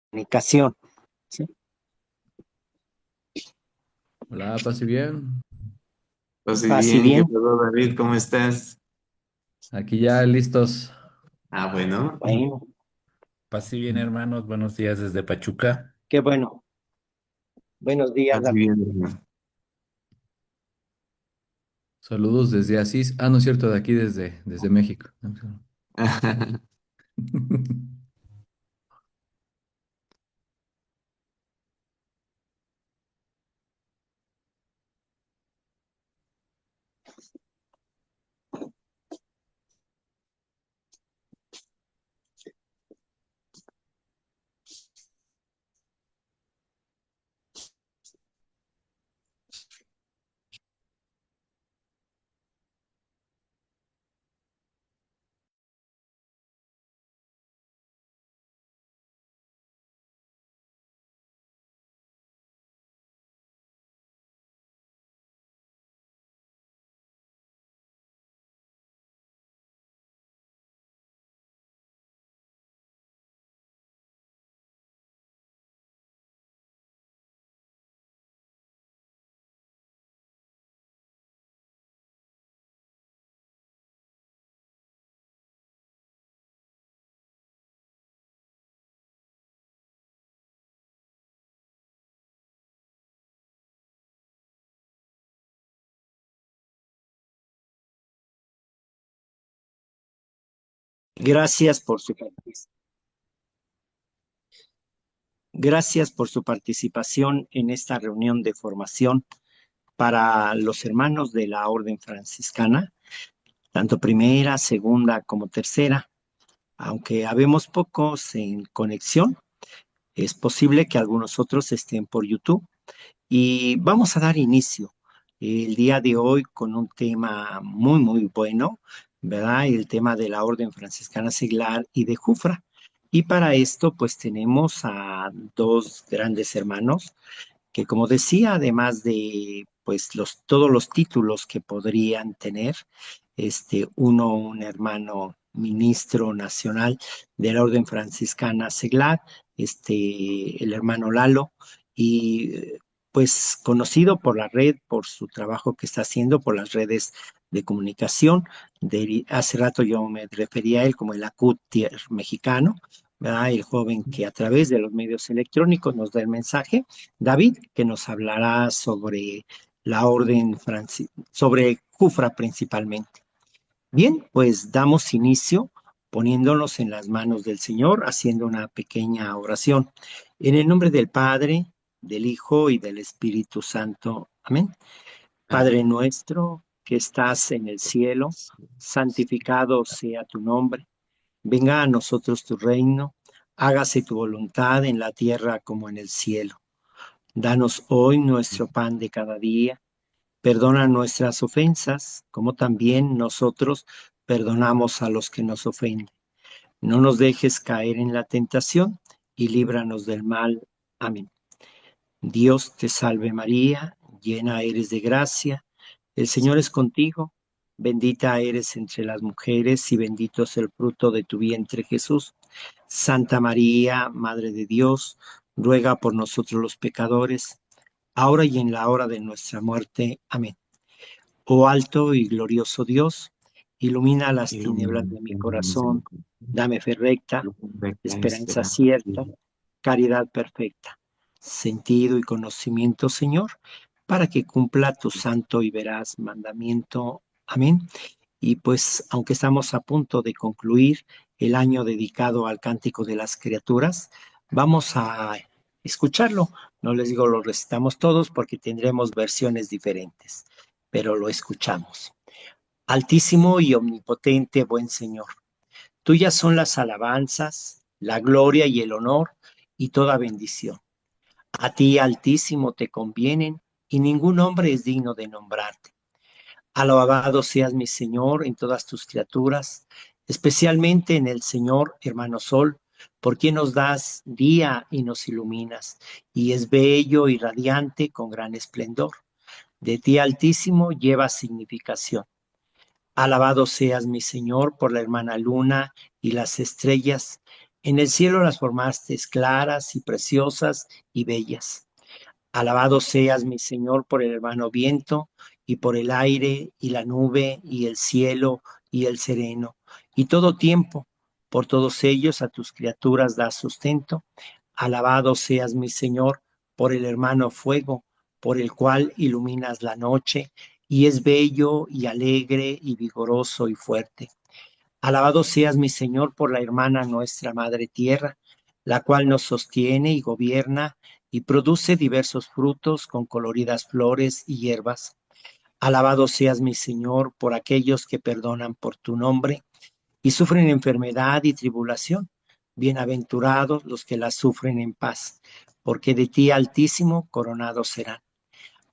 Comunicación. ¿Sí? Hola, pase bien. Pues sí, Así bien, ¿qué bien. pasó, David? ¿Cómo estás? Aquí ya listos. Ah, bueno, Bueno, Pase bien, hermanos. Buenos días desde Pachuca. qué bueno. Buenos días, así David. bien, hermano. Saludos desde Asís. Ah, no es cierto, de aquí desde México. Gracias por su gracias por su participación en esta reunión de formación para los hermanos de la Orden Franciscana, tanto primera, segunda como tercera. Aunque habemos pocos en conexión, es posible que algunos otros estén por YouTube. Y vamos a dar inicio el día de hoy con un tema muy, muy bueno, ¿verdad? El tema de la Orden Franciscana Seglar y de Jufra. Y para esto, pues tenemos a dos grandes hermanos que, como decía, además de pues todos los títulos que podrían tener, uno, un hermano ministro nacional de la Orden Franciscana Seglar, el hermano Lalo, y pues conocido por la red, por su trabajo que está haciendo, por las redes de comunicación. Hace rato yo me refería a él como el acútier mexicano, ¿verdad? El joven que a través de los medios electrónicos nos da el mensaje. David, que nos hablará sobre la orden sobre Jufra principalmente. Bien, pues damos inicio poniéndonos en las manos del Señor, haciendo una pequeña oración. En el nombre del Padre, del Hijo y del Espíritu Santo. Amén. Padre nuestro que estás en el cielo, santificado sea tu nombre. Venga a nosotros tu reino. Hágase tu voluntad en la tierra como en el cielo. Danos hoy nuestro pan de cada día. Perdona nuestras ofensas, como también nosotros perdonamos a los que nos ofenden. No nos dejes caer en la tentación y líbranos del mal. Amén. Dios te salve María, llena eres de gracia, el Señor es contigo, bendita eres entre las mujeres y bendito es el fruto de tu vientre Jesús. Santa María, Madre de Dios, ruega por nosotros los pecadores, ahora y en la hora de nuestra muerte. Amén. Oh alto y glorioso Dios, ilumina las tinieblas de mi corazón, dame fe recta, esperanza cierta, caridad perfecta, sentido y conocimiento, Señor, para que cumpla tu santo y veraz mandamiento. Amén. Y pues, aunque estamos a punto de concluir el año dedicado al Cántico de las Criaturas, vamos a escucharlo. No les digo lo recitamos todos porque tendremos versiones diferentes, pero lo escuchamos. Altísimo y omnipotente buen Señor, tuyas son las alabanzas, la gloria y el honor y toda bendición. A ti, Altísimo, te convienen y ningún hombre es digno de nombrarte. Alabado seas mi Señor en todas tus criaturas, especialmente en el Señor, hermano Sol, por quien nos das día y nos iluminas, y es bello y radiante con gran esplendor. De ti, Altísimo, lleva significación. Alabado seas mi Señor por la hermana luna y las estrellas, En el cielo las formaste claras y preciosas y bellas. Alabado seas, mi Señor, por el hermano viento y por el aire y la nube y el cielo y el sereno. Y todo tiempo, por todos ellos a tus criaturas das sustento. Alabado seas, mi Señor, por el hermano fuego, por el cual iluminas la noche, y es bello y alegre y vigoroso y fuerte. Alabado seas, mi Señor, por la hermana nuestra Madre Tierra, la cual nos sostiene y gobierna y produce diversos frutos con coloridas flores y hierbas. Alabado seas, mi Señor, por aquellos que perdonan por tu nombre y sufren enfermedad y tribulación. Bienaventurados los que las sufren en paz, porque de ti, Altísimo, coronados serán.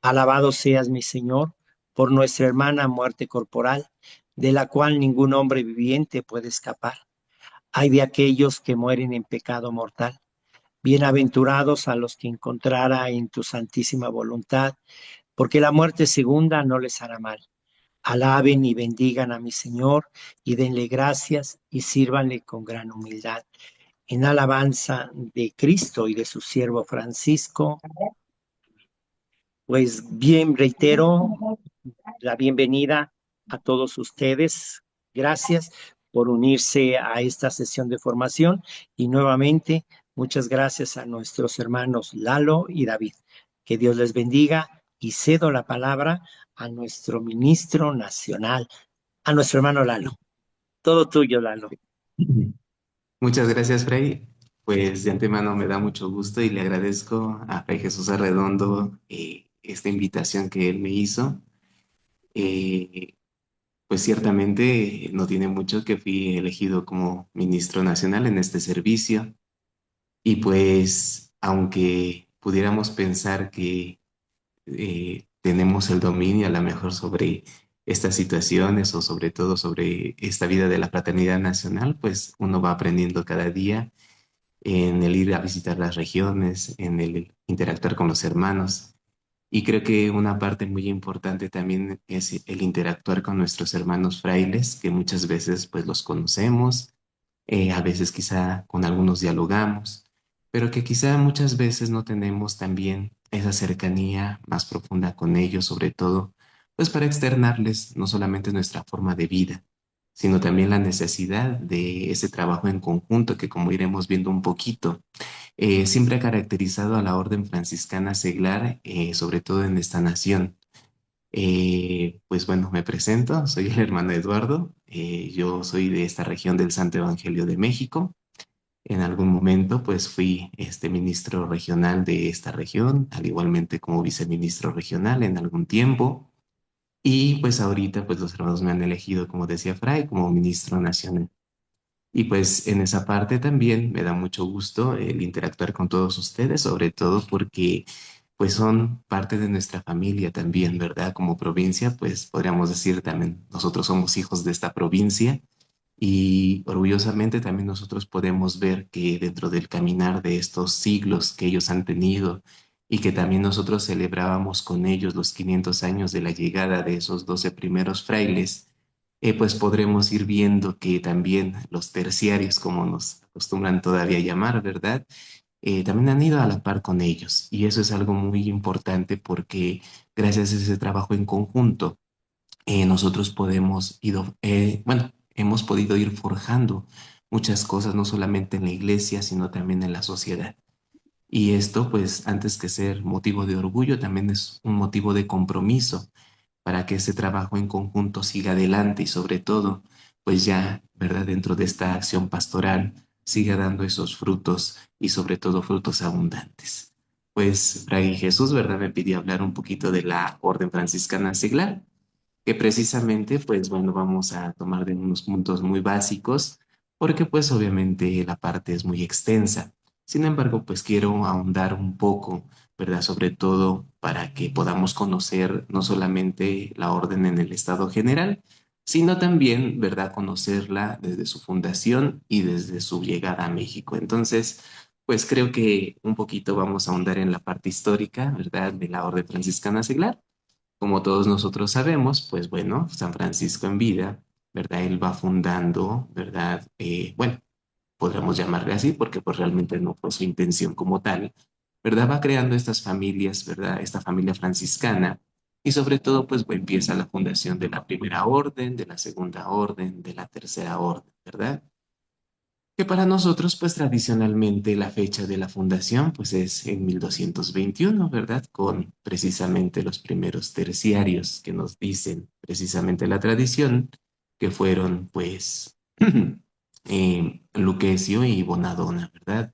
Alabado seas, mi Señor, por nuestra hermana muerte corporal, de la cual ningún hombre viviente puede escapar. Ay de aquellos que mueren en pecado mortal. Bienaventurados a los que encontrara en tu santísima voluntad, porque la muerte segunda no les hará mal. Alaben y bendigan a mi Señor y denle gracias y sírvanle con gran humildad. En alabanza de Cristo y de su siervo Francisco, pues bien reitero la bienvenida a todos ustedes. Gracias por unirse a esta sesión de formación y nuevamente muchas gracias a nuestros hermanos Lalo y David. Que Dios les bendiga y cedo la palabra a nuestro ministro nacional, a nuestro hermano Lalo. Todo tuyo, Lalo. Muchas gracias, Fray. Pues de antemano me da mucho gusto y le agradezco a Fray Jesús Arredondo esta invitación que él me hizo. Eh, pues ciertamente no tiene mucho que fui elegido como ministro nacional en este servicio y pues aunque pudiéramos pensar que tenemos el dominio a lo mejor sobre estas situaciones o sobre todo sobre esta vida de la fraternidad nacional, pues uno va aprendiendo cada día en el ir a visitar las regiones, en el interactuar con los hermanos. Y creo que una parte muy importante también es el interactuar con nuestros hermanos frailes, que muchas veces pues los conocemos, a veces quizá con algunos dialogamos, pero que quizá muchas veces no tenemos también esa cercanía más profunda con ellos, sobre todo, pues para externarles no solamente nuestra forma de vida, sino también la necesidad de ese trabajo en conjunto que, como iremos viendo un poquito, siempre ha caracterizado a la Orden Franciscana Seglar, sobre todo en esta nación. Pues bueno, me presento, soy el hermano Eduardo, yo soy de esta región del Santo Evangelio de México. En algún momento pues fui este ministro regional de esta región, al igualmente como viceministro regional en algún tiempo. Y pues ahorita pues los hermanos me han elegido, como decía Fray, como ministro nacional. Y pues en esa parte también me da mucho gusto el interactuar con todos ustedes, sobre todo porque pues son parte de nuestra familia también, ¿verdad? Como provincia, pues podríamos decir también nosotros somos hijos de esta provincia y orgullosamente también nosotros podemos ver que dentro del caminar de estos siglos que ellos han tenido y que también nosotros celebrábamos con ellos los 500 años de la llegada de esos 12 primeros frailes, pues podremos ir viendo que también los terciarios, como nos acostumbran todavía llamar, ¿verdad? También han ido a la par con ellos. Y eso es algo muy importante porque gracias a ese trabajo en conjunto, nosotros bueno, hemos podido ir forjando muchas cosas, no solamente en la iglesia, sino también en la sociedad. Y esto, pues, antes que ser motivo de orgullo, también es un motivo de compromiso para que ese trabajo en conjunto siga adelante y sobre todo, pues ya, ¿verdad? Dentro de esta acción pastoral, siga dando esos frutos y sobre todo frutos abundantes. Pues Fray Jesús, ¿verdad? Me pidió hablar un poquito de la Orden Franciscana Seglar, que precisamente, pues bueno, vamos a tomar de unos puntos muy básicos, porque pues obviamente la parte es muy extensa. Sin embargo, pues quiero ahondar un poco, ¿verdad? Sobre todo para que podamos conocer no solamente la orden en el estado general, sino también, ¿verdad? Conocerla desde su fundación y desde su llegada a México. Entonces, pues creo que un poquito vamos a ahondar en la parte histórica, ¿verdad? De la orden franciscana seglar. Como todos nosotros sabemos, pues bueno, San Francisco en vida, ¿verdad? Él va fundando, ¿verdad? Bueno, podríamos llamarle así, porque pues realmente no fue su intención como tal, ¿verdad? Va creando estas familias, ¿verdad? Esta familia franciscana. Y sobre todo, pues empieza la fundación de la primera orden, de la segunda orden, de la tercera orden, ¿verdad? Que para nosotros, pues tradicionalmente la fecha de la fundación, pues es en 1221, ¿verdad? Con precisamente los primeros terciarios que nos dicen precisamente la tradición, que fueron pues Luquecio y Bonadonna, ¿verdad?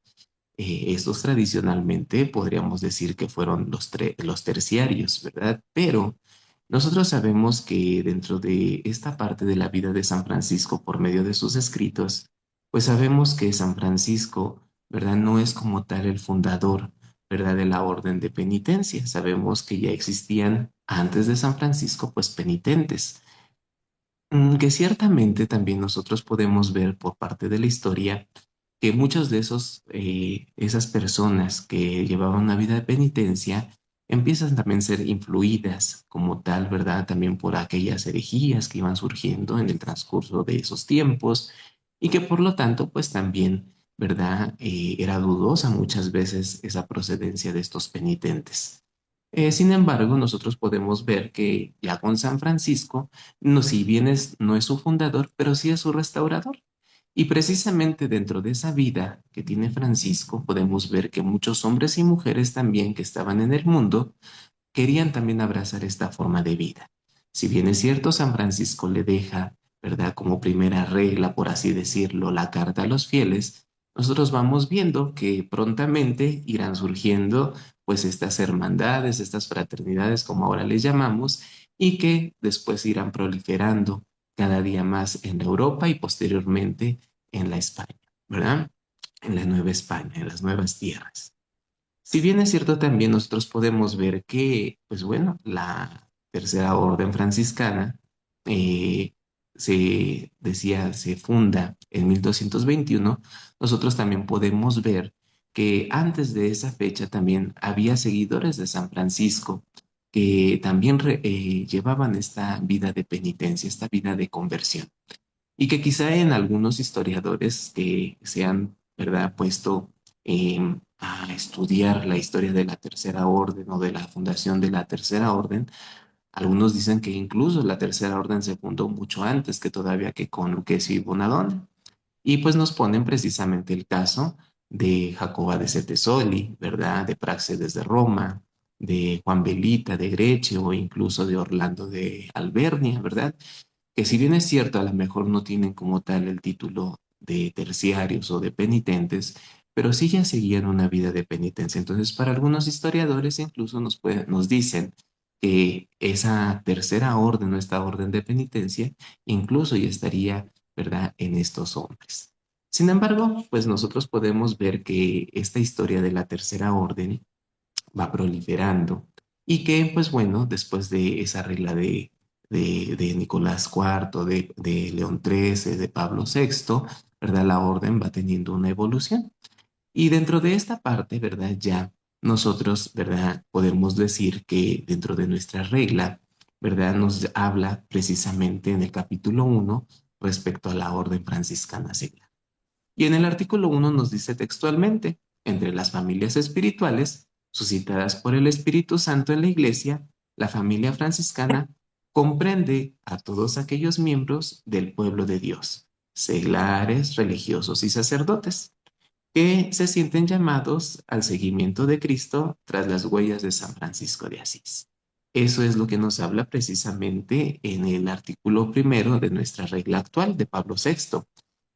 Estos tradicionalmente podríamos decir que fueron los terciarios, ¿verdad? Pero nosotros sabemos que dentro de esta parte de la vida de San Francisco, por medio de sus escritos, pues sabemos que San Francisco, ¿verdad? No es como tal el fundador, ¿verdad? De la orden de penitencia. Sabemos que ya existían antes de San Francisco, pues penitentes. Que ciertamente también nosotros podemos ver por parte de la historia que muchos de esas personas que llevaban una vida de penitencia empiezan también a ser influidas como tal, ¿verdad? También por aquellas herejías que iban surgiendo en el transcurso de esos tiempos y que por lo tanto, pues también, ¿verdad? Era dudosa muchas veces esa procedencia de estos penitentes. Sin embargo, nosotros podemos ver que ya con San Francisco, no, si bien no es su fundador, pero sí es su restaurador. Y precisamente dentro de esa vida que tiene Francisco, podemos ver que muchos hombres y mujeres también que estaban en el mundo querían también abrazar esta forma de vida. Si bien es cierto, San Francisco le deja, ¿verdad? Como primera regla, por así decirlo, la carta a los fieles, nosotros vamos viendo que prontamente irán surgiendo pues estas hermandades, estas fraternidades, como ahora les llamamos, y que después irán proliferando cada día más en Europa y posteriormente en la España, ¿verdad? En la Nueva España, en las nuevas tierras. Si bien es cierto, también nosotros podemos ver que, pues bueno, la Tercera Orden Franciscana eh, se funda en 1221. Nosotros también podemos ver que antes de esa fecha también había seguidores de San Francisco que también llevaban esta vida de penitencia, esta vida de conversión y que quizá en algunos historiadores que se han, ¿verdad?, puesto a estudiar la historia de la Tercera Orden o de la fundación de la Tercera Orden, algunos dicen que incluso la Tercera Orden se fundó mucho antes que todavía que con Lucchesi y Bonadonna. Y pues nos ponen precisamente el caso de Jacoba de Setesoli, ¿verdad?, de Práxedes de Roma, de Juan Belita de Grece o incluso de Orlando de Albernia, ¿verdad? Que si bien es cierto, a lo mejor no tienen como tal el título de terciarios o de penitentes, pero sí ya seguían una vida de penitencia. Entonces, para algunos historiadores incluso nos dicen que esa tercera orden o esta orden de penitencia incluso ya estaría, ¿verdad?, en estos hombres. Sin embargo, pues nosotros podemos ver que esta historia de la tercera orden va proliferando y que, pues bueno, después de esa regla de Nicolás IV, de León XIII, de Pablo VI, ¿verdad? La orden va teniendo una evolución. Y dentro de esta parte, ¿verdad? Ya nosotros, ¿verdad? Podemos decir que dentro de nuestra regla, ¿verdad? Nos habla precisamente en el capítulo 1 respecto a la orden franciscana seglar. Y en el artículo 1 nos dice textualmente, entre las familias espirituales suscitadas por el Espíritu Santo en la Iglesia, la familia franciscana comprende a todos aquellos miembros del pueblo de Dios, seglares, religiosos y sacerdotes, que se sienten llamados al seguimiento de Cristo tras las huellas de San Francisco de Asís. Eso es lo que nos habla precisamente en el artículo primero de nuestra regla actual de Pablo VI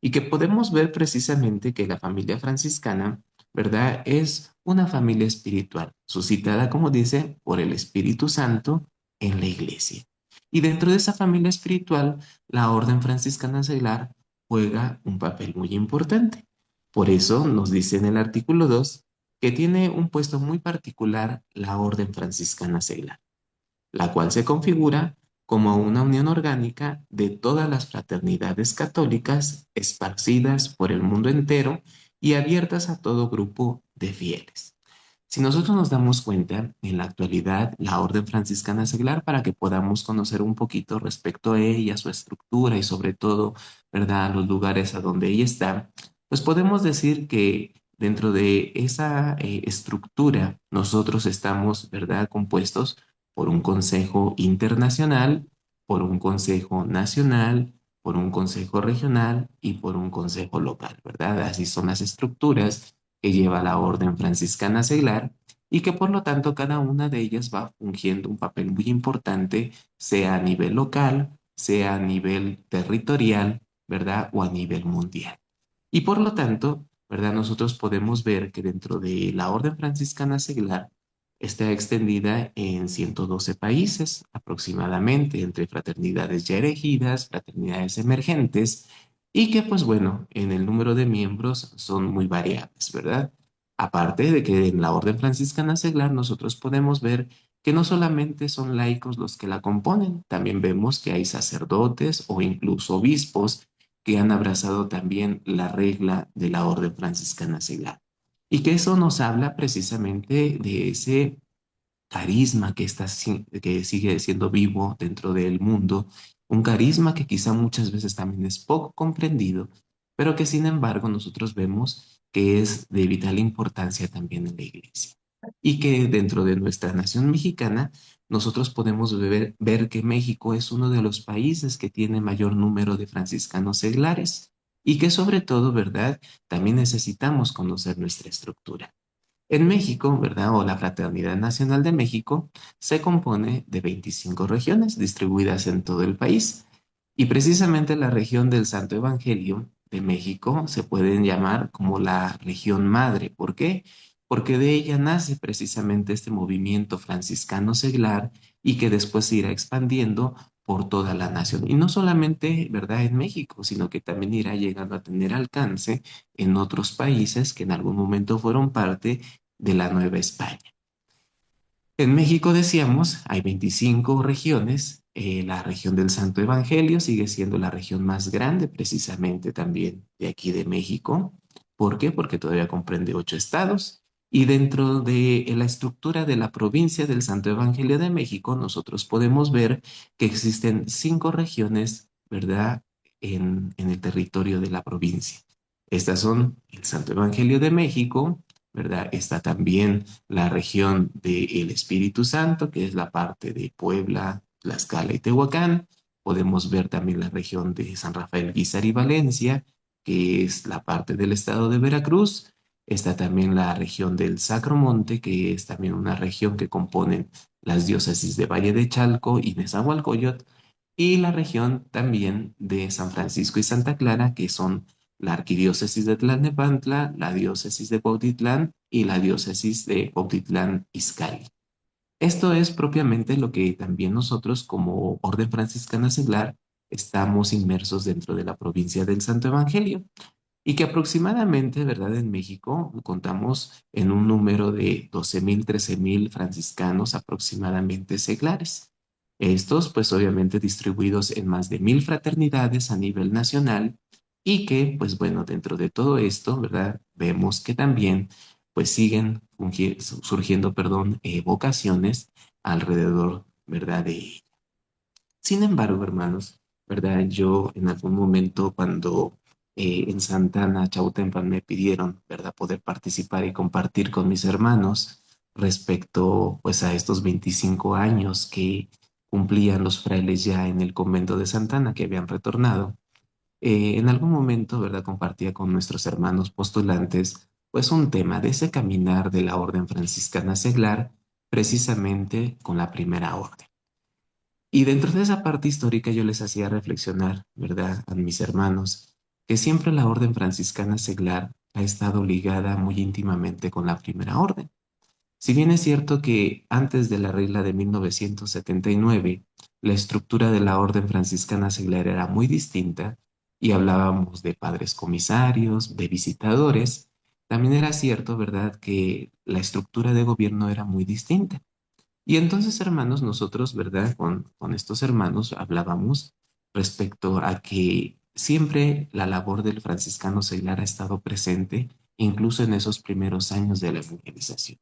y que podemos ver precisamente que la familia franciscana, ¿verdad? Es una familia espiritual, suscitada, como dice, por el Espíritu Santo en la iglesia. Y dentro de esa familia espiritual, la orden franciscana seglar juega un papel muy importante. Por eso nos dice en el artículo 2 que tiene un puesto muy particular la orden franciscana seglar, la cual se configura como una unión orgánica de todas las fraternidades católicas esparcidas por el mundo entero y abiertas a todo grupo de fieles. Si nosotros nos damos cuenta, en la actualidad, la Orden Franciscana Seglar, para que podamos conocer un poquito respecto a ella, su estructura y sobre todo, ¿verdad?, los lugares a donde ella está, Pues podemos decir que dentro de esa estructura nosotros estamos, ¿verdad?, compuestos por un consejo internacional, por un consejo nacional, por un consejo regional y por un consejo local, ¿verdad? Así son las estructuras que lleva la Orden Franciscana Seglar y que por lo tanto cada una de ellas va fungiendo un papel muy importante, sea a nivel local, sea a nivel territorial, ¿verdad? O a nivel mundial. Y por lo tanto, ¿verdad? Nosotros podemos ver que dentro de la Orden Franciscana Seglar está extendida en 112 países aproximadamente, entre fraternidades ya erigidas, fraternidades emergentes, y que pues bueno, en el número de miembros son muy variables, ¿verdad? Aparte de que en la Orden Franciscana Seglar nosotros podemos ver que no solamente son laicos los que la componen, también vemos que hay sacerdotes o incluso obispos que han abrazado también la regla de la Orden Franciscana Seglar. Y que eso nos habla precisamente de ese carisma que sigue siendo vivo dentro del mundo, un carisma que quizá muchas veces también es poco comprendido, pero que sin embargo nosotros vemos que es de vital importancia también en la iglesia. Y que dentro de nuestra nación mexicana, nosotros podemos ver que México es uno de los países que tiene mayor número de franciscanos seglares y que sobre todo, ¿verdad? También necesitamos conocer nuestra estructura. En México, ¿verdad? O la Fraternidad Nacional de México se compone de 25 regiones distribuidas en todo el país. Y precisamente la región del Santo Evangelio de México se puede llamar como la región madre. ¿Por qué? Porque de ella nace precisamente este movimiento franciscano seglar y que después se irá expandiendo por toda la nación. Y no solamente, ¿verdad?, en México, sino que también irá llegando a tener alcance en otros países que en algún momento fueron parte de la Nueva España. En México, decíamos, hay 25 regiones. La región del Santo Evangelio sigue siendo la región más grande, precisamente también de aquí de México. ¿Por qué? Porque todavía comprende 8 estados. Y dentro de la estructura de la provincia del Santo Evangelio de México, nosotros podemos ver que existen 5 regiones, ¿verdad?, en el territorio de la provincia. Estas son el Santo Evangelio de México, ¿verdad? Está también la región del Espíritu Santo, que es la parte de Puebla, Tlaxcala y Tehuacán. Podemos ver también la región de San Rafael, Guízar y Valencia, que es la parte del estado de Veracruz. Está también la región del Sacro Monte, que es también una región que componen las diócesis de Valle de Chalco y Nezahualcóyotl, y la región también de San Francisco y Santa Clara, que son la arquidiócesis de Tlalnepantla, la diócesis de Cuautitlán y la diócesis de Cuautitlán Izcalli. Esto es propiamente lo que también nosotros como Orden Franciscana Seglar estamos inmersos dentro de la provincia del Santo Evangelio y que aproximadamente, ¿verdad?, en México contamos en un número de 12,000, 13,000 franciscanos aproximadamente seglares. Estos, pues obviamente distribuidos en más de 1,000 fraternidades a nivel nacional y que, pues bueno, dentro de todo esto, ¿verdad? Vemos que también, pues siguen surgiendo, perdón, vocaciones alrededor, ¿verdad?, de ella. Sin embargo, hermanos, ¿verdad? Yo en algún momento cuando en Santana, Chautempan, me pidieron, ¿verdad?, poder participar y compartir con mis hermanos respecto, pues, a estos 25 años que cumplían los frailes ya en el convento de Santana, que habían retornado. En algún momento, ¿verdad?, compartía con nuestros hermanos postulantes, pues, un tema de ese caminar de la Orden Franciscana Seglar, precisamente con la primera orden. Y dentro de esa parte histórica yo les hacía reflexionar, ¿verdad?, a mis hermanos, que siempre la orden franciscana seglar ha estado ligada muy íntimamente con la primera orden. Si bien es cierto que antes de la regla de 1979, la estructura de la orden franciscana seglar era muy distinta y hablábamos de padres comisarios, de visitadores, también era cierto, ¿verdad?, que la estructura de gobierno era muy distinta. Y entonces, hermanos, nosotros, ¿verdad? Con estos hermanos hablábamos respecto a que siempre la labor del franciscano seglar ha estado presente, incluso en esos primeros años de la evangelización.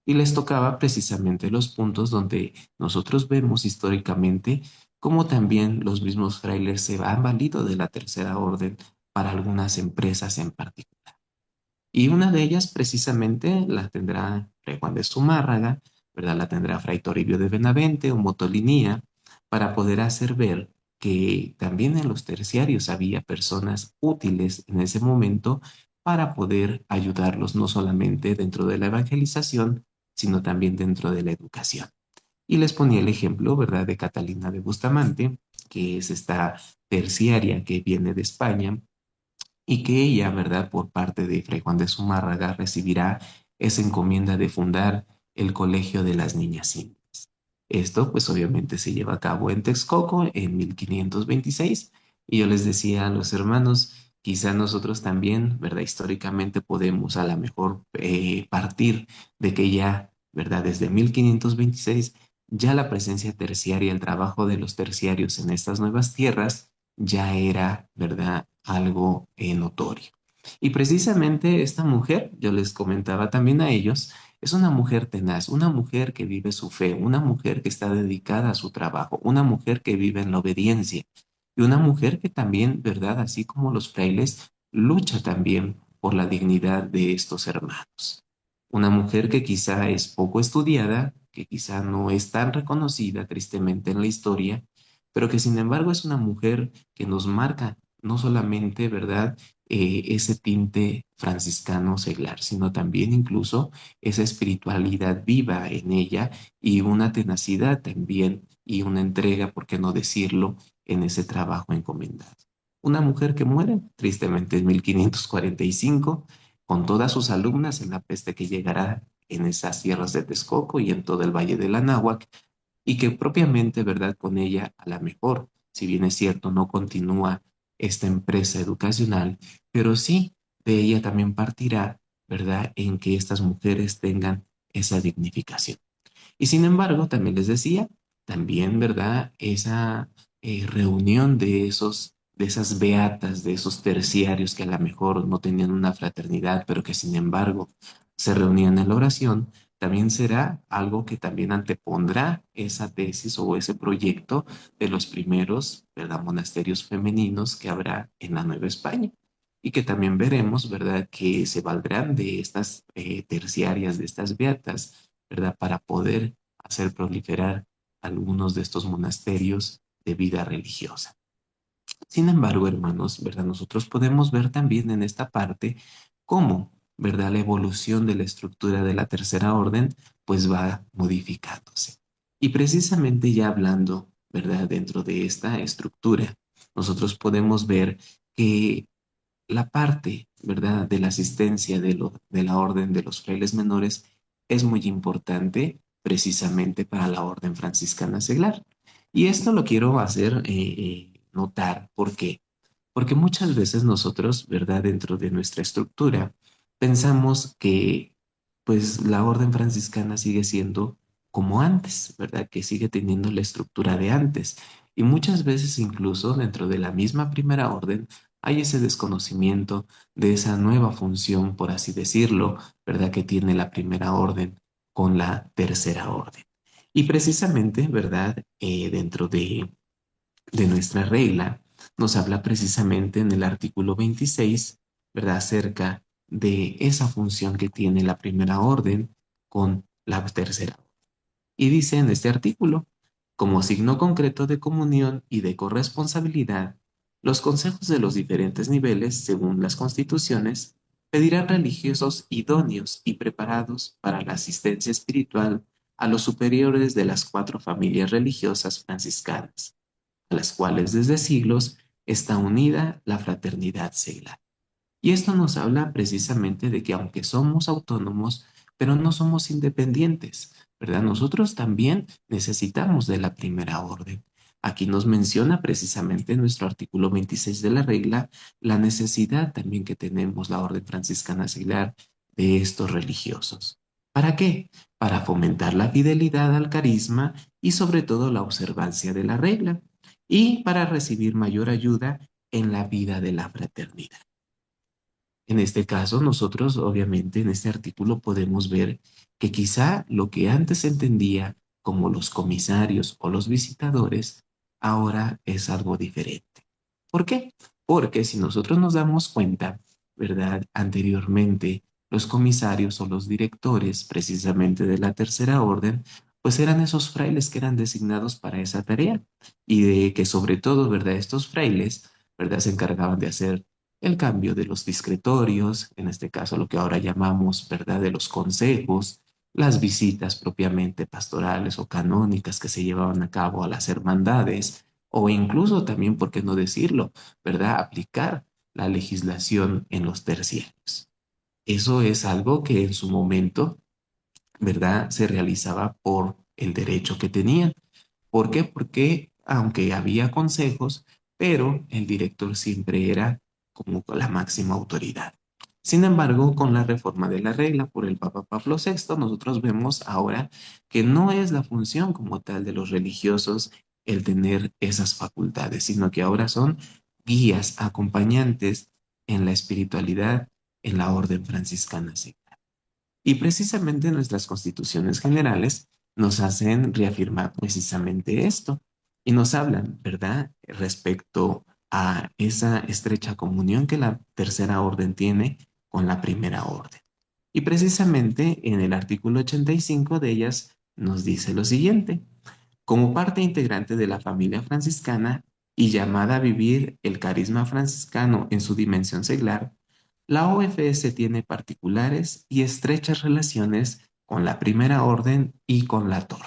Y les tocaba precisamente los puntos donde nosotros vemos históricamente cómo también los mismos frailes se han valido de la tercera orden para algunas empresas en particular. Y una de ellas precisamente la tendrá Fray Juan de Zumárraga, ¿verdad? La tendrá Fray Toribio de Benavente o Motolinía, para poder hacer ver que también en los terciarios había personas útiles en ese momento para poder ayudarlos no solamente dentro de la evangelización, sino también dentro de la educación. Y les ponía el ejemplo, ¿verdad?, de Catalina de Bustamante, que es esta terciaria que viene de España y que ella, ¿verdad?, por parte de Fray Juan de Zumárraga recibirá esa encomienda de fundar el Colegio de las Niñas Indias. Esto, pues obviamente se lleva a cabo en Texcoco en 1526 y yo les decía a los hermanos, quizá nosotros también, ¿verdad?, históricamente podemos a lo mejor partir de que ya, ¿verdad?, desde 1526 ya la presencia terciaria, el trabajo de los terciarios en estas nuevas tierras ya era, ¿verdad?, algo notorio. Y precisamente esta mujer, yo les comentaba también a ellos, es una mujer tenaz, una mujer que vive su fe, una mujer que está dedicada a su trabajo, una mujer que vive en la obediencia y una mujer que también, ¿verdad?, así como los frailes, lucha también por la dignidad de estos hermanos. Una mujer que quizá es poco estudiada, que quizá no es tan reconocida tristemente en la historia, pero que sin embargo es una mujer que nos marca no solamente, ¿verdad?, ese tinte franciscano seglar, sino también incluso esa espiritualidad viva en ella y una tenacidad también y una entrega, por qué no decirlo, en ese trabajo encomendado. Una mujer que muere tristemente en 1545 con todas sus alumnas en la peste que llegará en esas tierras de Texcoco y en todo el Valle del Anáhuac, y que propiamente, ¿verdad?, con ella a la mejor, si bien es cierto, no continúa esta empresa educacional, pero sí de ella también partirá, ¿verdad?, en que estas mujeres tengan esa dignificación. Y sin embargo, también les decía, también, ¿verdad?, esa reunión de esas beatas, de esos terciarios que a lo mejor no tenían una fraternidad, pero que sin embargo se reunían en la oración, también será algo que también antepondrá esa tesis o ese proyecto de los primeros, ¿verdad?, monasterios femeninos que habrá en la Nueva España. Y que también veremos, ¿verdad?, que se valdrán de estas terciarias, de estas beatas, ¿verdad?, para poder hacer proliferar algunos de estos monasterios de vida religiosa. Sin embargo, hermanos, ¿verdad?, nosotros podemos ver también en esta parte cómo, ¿verdad?, la evolución de la estructura de la Tercera Orden pues va modificándose. Y precisamente ya hablando, ¿verdad?, dentro de esta estructura, nosotros podemos ver que la parte, ¿verdad?, de la asistencia de la orden de los frailes menores es muy importante precisamente para la orden franciscana seglar. Y esto lo quiero hacer notar. ¿Por qué? Porque muchas veces nosotros, ¿verdad?, dentro de nuestra estructura, pensamos que pues la orden franciscana sigue siendo como antes, ¿verdad?, que sigue teniendo la estructura de antes. Y muchas veces incluso dentro de la misma primera orden hay ese desconocimiento de esa nueva función, por así decirlo, ¿verdad?, que tiene la primera orden con la tercera orden. Y precisamente, ¿verdad?, dentro de nuestra regla, nos habla precisamente en el artículo 26, ¿verdad?, acerca de esa función que tiene la primera orden con la tercera. Y dice en este artículo, como signo concreto de comunión y de corresponsabilidad, los consejos de los diferentes niveles, según las constituciones, pedirán religiosos idóneos y preparados para la asistencia espiritual a los superiores de las cuatro familias religiosas franciscanas, a las cuales desde siglos está unida la fraternidad seglar. Y esto nos habla precisamente de que aunque somos autónomos, pero no somos independientes, ¿verdad? Nosotros también necesitamos de la primera orden. Aquí nos menciona precisamente en nuestro artículo 26 de la regla la necesidad también que tenemos la orden franciscana seglar de estos religiosos. ¿Para qué? Para fomentar la fidelidad al carisma y sobre todo la observancia de la regla y para recibir mayor ayuda en la vida de la fraternidad. En este caso, nosotros obviamente en este artículo podemos ver que quizá lo que antes se entendía como los comisarios o los visitadores, ahora es algo diferente. ¿Por qué? Porque si nosotros nos damos cuenta, ¿verdad? Anteriormente, los comisarios o los directores precisamente de la Tercera Orden, pues eran esos frailes que eran designados para esa tarea y de que sobre todo, ¿verdad? Estos frailes, ¿verdad? Se encargaban de hacer el cambio de los discretorios, en este caso lo que ahora llamamos, ¿verdad? De los consejos, las visitas propiamente pastorales o canónicas que se llevaban a cabo a las hermandades, o incluso también, ¿por qué no decirlo? ¿Verdad? Aplicar la legislación en los terciarios. Eso es algo que en su momento, ¿verdad? Se realizaba por el derecho que tenían. ¿Por qué? Porque aunque había consejos, pero el director siempre era como la máxima autoridad. Sin embargo, con la reforma de la regla por el Papa Pablo VI, nosotros vemos ahora que no es la función como tal de los religiosos el tener esas facultades, sino que ahora son guías, acompañantes en la espiritualidad, en la orden franciscana. Sí. Y precisamente nuestras constituciones generales nos hacen reafirmar precisamente esto y nos hablan, ¿verdad?, respecto a esa estrecha comunión que la tercera orden tiene con la primera orden. Y precisamente en el artículo 85 de ellas nos dice lo siguiente: como parte integrante de la familia franciscana y llamada a vivir el carisma franciscano en su dimensión seglar, la OFS tiene particulares y estrechas relaciones con la Primera Orden y con la TOR.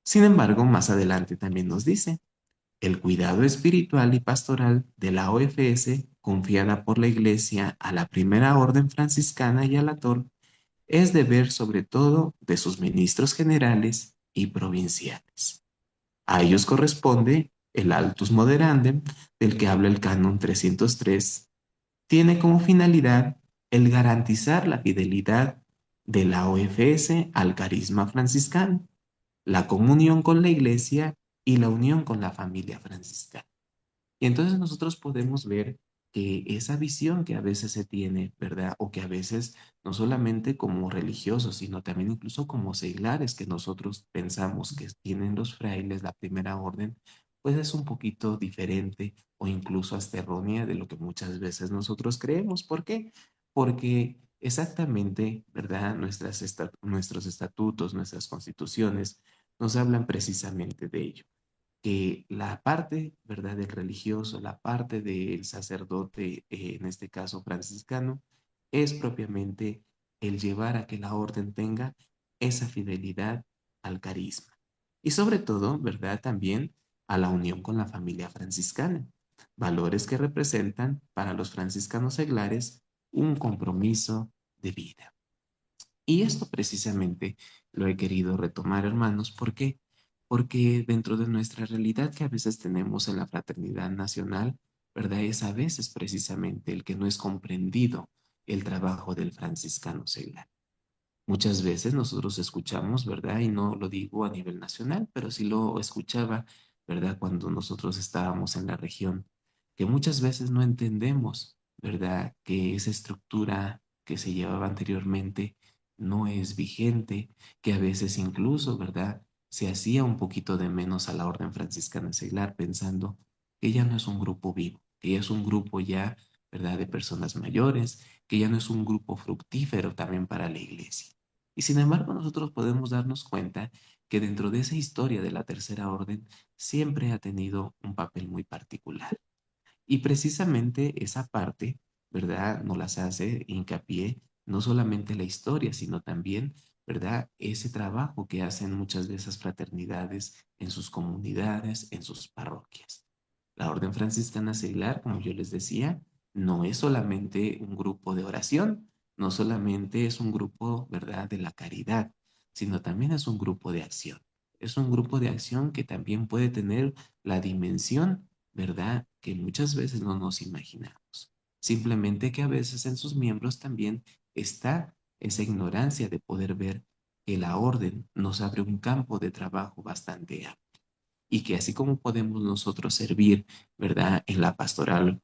Sin embargo, más adelante también nos dice, el cuidado espiritual y pastoral de la OFS, confiada por la Iglesia a la Primera Orden franciscana y a la TOR, es deber sobre todo de sus ministros generales y provinciales. A ellos corresponde el Altus Moderandum, del que habla el Canon 303. Tiene como finalidad el garantizar la fidelidad de la OFS al carisma franciscano, la comunión con la Iglesia y la unión con la familia franciscana. Y entonces nosotros podemos ver que esa visión que a veces se tiene, ¿verdad? O que a veces no solamente como religiosos, sino también incluso como seglares que nosotros pensamos que tienen los frailes, la primera orden, pues es un poquito diferente o incluso hasta errónea de lo que muchas veces nosotros creemos. ¿Por qué? Porque exactamente, ¿verdad? Nuestros estatutos, nuestras constituciones nos hablan precisamente de ello, que la parte, ¿verdad?, del religioso, la parte del sacerdote, en este caso franciscano, es propiamente el llevar a que la orden tenga esa fidelidad al carisma. Y sobre todo, ¿verdad?, también a la unión con la familia franciscana, valores que representan para los franciscanos seglares un compromiso de vida. Y esto precisamente lo he querido retomar, hermanos. ¿Por qué? Porque dentro de nuestra realidad que a veces tenemos en la fraternidad nacional, ¿verdad? Es a veces precisamente el que no es comprendido el trabajo del franciscano seglar. Muchas veces nosotros escuchamos, ¿verdad? Y no lo digo a nivel nacional, pero sí lo escuchaba, ¿verdad? Cuando nosotros estábamos en la región, que muchas veces no entendemos, ¿verdad? Que esa estructura que se llevaba anteriormente no es vigente, que a veces incluso, ¿verdad? Se hacía un poquito de menos a la orden franciscana seglar, pensando que ya no es un grupo vivo, que ya es un grupo ya, ¿verdad? De personas mayores, que ya no es un grupo fructífero también para la iglesia. Y sin embargo, nosotros podemos darnos cuenta que dentro de esa historia de la Tercera Orden siempre ha tenido un papel muy particular. Y precisamente esa parte, ¿verdad? Nos las hace hincapié no solamente la historia, sino también, ¿verdad? Ese trabajo que hacen muchas de esas fraternidades en sus comunidades, en sus parroquias. La Orden Franciscana Seglar, como yo les decía, no es solamente un grupo de oración, no solamente es un grupo, ¿verdad?, de la caridad, sino también es un grupo de acción. Es un grupo de acción que también puede tener la dimensión, ¿verdad?, que muchas veces no nos imaginamos. Simplemente que a veces en sus miembros también está esa ignorancia de poder ver que la orden nos abre un campo de trabajo bastante amplio y que así como podemos nosotros servir, ¿verdad?, en la pastoral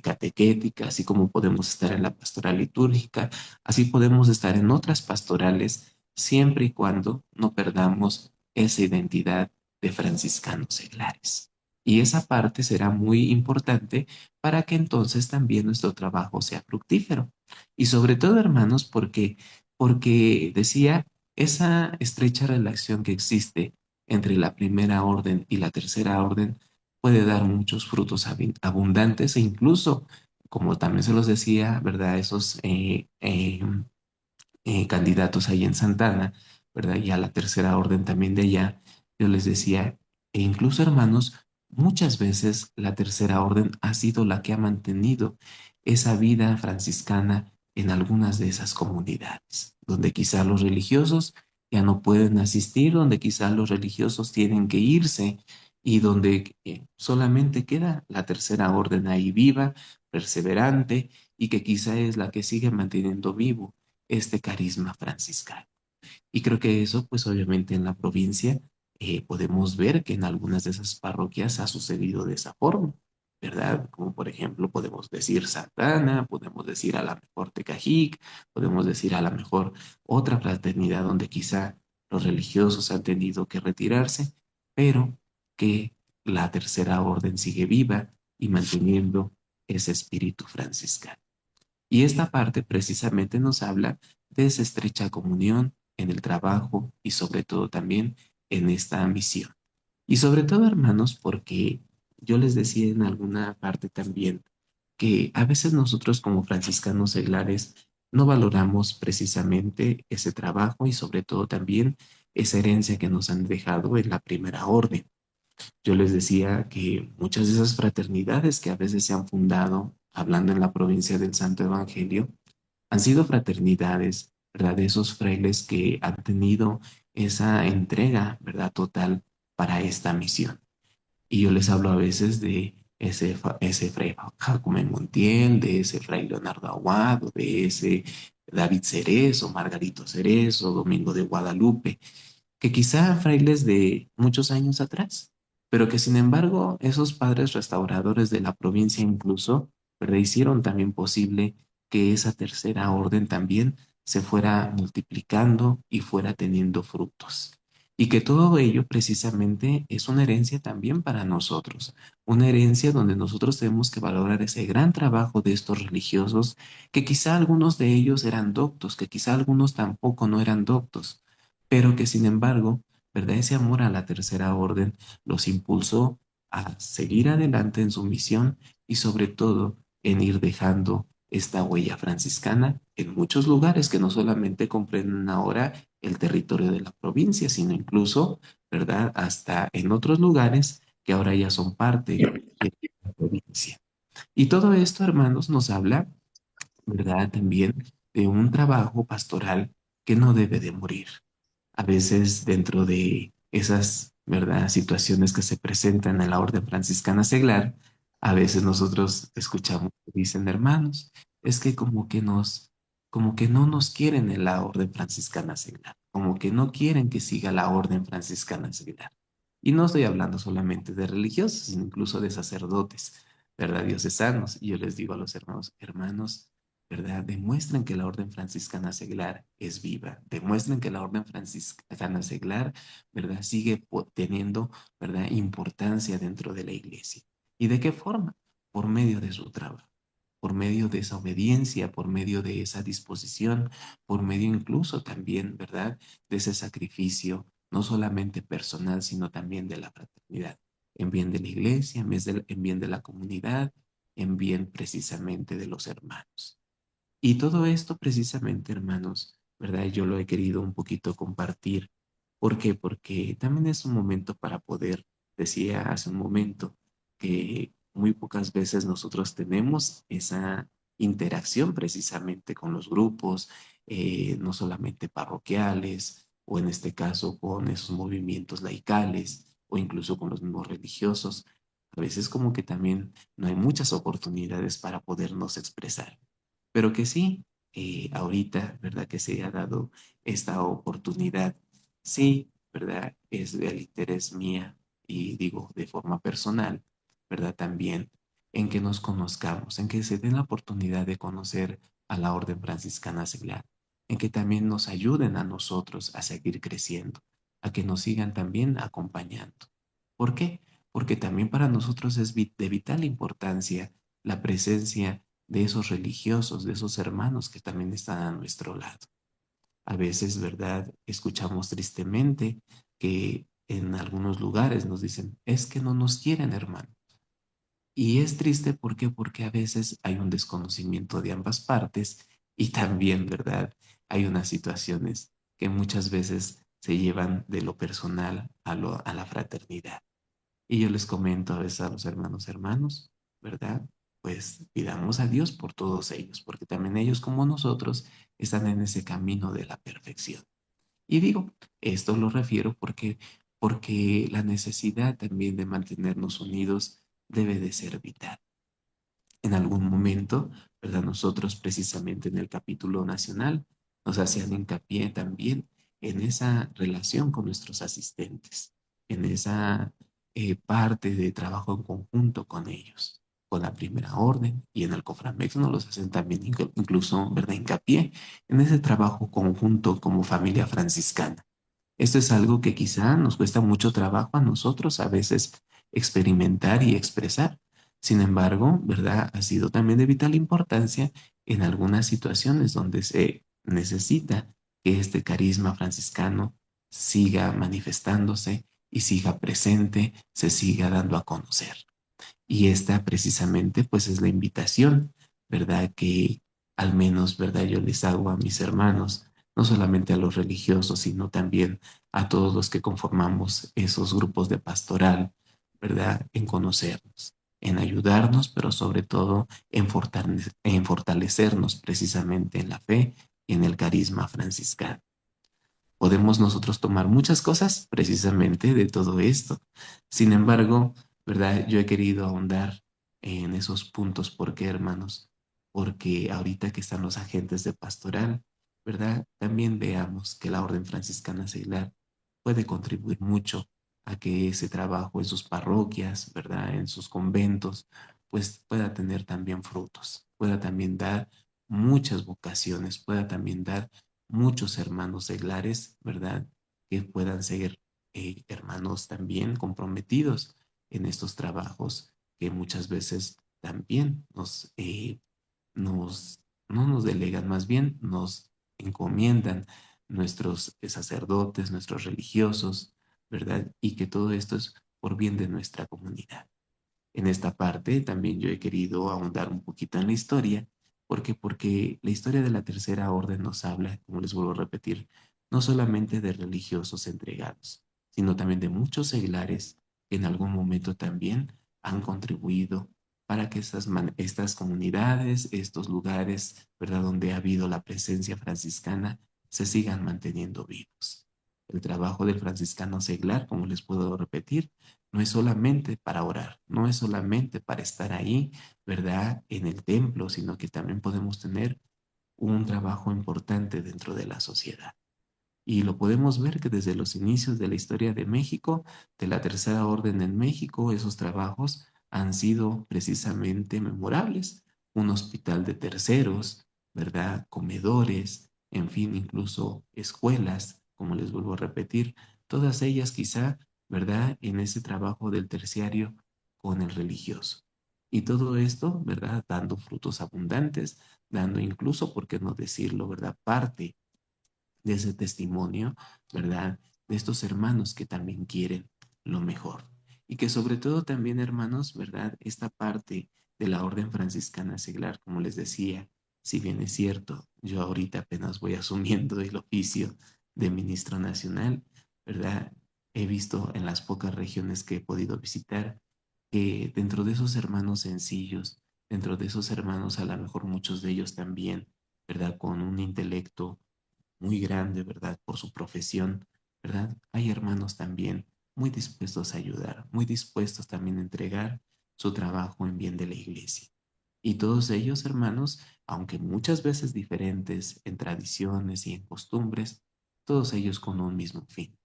catequética, así como podemos estar en la pastoral litúrgica, así podemos estar en otras pastorales, siempre y cuando no perdamos esa identidad de franciscanos seglares. Y esa parte será muy importante para que entonces también nuestro trabajo sea fructífero. Y sobre todo, hermanos, porque decía, esa estrecha relación que existe entre la primera orden y la tercera orden puede dar muchos frutos abundantes e incluso, como también se los decía, ¿verdad? Esos candidatos ahí en Santana, ¿verdad? Y a la tercera orden también de allá, yo les decía, e incluso hermanos, muchas veces la tercera orden ha sido la que ha mantenido esa vida franciscana en algunas de esas comunidades, donde quizá los religiosos ya no pueden asistir, donde quizá los religiosos tienen que irse y donde solamente queda la tercera orden ahí viva, perseverante y que quizá es la que sigue manteniendo vivo este carisma franciscano. Y creo que eso, pues obviamente en la provincia podemos ver que en algunas de esas parroquias ha sucedido de esa forma, ¿verdad? Como por ejemplo podemos decir Santana, podemos decir a la mejor Tecajic, podemos decir a la mejor otra fraternidad donde quizá los religiosos han tenido que retirarse, pero que la tercera orden sigue viva y manteniendo ese espíritu franciscano. Y esta parte precisamente nos habla de esa estrecha comunión en el trabajo y sobre todo también en esta misión. Y sobre todo, hermanos, porque yo les decía en alguna parte también que a veces nosotros como franciscanos seglares no valoramos precisamente ese trabajo y sobre todo también esa herencia que nos han dejado en la primera orden. Yo les decía que muchas de esas fraternidades que a veces se han fundado, hablando en la provincia del Santo Evangelio, han sido fraternidades, ¿verdad? De esos frailes que han tenido esa entrega, ¿verdad? Total para esta misión. Y yo les hablo a veces de ese fray Jacome Montiel, de ese fray Leonardo Aguado, de ese David Cerezo, Margarito Cerezo, Domingo de Guadalupe, que quizá frailes de muchos años atrás, pero que sin embargo esos padres restauradores de la provincia incluso, ¿verdad? Hicieron también posible que esa tercera orden también se fuera multiplicando y fuera teniendo frutos. Y que todo ello precisamente es una herencia también para nosotros, una herencia donde nosotros tenemos que valorar ese gran trabajo de estos religiosos, que quizá algunos de ellos eran doctos, que quizá algunos tampoco no eran doctos, pero que sin embargo, ¿verdad? Ese amor a la tercera orden los impulsó a seguir adelante en su misión y sobre todo en ir dejando esta huella franciscana en muchos lugares que no solamente comprenden ahora el territorio de la provincia, sino incluso, ¿verdad? Hasta en otros lugares que ahora ya son parte de la provincia. Y todo esto, hermanos, nos habla, ¿verdad? También de un trabajo pastoral que no debe de morir. A veces dentro de esas, ¿verdad? Situaciones que se presentan en la Orden Franciscana Seglar, a veces nosotros escuchamos que dicen, hermanos, es que como que no nos quieren en la Orden Franciscana Seglar, como que no quieren que siga la Orden Franciscana Seglar. Y no estoy hablando solamente de religiosos, sino incluso de sacerdotes, ¿verdad? Diocesanos. Y yo les digo a los hermanos, hermanos, ¿verdad? Demuestren que la orden franciscana seglar es viva, demuestren que la orden franciscana seglar, ¿verdad? Sigue teniendo, ¿verdad? Importancia dentro de la iglesia. ¿Y de qué forma? Por medio de su trabajo, por medio de esa obediencia, por medio de esa disposición, por medio incluso también, ¿verdad? De ese sacrificio, no solamente personal, sino también de la fraternidad, en bien de la iglesia, en bien de la comunidad, en bien precisamente de los hermanos. Y todo esto precisamente, hermanos, ¿verdad? Yo lo he querido un poquito compartir. ¿Por qué? Porque también es un momento para poder, decía hace un momento, que muy pocas veces nosotros tenemos esa interacción precisamente con los grupos, no solamente parroquiales, o en este caso con esos movimientos laicales, o incluso con los mismos religiosos. A veces como que también no hay muchas oportunidades para podernos expresar. Pero que sí, ahorita, ¿verdad? Que se ha dado esta oportunidad, sí, ¿verdad? Es del interés mía y digo de forma personal, ¿verdad? También en que nos conozcamos, en que se den la oportunidad de conocer a la Orden Franciscana Seglar, en que también nos ayuden a nosotros a seguir creciendo, a que nos sigan también acompañando. ¿Por qué? Porque también para nosotros es de vital importancia la presencia de esos religiosos, de esos hermanos que también están a nuestro lado. A veces, ¿verdad? Escuchamos tristemente que en algunos lugares nos dicen, es que no nos quieren, hermano. Y es triste, ¿por qué? Porque a veces hay un desconocimiento de ambas partes y también, ¿verdad? Hay unas situaciones que muchas veces se llevan de lo personal a la fraternidad. Y yo les comento a veces a los hermanos, ¿verdad? Pues pidamos a Dios por todos ellos, porque también ellos como nosotros están en ese camino de la perfección. Y digo, esto lo refiero porque la necesidad también de mantenernos unidos debe de ser vital. En algún momento, ¿verdad? Nosotros precisamente en el capítulo nacional nos hacían hincapié también en esa relación con nuestros asistentes, en esa parte de trabajo en conjunto con ellos, con la primera orden y en el Coframex nos los hacen también incluso, ¿verdad? Hincapié en ese trabajo conjunto como familia franciscana. Esto es algo que quizá nos cuesta mucho trabajo a nosotros a veces experimentar y expresar. Sin embargo, ¿verdad? Ha sido también de vital importancia en algunas situaciones donde se necesita que este carisma franciscano siga manifestándose y siga presente, se siga dando a conocer. Y esta precisamente pues es la invitación, ¿verdad? Que al menos, ¿verdad? Yo les hago a mis hermanos, no solamente a los religiosos, sino también a todos los que conformamos esos grupos de pastoral, ¿verdad? En conocernos, en ayudarnos, pero sobre todo en fortalecernos precisamente en la fe y en el carisma franciscano. Podemos nosotros tomar muchas cosas precisamente de todo esto. Sin embargo, ¿verdad? Yo he querido ahondar en esos puntos. ¿Por qué, hermanos? Porque ahorita que están los agentes de pastoral, ¿verdad? También veamos que la Orden Franciscana Seglar puede contribuir mucho a que ese trabajo en sus parroquias, ¿verdad? En sus conventos, pues pueda tener también frutos, pueda también dar muchas vocaciones, pueda también dar muchos hermanos seglares, ¿verdad? Que puedan ser hermanos también comprometidos en estos trabajos que muchas veces también nos, no nos delegan, más bien nos encomiendan nuestros sacerdotes, nuestros religiosos, ¿verdad? Y que todo esto es por bien de nuestra comunidad. En esta parte también yo he querido ahondar un poquito en la historia. ¿Por qué? Porque la historia de la Tercera Orden nos habla, como les vuelvo a repetir, no solamente de religiosos entregados, sino también de muchos seglares que en algún momento también han contribuido para que estas comunidades, estos lugares, ¿verdad?, donde ha habido la presencia franciscana, se sigan manteniendo vivos. El trabajo del franciscano seglar, como les puedo repetir, no es solamente para orar, no es solamente para estar ahí, ¿verdad?, en el templo, sino que también podemos tener un trabajo importante dentro de la sociedad. Y lo podemos ver que desde los inicios de la historia de México, de la Tercera Orden en México, esos trabajos han sido precisamente memorables. Un hospital de terceros, ¿verdad? Comedores, en fin, incluso escuelas, como les vuelvo a repetir, todas ellas quizá, ¿verdad? En ese trabajo del terciario con el religioso. Y todo esto, ¿verdad? Dando frutos abundantes, dando incluso, ¿por qué no decirlo, ¿verdad? Parte de ese testimonio, ¿verdad? De estos hermanos que también quieren lo mejor. Y que sobre todo también, hermanos, ¿verdad? Esta parte de la orden franciscana seglar, como les decía, si bien es cierto, yo ahorita apenas voy asumiendo el oficio de ministro nacional, ¿verdad? He visto en las pocas regiones que he podido visitar que dentro de esos hermanos sencillos, dentro de esos hermanos, a lo mejor muchos de ellos también, ¿verdad? Con un intelecto muy grande, ¿verdad? Por su profesión, ¿verdad? Hay hermanos también muy dispuestos a ayudar, muy dispuestos también a entregar su trabajo en bien de la iglesia. Y todos ellos, hermanos, aunque muchas veces diferentes en tradiciones y en costumbres, todos ellos con un mismo fin,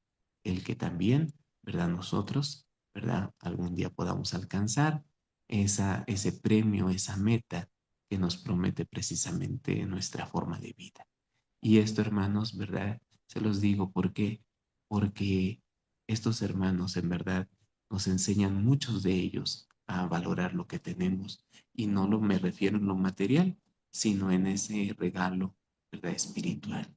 el que también, ¿verdad? Nosotros, ¿verdad? Algún día podamos alcanzar ese premio, esa meta que nos promete precisamente nuestra forma de vida. Y esto, hermanos, ¿verdad? Se los digo porque estos hermanos en verdad nos enseñan muchos de ellos a valorar lo que tenemos. Y no me refiero en lo material, sino en ese regalo, ¿verdad? Espiritual.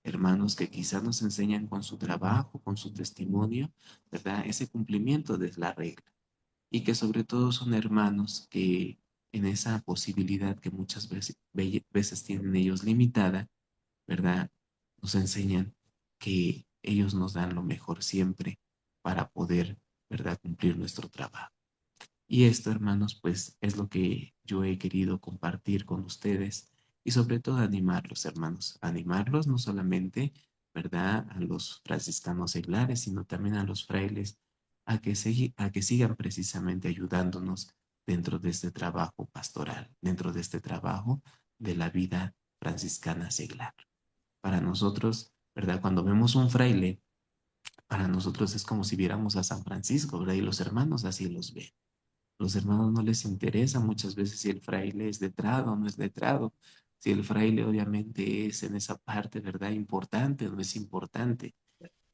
Hermanos que quizás nos enseñan con su trabajo, con su testimonio, ¿verdad? Ese cumplimiento de la regla. Y que sobre todo son hermanos que en esa posibilidad que muchas veces tienen ellos limitada, ¿verdad? Nos enseñan que ellos nos dan lo mejor siempre para poder, ¿verdad?, cumplir nuestro trabajo. Y esto, hermanos, pues es lo que yo he querido compartir con ustedes y sobre todo animarlos, hermanos, animarlos no solamente, ¿verdad?, a los franciscanos seglares, sino también a los frailes a que sigan precisamente ayudándonos dentro de este trabajo pastoral, dentro de este trabajo de la vida franciscana seglar. Para nosotros, ¿verdad? Cuando vemos un fraile, para nosotros es como si viéramos a San Francisco, ¿verdad? Y los hermanos así los ven. Los hermanos no les interesa muchas veces si el fraile es letrado o no es letrado, si el fraile obviamente es en esa parte, ¿verdad? Importante o no es importante.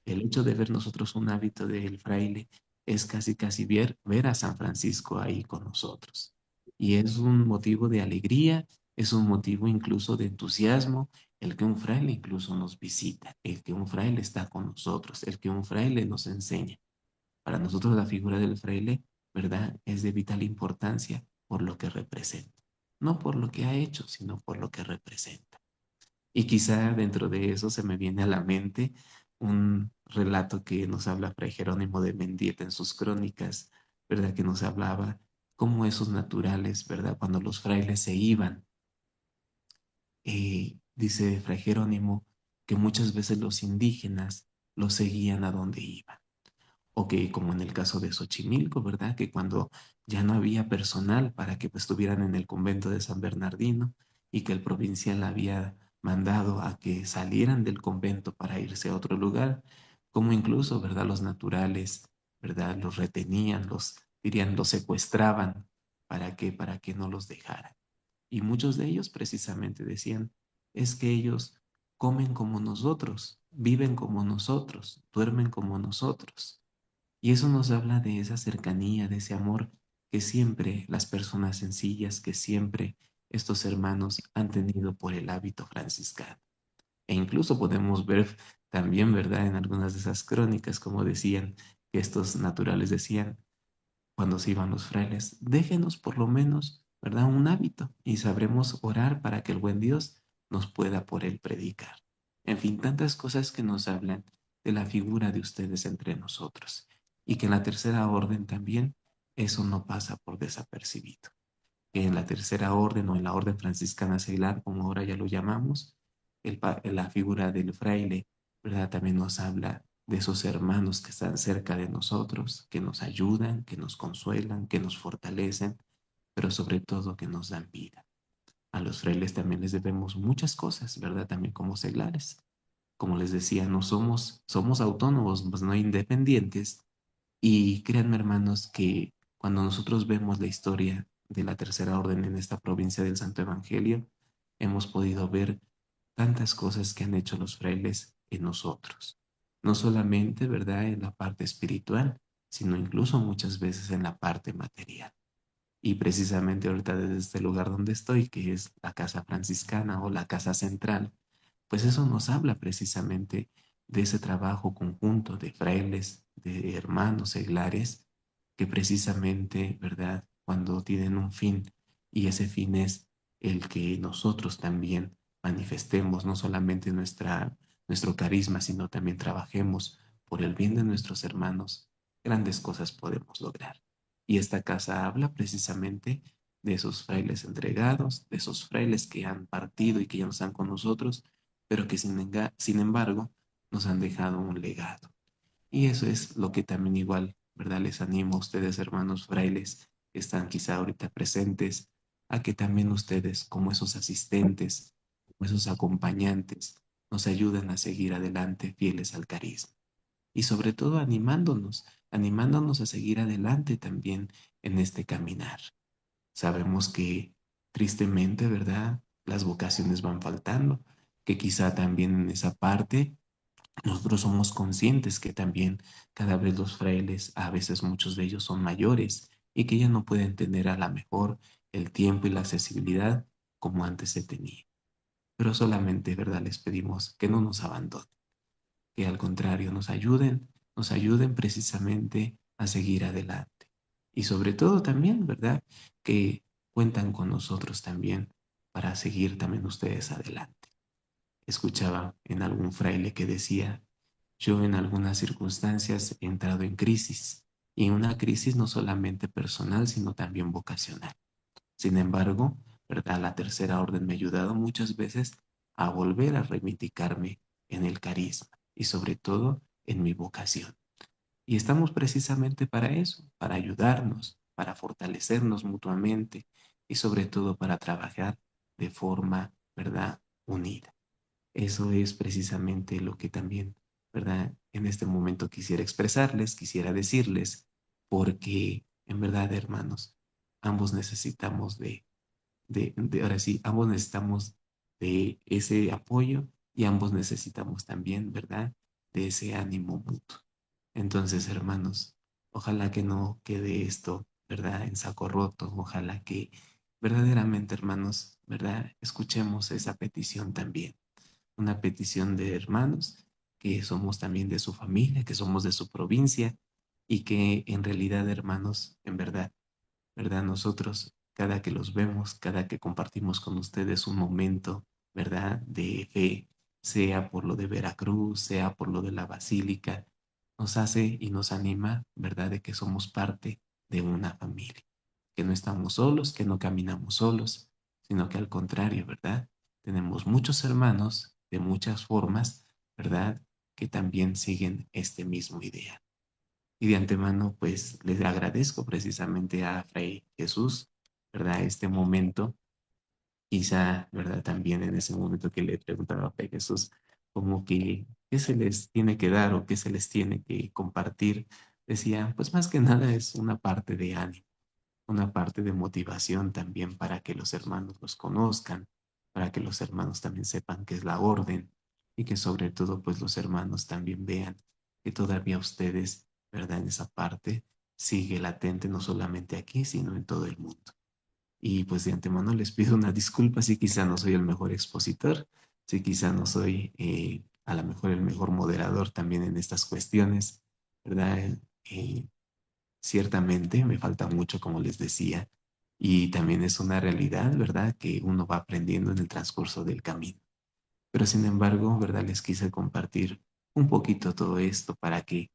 El hecho de ver nosotros un hábito del fraile es casi ver a San Francisco ahí con nosotros. Y es un motivo de alegría, es un motivo incluso de entusiasmo, el que un fraile incluso nos visita, el que un fraile está con nosotros, el que un fraile nos enseña. Para nosotros la figura del fraile, ¿verdad? Es de vital importancia por lo que representa. No por lo que ha hecho, sino por lo que representa. Y quizá dentro de eso se me viene a la mente un relato que nos habla Fray Jerónimo de Mendieta en sus crónicas, ¿verdad? Que nos hablaba cómo esos naturales, ¿verdad? Cuando los frailes se iban, dice Fray Jerónimo que muchas veces los indígenas los seguían a donde iban. O que como en el caso de Xochimilco, ¿verdad? Que cuando ya no había personal para que pues, estuvieran en el convento de San Bernardino y que el provincial había mandado a que salieran del convento para irse a otro lugar, como incluso, ¿verdad? Los naturales, ¿verdad? Los retenían, dirían, los secuestraban para que no los dejaran. Y muchos de ellos precisamente decían, es que ellos comen como nosotros, viven como nosotros, duermen como nosotros. Y eso nos habla de esa cercanía, de ese amor que siempre las personas sencillas, que siempre estos hermanos han tenido por el hábito franciscano. E incluso podemos ver también, ¿verdad?, en algunas de esas crónicas, como decían, que estos naturales decían cuando se iban los frailes, déjenos por lo menos, ¿verdad?, un hábito y sabremos orar para que el buen Dios nos pueda por él predicar. En fin, tantas cosas que nos hablan de la figura de ustedes entre nosotros y que en la tercera orden también eso no pasa por desapercibido. Que en la tercera orden o en la orden franciscana seglar, como ahora ya lo llamamos, la figura del fraile, ¿verdad? También nos habla de esos hermanos que están cerca de nosotros, que nos ayudan, que nos consuelan, que nos fortalecen, pero sobre todo que nos dan vida. A los frailes también les debemos muchas cosas, ¿verdad? También como seglares. Como les decía, no somos autónomos, pues no independientes. Y créanme, hermanos, que cuando nosotros vemos la historia de la Tercera Orden en esta provincia del Santo Evangelio, hemos podido ver tantas cosas que han hecho los frailes en nosotros. No solamente, ¿verdad?, en la parte espiritual, sino incluso muchas veces en la parte material. Y precisamente ahorita desde este lugar donde estoy, que es la Casa Franciscana o la Casa Central, pues eso nos habla precisamente de ese trabajo conjunto de frailes, de hermanos seglares, que precisamente, ¿verdad?, cuando tienen un fin, y ese fin es el que nosotros también manifestemos no solamente nuestro carisma, sino también trabajemos por el bien de nuestros hermanos, grandes cosas podemos lograr. Y esta casa habla precisamente de esos frailes entregados, de esos frailes que han partido y que ya no están con nosotros, pero que sin embargo nos han dejado un legado. Y eso es lo que también igual, ¿verdad? Les animo a ustedes, hermanos frailes, que están quizá ahorita presentes, a que también ustedes, como esos asistentes, como esos acompañantes, nos ayuden a seguir adelante fieles al carisma. Y sobre todo animándonos a seguir adelante también en este caminar. Sabemos que tristemente, ¿verdad? Las vocaciones van faltando, que quizá también en esa parte nosotros somos conscientes que también cada vez los frailes, a veces muchos de ellos son mayores y que ya no pueden tener a la mejor el tiempo y la accesibilidad como antes se tenía. Pero solamente, ¿verdad? Les pedimos que no nos abandonen, que al contrario nos ayuden precisamente a seguir adelante. Y sobre todo también, ¿verdad? Que cuentan con nosotros también para seguir también ustedes adelante. Escuchaba en algún fraile que decía, yo en algunas circunstancias he entrado en crisis, y una crisis no solamente personal, sino también vocacional. Sin embargo, ¿verdad? La tercera orden me ha ayudado muchas veces a volver a reivindicarme en el carisma y sobre todo en mi vocación. Y estamos precisamente para eso, para ayudarnos, para fortalecernos mutuamente y sobre todo para trabajar de forma, ¿verdad? Unida. Eso es precisamente lo que también, ¿verdad? En este momento quisiera expresarles, quisiera decirles, porque en verdad, hermanos, ambos necesitamos ahora sí, ambos necesitamos de ese apoyo y ambos necesitamos también, ¿verdad? De ese ánimo mutuo. Entonces, hermanos, ojalá que no quede esto, ¿verdad? En saco roto, ojalá que verdaderamente, hermanos, ¿verdad? Escuchemos esa petición también, una petición de hermanos que somos también de su familia, que somos de su provincia y que en realidad, hermanos, en verdad, ¿verdad? Nosotros, cada que los vemos, cada que compartimos con ustedes un momento, ¿verdad? De fe, sea por lo de Veracruz, sea por lo de la Basílica, nos hace y nos anima, ¿verdad? De que somos parte de una familia, que no estamos solos, que no caminamos solos, sino que al contrario, ¿verdad? Tenemos muchos hermanos de muchas formas, ¿verdad? Que también siguen este mismo ideal. Y de antemano, pues les agradezco precisamente a Fray Jesús, ¿verdad? Este momento, quizá, ¿verdad? También en ese momento que le preguntaba a Fray Jesús, como que, ¿qué se les tiene que dar o qué se les tiene que compartir? Decía, pues más que nada es una parte de ánimo, una parte de motivación también para que los hermanos los conozcan, para que los hermanos también sepan qué es la orden y que sobre todo pues los hermanos también vean que todavía ustedes, ¿verdad? En esa parte sigue latente no solamente aquí, sino en todo el mundo. Y pues de antemano les pido una disculpa si quizá no soy el mejor expositor, si quizá no soy a lo mejor el mejor moderador también en estas cuestiones, ¿verdad? Eh, Ciertamente me falta mucho, como les decía, y también es una realidad, ¿verdad? Que uno va aprendiendo en el transcurso del camino. Pero sin embargo, ¿verdad? Les quise compartir un poquito todo esto para que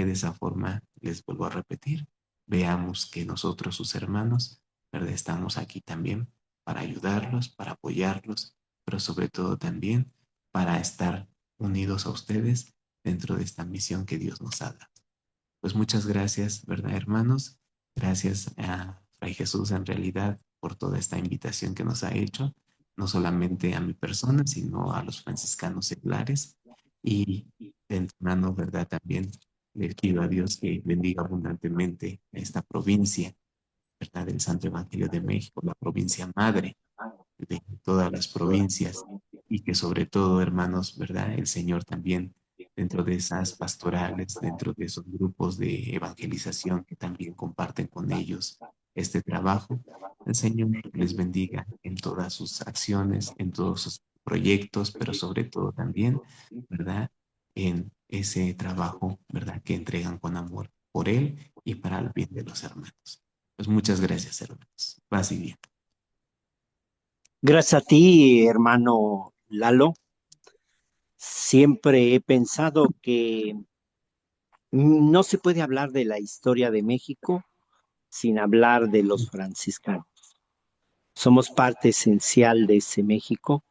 de esa forma, les vuelvo a repetir, veamos que nosotros, sus hermanos, ¿verdad? Estamos aquí también para ayudarlos, para apoyarlos, pero sobre todo también para estar unidos a ustedes dentro de esta misión que Dios nos ha dado. Pues muchas gracias, ¿verdad, hermanos? Gracias a Fray Jesús en realidad por toda esta invitación que nos ha hecho, no solamente a mi persona, sino a los franciscanos seglares. Y de antemano, ¿verdad? También le pido a Dios que bendiga abundantemente a esta provincia, ¿verdad? Del Santo Evangelio de México, la provincia madre de todas las provincias y que sobre todo, hermanos, ¿verdad? El Señor también dentro de esas pastorales, dentro de esos grupos de evangelización que también comparten con ellos este trabajo, el Señor les bendiga en todas sus acciones, en todos sus proyectos, pero sobre todo también, ¿verdad? En ese trabajo, ¿verdad? Que entregan con amor por Él y para el bien de los hermanos. Pues muchas gracias, hermanos. Paz y bien. Gracias a ti, hermano Lalo. Siempre he pensado que no se puede hablar de la historia de México sin hablar de los franciscanos. Somos parte esencial de ese México,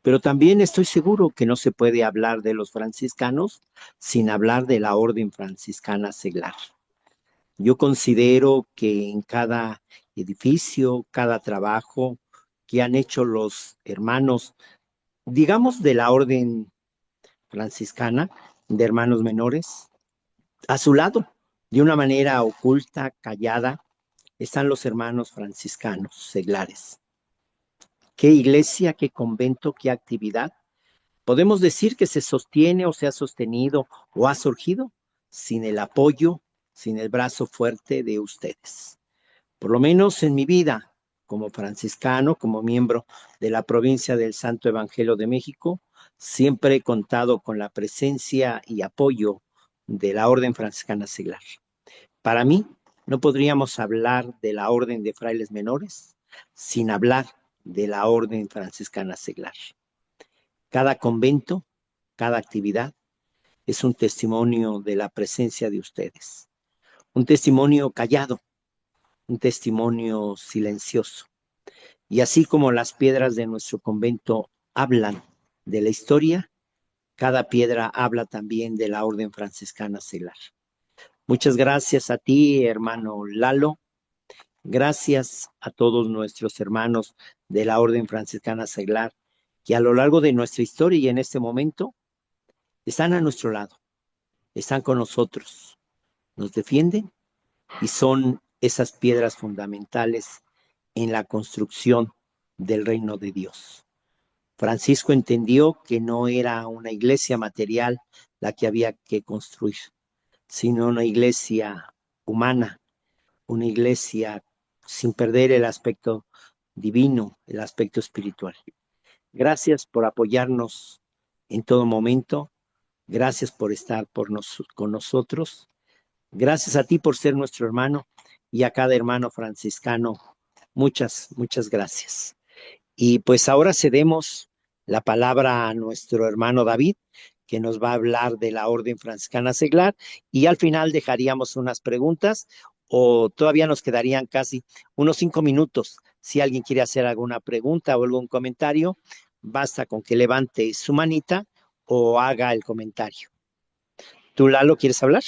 pero también estoy seguro que no se puede hablar de los franciscanos sin hablar de la orden franciscana seglar. Yo considero que en cada edificio, cada trabajo que han hecho los hermanos, digamos de la orden franciscana, de hermanos menores, a su lado, de una manera oculta, callada, están los hermanos franciscanos seglares. ¿Qué iglesia, qué convento, qué actividad? Podemos decir que se sostiene o se ha sostenido o ha surgido sin el apoyo, sin el brazo fuerte de ustedes. Por lo menos en mi vida, como franciscano, como miembro de la provincia del Santo Evangelio de México, siempre he contado con la presencia y apoyo de la Orden Franciscana Seglar. Para mí, no podríamos hablar de la Orden de Frailes Menores sin hablar de la Orden Franciscana Seglar. Cada convento, cada actividad es un testimonio de la presencia de ustedes, un testimonio callado, un testimonio silencioso. Y así como las piedras de nuestro convento hablan de la historia, cada piedra habla también de la Orden Franciscana Seglar. Muchas gracias a ti, hermano Lalo. Gracias a todos nuestros hermanos de la Orden Franciscana Seglar, que a lo largo de nuestra historia y en este momento están a nuestro lado, están con nosotros, nos defienden y son esas piedras fundamentales en la construcción del reino de Dios. Francisco entendió que no era una iglesia material la que había que construir, sino una iglesia humana, una iglesia sin perder el aspecto divino, el aspecto espiritual. Gracias por apoyarnos en todo momento. Gracias por estar con nosotros. Gracias a ti por ser nuestro hermano y a cada hermano franciscano. Muchas, muchas gracias. Y pues ahora cedemos la palabra a nuestro hermano David, que nos va a hablar de la Orden Franciscana Seglar, y al final dejaríamos unas preguntas o todavía nos quedarían casi unos 5 minutos. Si alguien quiere hacer alguna pregunta o algún comentario, basta con que levante su manita o haga el comentario. ¿Tú, Lalo, quieres hablar?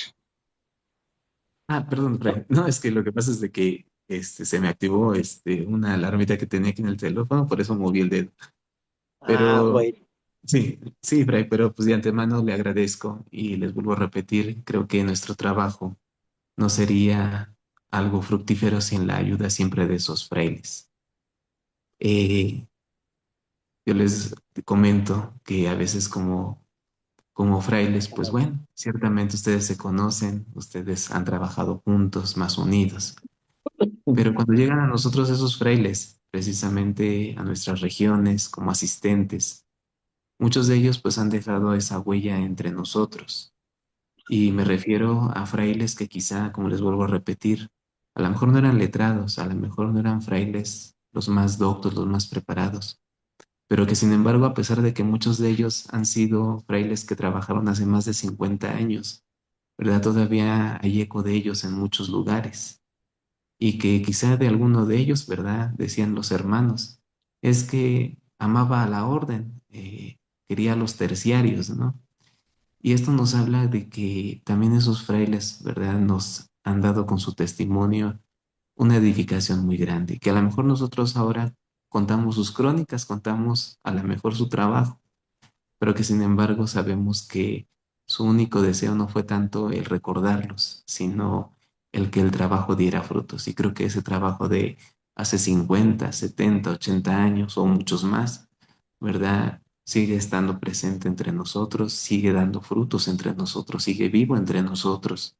Perdón, Fray. No, es que lo que pasa es de que se me activó una alarmita que tenía aquí en el teléfono, por eso moví el dedo. Pero Bueno. sí, sí, Fray, pero pues de antemano le agradezco y les vuelvo a repetir, creo que nuestro trabajo no sería algo fructífero sin la ayuda siempre de esos frailes. Eh, yo les comento que a veces como frailes, pues bueno, ciertamente ustedes se conocen, ustedes han trabajado juntos, más unidos, pero cuando llegan a nosotros esos frailes, precisamente a nuestras regiones como asistentes, muchos de ellos pues han dejado esa huella entre nosotros. Y me refiero a frailes que quizá, como les vuelvo a repetir, a lo mejor no eran letrados, a lo mejor no eran frailes los más doctos, los más preparados, pero que sin embargo, a pesar de que muchos de ellos han sido frailes que trabajaron hace más de 50 años, ¿verdad? Todavía hay eco de ellos en muchos lugares. Y que quizá de alguno de ellos, ¿verdad? Decían los hermanos, es que amaba a la orden, quería a los terciarios, ¿no? Y esto nos habla de que también esos frailes, ¿verdad? Nos han dado con su testimonio una edificación muy grande, que a lo mejor nosotros ahora contamos sus crónicas, contamos a lo mejor su trabajo, pero que sin embargo sabemos que su único deseo no fue tanto el recordarlos, sino el que el trabajo diera frutos. Y creo que ese trabajo de hace 50, 70, 80 años o muchos más, ¿verdad? Sigue estando presente entre nosotros, sigue dando frutos entre nosotros, sigue vivo entre nosotros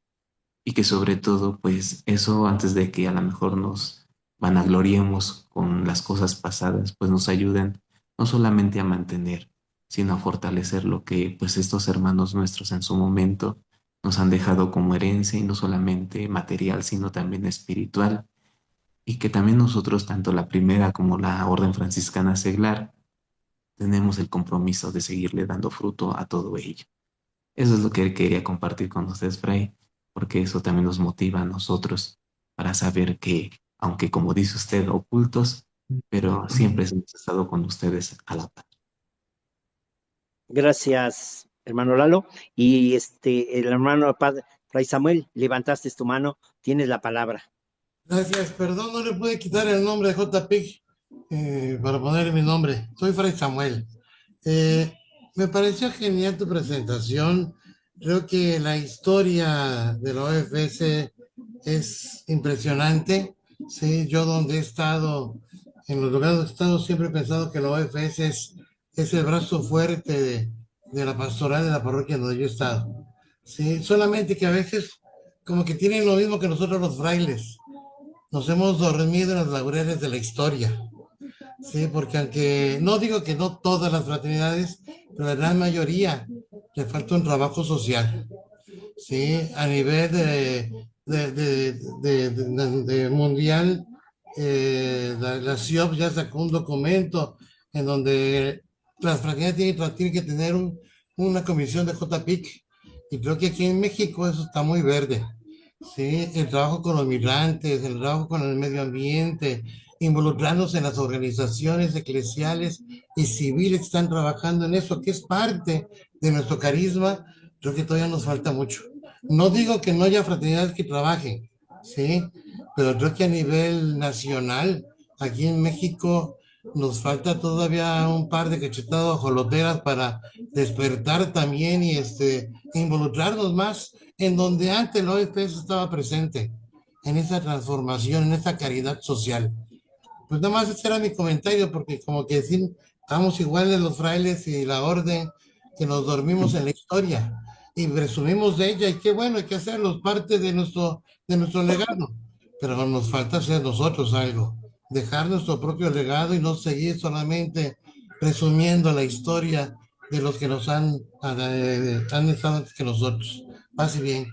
y que sobre todo, pues eso antes de que a lo mejor nos vanagloriemos con las cosas pasadas, pues nos ayuden no solamente a mantener, sino a fortalecer lo que pues estos hermanos nuestros en su momento nos han dejado como herencia y no solamente material, sino también espiritual, y que también nosotros, tanto la primera como la Orden Franciscana Seglar, tenemos el compromiso de seguirle dando fruto a todo ello. Eso es lo que quería compartir con ustedes, Fray, porque eso también nos motiva a nosotros para saber que, aunque como dice usted, ocultos, pero siempre hemos estado con ustedes a la par. Gracias, hermano Lalo. Y el hermano padre Fray Samuel, levantaste tu mano, tienes la palabra. Gracias, perdón, no le pude quitar el nombre de JPIC para poner mi nombre. Soy Fray Samuel. Me pareció genial tu presentación. Creo que la historia de la OFS es impresionante. Sí, yo donde he estado, en los lugares donde he estado, siempre he pensado que la OFS es el brazo fuerte de la pastoral de la parroquia donde yo he estado. Sí, solamente que a veces como que tienen lo mismo que nosotros los frailes. Nos hemos dormido en los laureles de la historia. Sí, porque aunque no digo que no todas las fraternidades, pero la gran mayoría le falta un trabajo social. Sí, a nivel de mundial, la CIOP ya sacó un documento en donde las fraternidades tienen que tener una comisión de JPIC, y creo que aquí en México eso está muy verde. Sí, el trabajo con los migrantes, el trabajo con el medio ambiente, involucrarnos en las organizaciones eclesiales y civiles que están trabajando en eso, que es parte de nuestro carisma, creo que todavía nos falta mucho. No digo que no haya fraternidades que trabajen, ¿sí? Pero creo que a nivel nacional, aquí en México, nos falta todavía un par de cachetadas joloteras para despertar también y involucrarnos más en donde antes la OFS estaba presente, en esa transformación, en esa caridad social. Pues nada más ese era mi comentario, porque como que sí, estamos iguales los frailes y la orden, que nos dormimos en la historia y presumimos de ella, y qué bueno, hay que hacerlo, parte de nuestro legado, pero nos falta hacer nosotros algo, dejar nuestro propio legado y no seguir solamente presumiendo la historia de los que han estado antes que nosotros. Pase bien.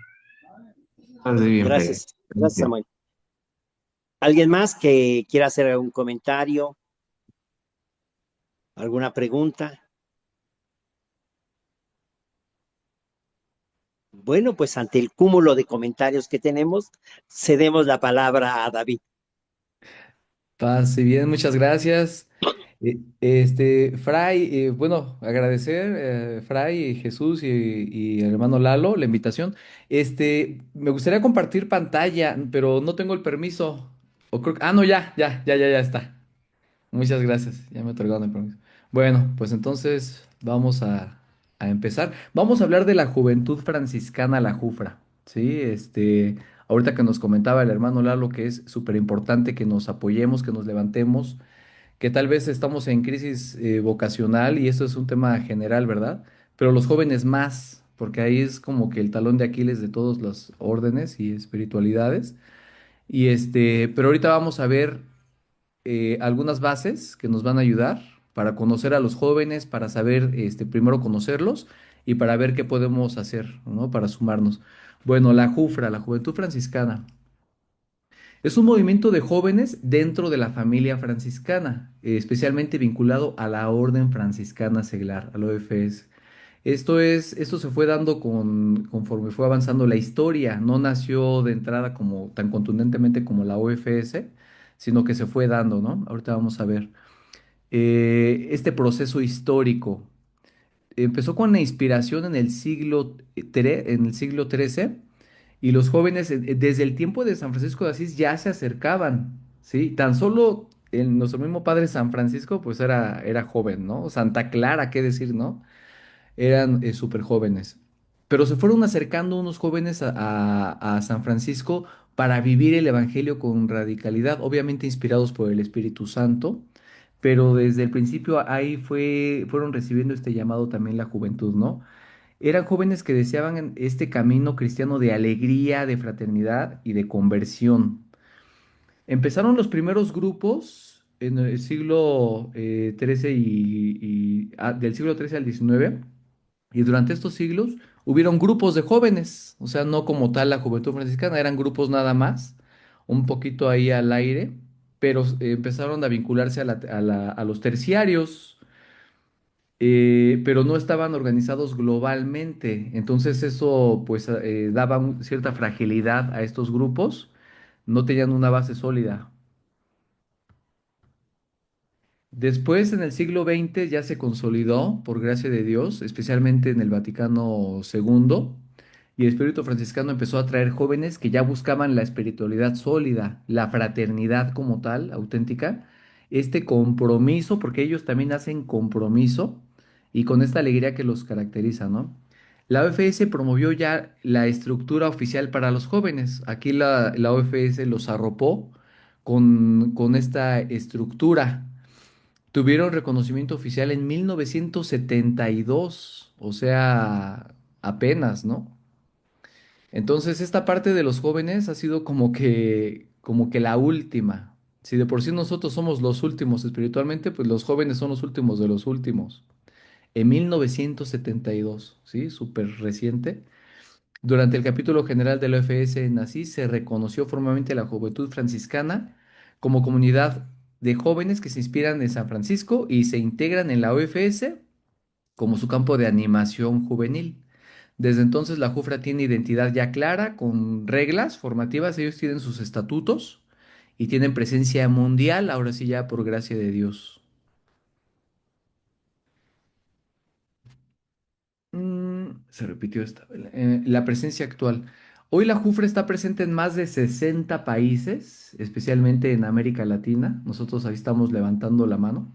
Pase bien, Fray. Gracias, gracias, Samuel. ¿Alguien más que quiera hacer algún comentario, alguna pregunta? Bueno, pues ante el cúmulo de comentarios que tenemos, cedemos la palabra a David. Pase bien, muchas gracias. Fray, bueno, agradecer, Fray, Jesús y el hermano Lalo la invitación. Me gustaría compartir pantalla, pero no tengo el permiso. No, ya está. Muchas gracias, ya me otorgaron el permiso. Bueno, pues entonces vamos a empezar. Vamos a hablar de la juventud franciscana, la Jufra, ¿sí? Ahorita que nos comentaba el hermano Lalo que es súper importante que nos apoyemos, que nos levantemos, que tal vez estamos en crisis vocacional y esto es un tema general, ¿verdad? Pero los jóvenes más, porque ahí es como que el talón de Aquiles de todas las órdenes y espiritualidades. Pero ahorita vamos a ver algunas bases que nos van a ayudar para conocer a los jóvenes, para saber, primero conocerlos y para ver qué podemos hacer, ¿no? Para sumarnos. Bueno, la JUFRA, la Juventud Franciscana. Es un movimiento de jóvenes dentro de la familia franciscana, especialmente vinculado a la Orden Franciscana Seglar, al OFS. Esto se fue dando conforme fue avanzando la historia, no nació de entrada como tan contundentemente como la OFS, sino que se fue dando, ¿no? Ahorita vamos a ver. Este proceso histórico empezó con la inspiración en el siglo XIII y los jóvenes desde el tiempo de San Francisco de Asís ya se acercaban, ¿sí? Tan solo nuestro mismo padre San Francisco pues era joven, ¿no? Santa Clara, qué decir, ¿no? Eran súper jóvenes. Pero se fueron acercando unos jóvenes a San Francisco para vivir el Evangelio con radicalidad, obviamente inspirados por el Espíritu Santo, pero desde el principio fueron recibiendo este llamado también la juventud, ¿no? Eran jóvenes que deseaban este camino cristiano de alegría, de fraternidad y de conversión. Empezaron los primeros grupos en el siglo XIII del siglo XIII al XIX, y durante estos siglos hubieron grupos de jóvenes, o sea, no como tal la juventud franciscana, eran grupos nada más, un poquito ahí al aire, pero empezaron a vincularse a los terciarios, pero no estaban organizados globalmente. Entonces eso pues daba cierta fragilidad a estos grupos, no tenían una base sólida. Después, en el siglo XX, ya se consolidó, por gracia de Dios, especialmente en el Vaticano II, y el espíritu franciscano empezó a atraer jóvenes que ya buscaban la espiritualidad sólida, la fraternidad como tal, auténtica, este compromiso, porque ellos también hacen compromiso, y con esta alegría que los caracteriza, ¿no? La OFS promovió ya la estructura oficial para los jóvenes. Aquí la OFS los arropó con esta estructura. Tuvieron reconocimiento oficial en 1972, o sea, apenas, ¿no? Entonces, esta parte de los jóvenes ha sido como que la última. Si de por sí nosotros somos los últimos espiritualmente, pues los jóvenes son los últimos de los últimos. En 1972, ¿sí? Súper reciente. Durante el capítulo general de la OFS en Asís se reconoció formalmente a la juventud franciscana como comunidad de jóvenes que se inspiran en San Francisco y se integran en la OFS como su campo de animación juvenil. Desde entonces la Jufra tiene identidad ya clara, con reglas formativas, ellos tienen sus estatutos y tienen presencia mundial, ahora sí ya por gracia de Dios. Se repitió esta. La presencia actual. Hoy la Jufre está presente en más de 60 países, especialmente en América Latina. Nosotros ahí estamos levantando la mano.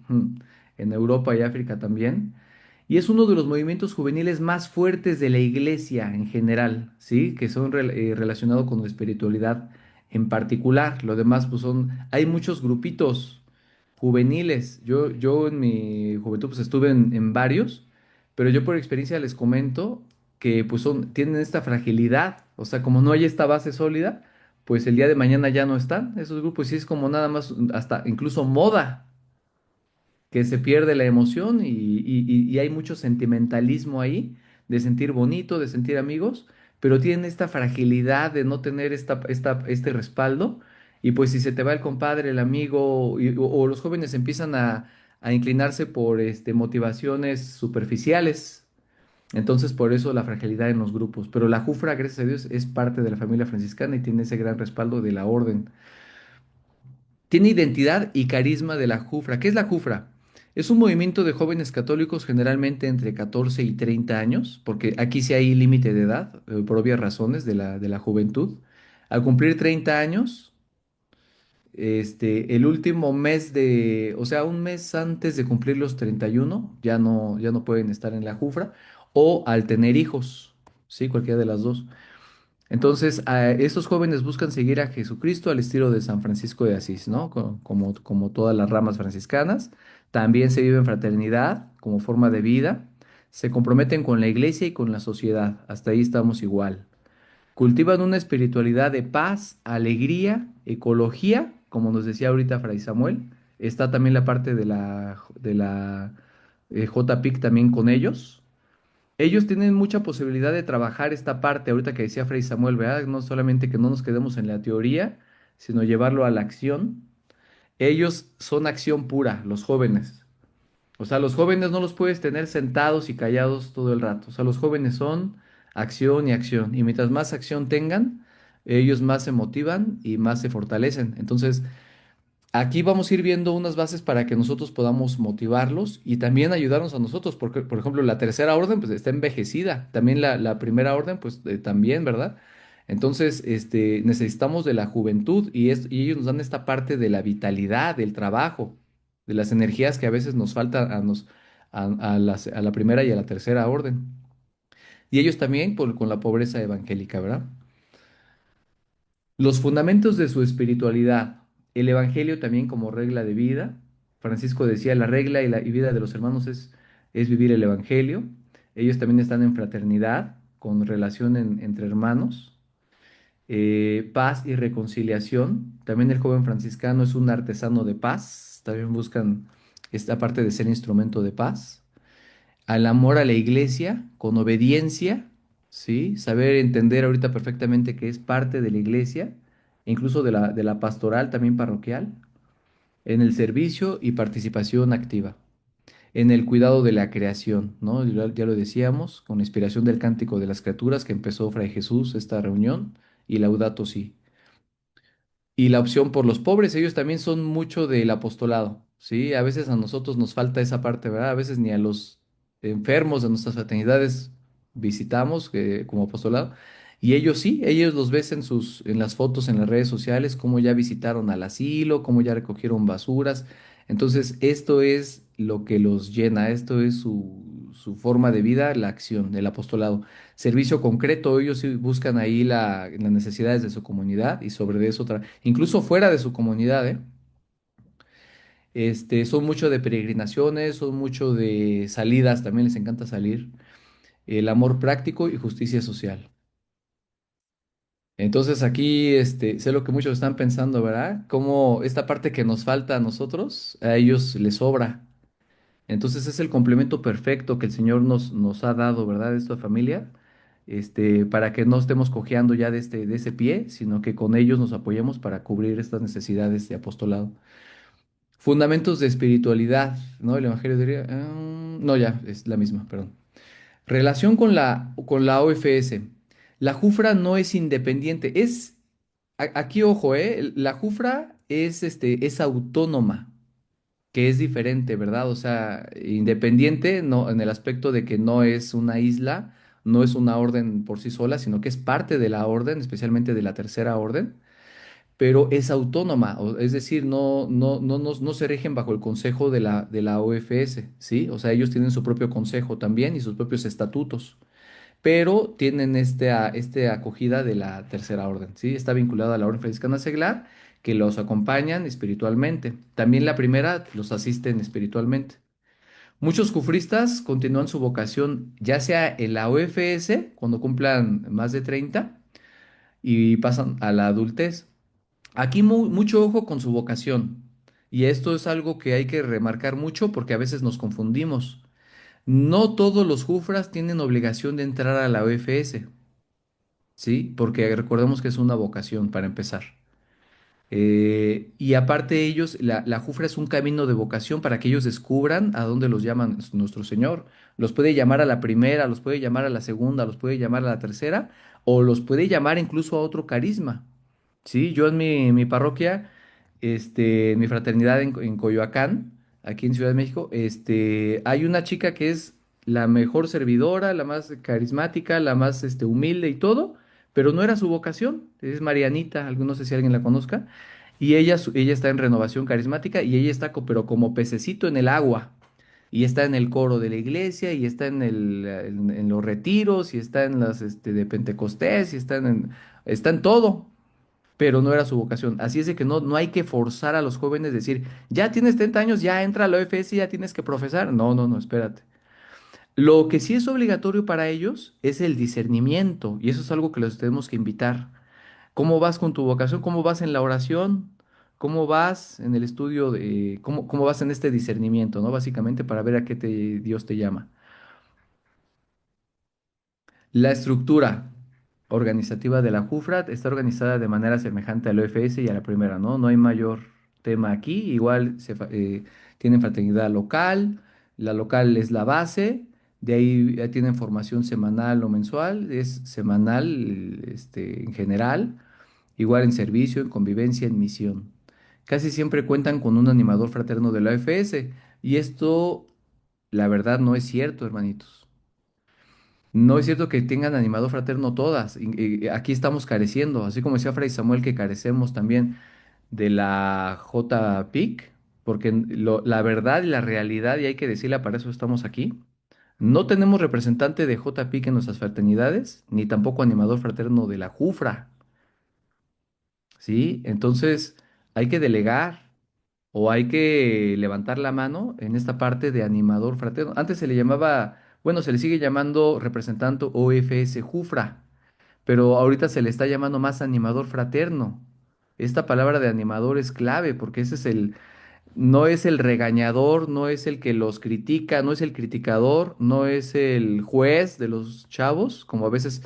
En Europa y África también. Y es uno de los movimientos juveniles más fuertes de la iglesia en general, ¿sí? Que son relacionados con la espiritualidad en particular. Lo demás, pues hay muchos grupitos juveniles. Yo en mi juventud pues estuve en varios, pero yo por experiencia les comento que pues tienen esta fragilidad, o sea, como no hay esta base sólida, pues el día de mañana ya no están esos grupos y es como nada más, hasta incluso moda, que se pierde la emoción y hay mucho sentimentalismo ahí, de sentir bonito, de sentir amigos, pero tienen esta fragilidad de no tener este respaldo. Y pues si se te va el compadre, el amigo, o los jóvenes empiezan a inclinarse por motivaciones superficiales, entonces por eso la fragilidad en los grupos. Pero la Jufra, gracias a Dios, es parte de la familia franciscana y tiene ese gran respaldo de la orden. Tiene identidad y carisma de la Jufra. ¿Qué es la Jufra? Es un movimiento de jóvenes católicos generalmente entre 14 y 30 años, porque aquí sí hay límite de edad, por obvias razones de la juventud. Al cumplir 30 años, el último mes o sea, un mes antes de cumplir los 31, ya no pueden estar en la Jufra, o al tener hijos, ¿sí? Cualquiera de las dos. Entonces, estos jóvenes buscan seguir a Jesucristo al estilo de San Francisco de Asís, ¿no? Como todas las ramas franciscanas. También se vive en fraternidad como forma de vida. Se comprometen con la iglesia y con la sociedad. Hasta ahí estamos igual. Cultivan una espiritualidad de paz, alegría, ecología, como nos decía ahorita Fray Samuel. Está también la parte de la JPIC también con ellos. Ellos tienen mucha posibilidad de trabajar esta parte, ahorita que decía Fray Samuel, ¿verdad? No solamente que no nos quedemos en la teoría, sino llevarlo a la acción. Ellos son acción pura, los jóvenes. O sea, los jóvenes no los puedes tener sentados y callados todo el rato. O sea, los jóvenes son acción y acción. Y mientras más acción tengan, ellos más se motivan y más se fortalecen. Entonces, aquí vamos a ir viendo unas bases para que nosotros podamos motivarlos y también ayudarnos a nosotros, porque, por ejemplo, la tercera orden pues está envejecida, también la primera orden pues también, ¿verdad? Entonces, necesitamos de la juventud y ellos nos dan esta parte de la vitalidad, del trabajo, de las energías que a veces nos faltan a la primera y a la tercera orden. Y ellos también con la pobreza evangélica, ¿verdad? Los fundamentos de su espiritualidad, el Evangelio también como regla de vida. Francisco decía, la regla y vida de los hermanos es vivir el Evangelio. Ellos también están en fraternidad, con relación entre hermanos. Paz y reconciliación. También el joven franciscano es un artesano de paz. También buscan esta parte de ser instrumento de paz. Al amor a la iglesia, con obediencia, ¿sí? Saber entender ahorita perfectamente que es parte de la iglesia, e incluso de la pastoral también parroquial, en el servicio y participación activa, en el cuidado de la creación, ¿no? Ya lo decíamos, con la inspiración del Cántico de las Criaturas que empezó Fray Jesús esta reunión, y Laudato Si. Y la opción por los pobres, ellos también son mucho del apostolado, ¿sí? A veces a nosotros nos falta esa parte, ¿verdad? A veces ni a los enfermos de nuestras fraternidades visitamos como apostolado. Y ellos sí, ellos los ves en las fotos en las redes sociales, cómo ya visitaron al asilo, cómo ya recogieron basuras. Entonces, esto es lo que los llena, esto es su forma de vida, la acción, el apostolado. Servicio concreto, ellos sí buscan ahí las necesidades de su comunidad y sobre eso, incluso fuera de su comunidad, ¿eh? Son mucho de peregrinaciones, son mucho de salidas, también les encanta salir, el amor práctico y justicia social. Entonces aquí, sé lo que muchos están pensando, ¿verdad? Cómo esta parte que nos falta a nosotros, a ellos les sobra. Entonces es el complemento perfecto que el Señor nos ha dado, ¿verdad? De esta familia, para que no estemos cojeando ya de ese pie, sino que con ellos nos apoyemos para cubrir estas necesidades de apostolado. Fundamentos de espiritualidad, ¿no? El Evangelio diría, no, ya, es la misma, perdón. Relación con la OFS. La Jufra no es independiente, aquí ojo, la Jufra es autónoma, que es diferente, ¿verdad? O sea, independiente no, en el aspecto de que no es una isla, no es una orden por sí sola, sino que es parte de la orden, especialmente de la tercera orden, pero es autónoma, es decir, no se rigen bajo el consejo de la OFS, ¿sí? O sea, ellos tienen su propio consejo también y sus propios estatutos, pero tienen este acogida de la tercera orden, ¿sí? Está vinculada a la orden franciscana seglar, que los acompañan espiritualmente. También la primera los asisten espiritualmente. Muchos cufristas continúan su vocación, ya sea en la OFS, cuando cumplan más de 30 y pasan a la adultez. Aquí mucho ojo con su vocación. Y esto es algo que hay que remarcar mucho porque a veces nos confundimos. No todos los jufras tienen obligación de entrar a la OFS. ¿Sí? Porque recordemos que es una vocación para empezar. Y aparte ellos, la Jufra es un camino de vocación para que ellos descubran a dónde los llaman nuestro Señor. Los puede llamar a la primera, los puede llamar a la segunda, los puede llamar a la tercera, o los puede llamar incluso a otro carisma. Sí, yo en mi parroquia, en mi fraternidad en Coyoacán, aquí en Ciudad de México, hay una chica que es la mejor servidora, la más carismática, la más humilde y todo, pero no era su vocación, es Marianita, no sé si alguien la conozca, y ella está en renovación carismática y ella está, pero como pececito en el agua, y está en el coro de la iglesia, y está en los retiros, y está en las de Pentecostés, y está en todo, pero no era su vocación. Así es de que no hay que forzar a los jóvenes, decir, ya tienes 30 años, ya entra a la OFS y ya tienes que profesar. No, espérate. Lo que sí es obligatorio para ellos es el discernimiento, y eso es algo que los tenemos que invitar. ¿Cómo vas con tu vocación? ¿Cómo vas en la oración? ¿Cómo vas en el estudio cómo vas en este discernimiento, ¿no? Básicamente para ver a qué Dios te llama. La estructura organizativa de la JUFRAT está organizada de manera semejante al OFS y a la primera, ¿no? No hay mayor tema aquí. Igual tienen fraternidad local, la local es la base, de ahí ya tienen formación semanal o mensual, es semanal, en general, igual en servicio, en convivencia, en misión. Casi siempre cuentan con un animador fraterno de la OFS y esto, la verdad, no es cierto, hermanitos. No es cierto que tengan animador fraterno todas. Y aquí estamos careciendo, así como decía Fray Samuel que carecemos también de la JPIC, porque la verdad y la realidad, y hay que decirla, para eso estamos aquí, no tenemos representante de JPIC en nuestras fraternidades, ni tampoco animador fraterno de la JUFRA, ¿sí? Entonces, hay que delegar o hay que levantar la mano en esta parte de animador fraterno. Antes se le llamaba, bueno, se le sigue llamando representante OFS JUFRA, pero ahorita se le está llamando más animador fraterno. Esta palabra de animador es clave porque ese es no es el regañador, no es el que los critica, no es el criticador, no es el juez de los chavos, como a veces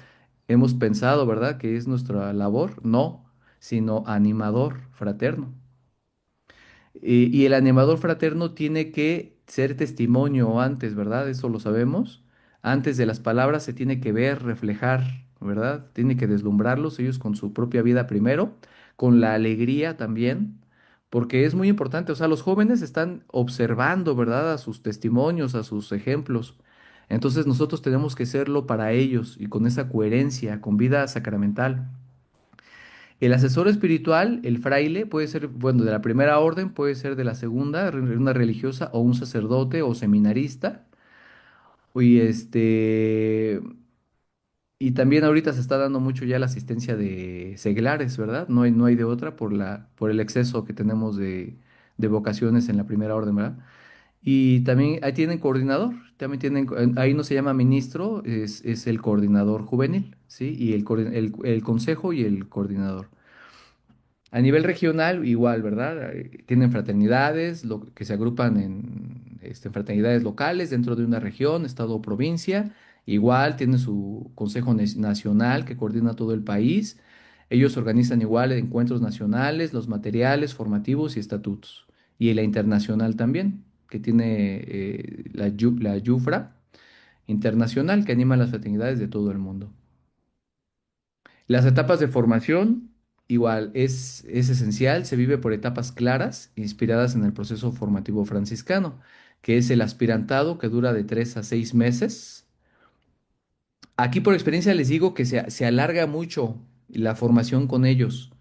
hemos pensado, ¿verdad? Que es nuestra labor, no, sino animador fraterno. Y el animador fraterno tiene que ser testimonio antes, ¿verdad? Eso lo sabemos. Antes de las palabras se tiene que ver, reflejar, ¿verdad? Tiene que deslumbrarlos ellos con su propia vida primero, con la alegría también, porque es muy importante. O sea, los jóvenes están observando, ¿verdad? A sus testimonios, a sus ejemplos. Entonces nosotros tenemos que serlo para ellos y con esa coherencia, con vida sacramental. El asesor espiritual, el fraile, puede ser, bueno, de la primera orden, puede ser de la segunda, una religiosa o un sacerdote o seminarista. Y y también ahorita se está dando mucho ya la asistencia de seglares, ¿verdad? No hay de otra por el exceso que tenemos de vocaciones en la primera orden, ¿verdad? Y también ahí tienen coordinador, también tienen, ahí no se llama ministro, es el coordinador juvenil, ¿sí? Y el consejo y el coordinador. A nivel regional, igual, ¿verdad? Tienen fraternidades que se agrupan en fraternidades locales dentro de una región, estado o provincia. Igual tienen su consejo nacional que coordina todo el país. Ellos organizan igual encuentros nacionales, los materiales, formativos y estatutos. Y la internacional también, que tiene la YUFRA internacional, que anima las fraternidades de todo el mundo. Las etapas de formación, igual, es esencial, se vive por etapas claras, inspiradas en el proceso formativo franciscano, que es el aspirantado, que dura de 3 a 6 meses. Aquí por experiencia les digo que se alarga mucho la formación con ellos,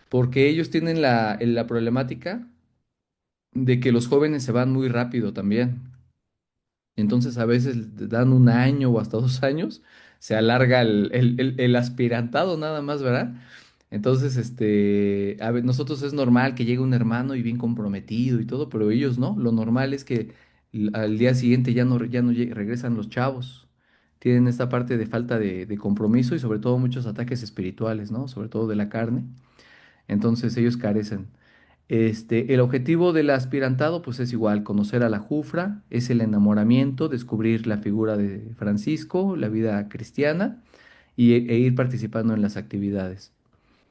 porque ellos tienen la problemática de que los jóvenes se van muy rápido también. Entonces a veces dan 1 año o hasta 2 años, se alarga el aspirantado nada más, ¿verdad? Entonces, nosotros es normal que llegue un hermano y bien comprometido y todo, pero ellos no. Lo normal es que al día siguiente ya no regresan los chavos. Tienen esta parte de falta de compromiso y sobre todo muchos ataques espirituales, ¿no? Sobre todo de la carne. Entonces ellos carecen. El objetivo del aspirantado, pues es igual, conocer a la Jufra, es el enamoramiento, descubrir la figura de Francisco, la vida cristiana e ir participando en las actividades.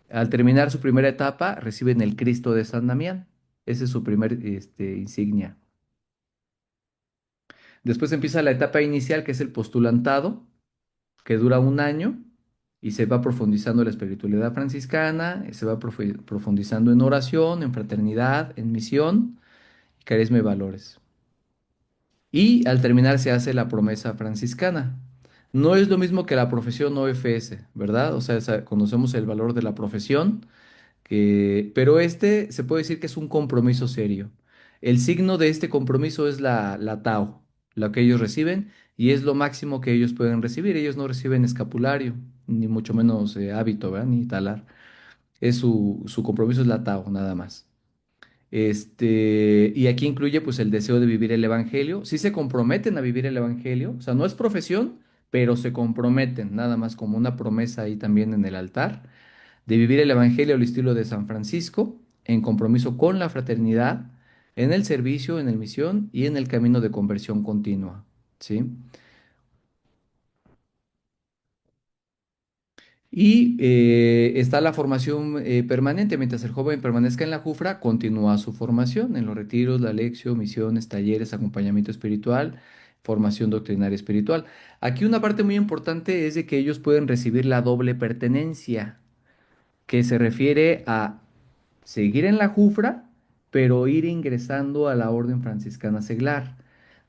Al terminar su primera etapa, reciben el Cristo de San Damián. Ese es su primer insignia. Después empieza la etapa inicial, que es el postulantado, que dura 1 año y se va profundizando en la espiritualidad franciscana, se va profundizando en oración, en fraternidad, en misión, carisma y valores. Y al terminar se hace la promesa franciscana. No es lo mismo que la profesión OFS, ¿verdad? O sea, conocemos el valor de la profesión, pero se puede decir que es un compromiso serio. El signo de este compromiso es la tau, lo que ellos reciben, y es lo máximo que ellos pueden recibir. Ellos no reciben escapulario, ni mucho menos hábito, ¿verdad? Ni talar. Su compromiso es la tau, nada más. Y aquí incluye pues el deseo de vivir el evangelio. Sí se comprometen a vivir el evangelio, o sea, no es profesión, pero se comprometen, nada más como una promesa ahí también en el altar de vivir el Evangelio al estilo de San Francisco, en compromiso con la fraternidad, en el servicio, en la misión y en el camino de conversión continua. ¿Sí? Y está la formación permanente. Mientras el joven permanezca en la Jufra, continúa su formación en los retiros, la lección, misiones, talleres, acompañamiento espiritual, formación doctrinaria espiritual. Aquí una parte muy importante es de que ellos pueden recibir la doble pertenencia, que se refiere a seguir en la Jufra, pero ir ingresando a la Orden Franciscana Seglar.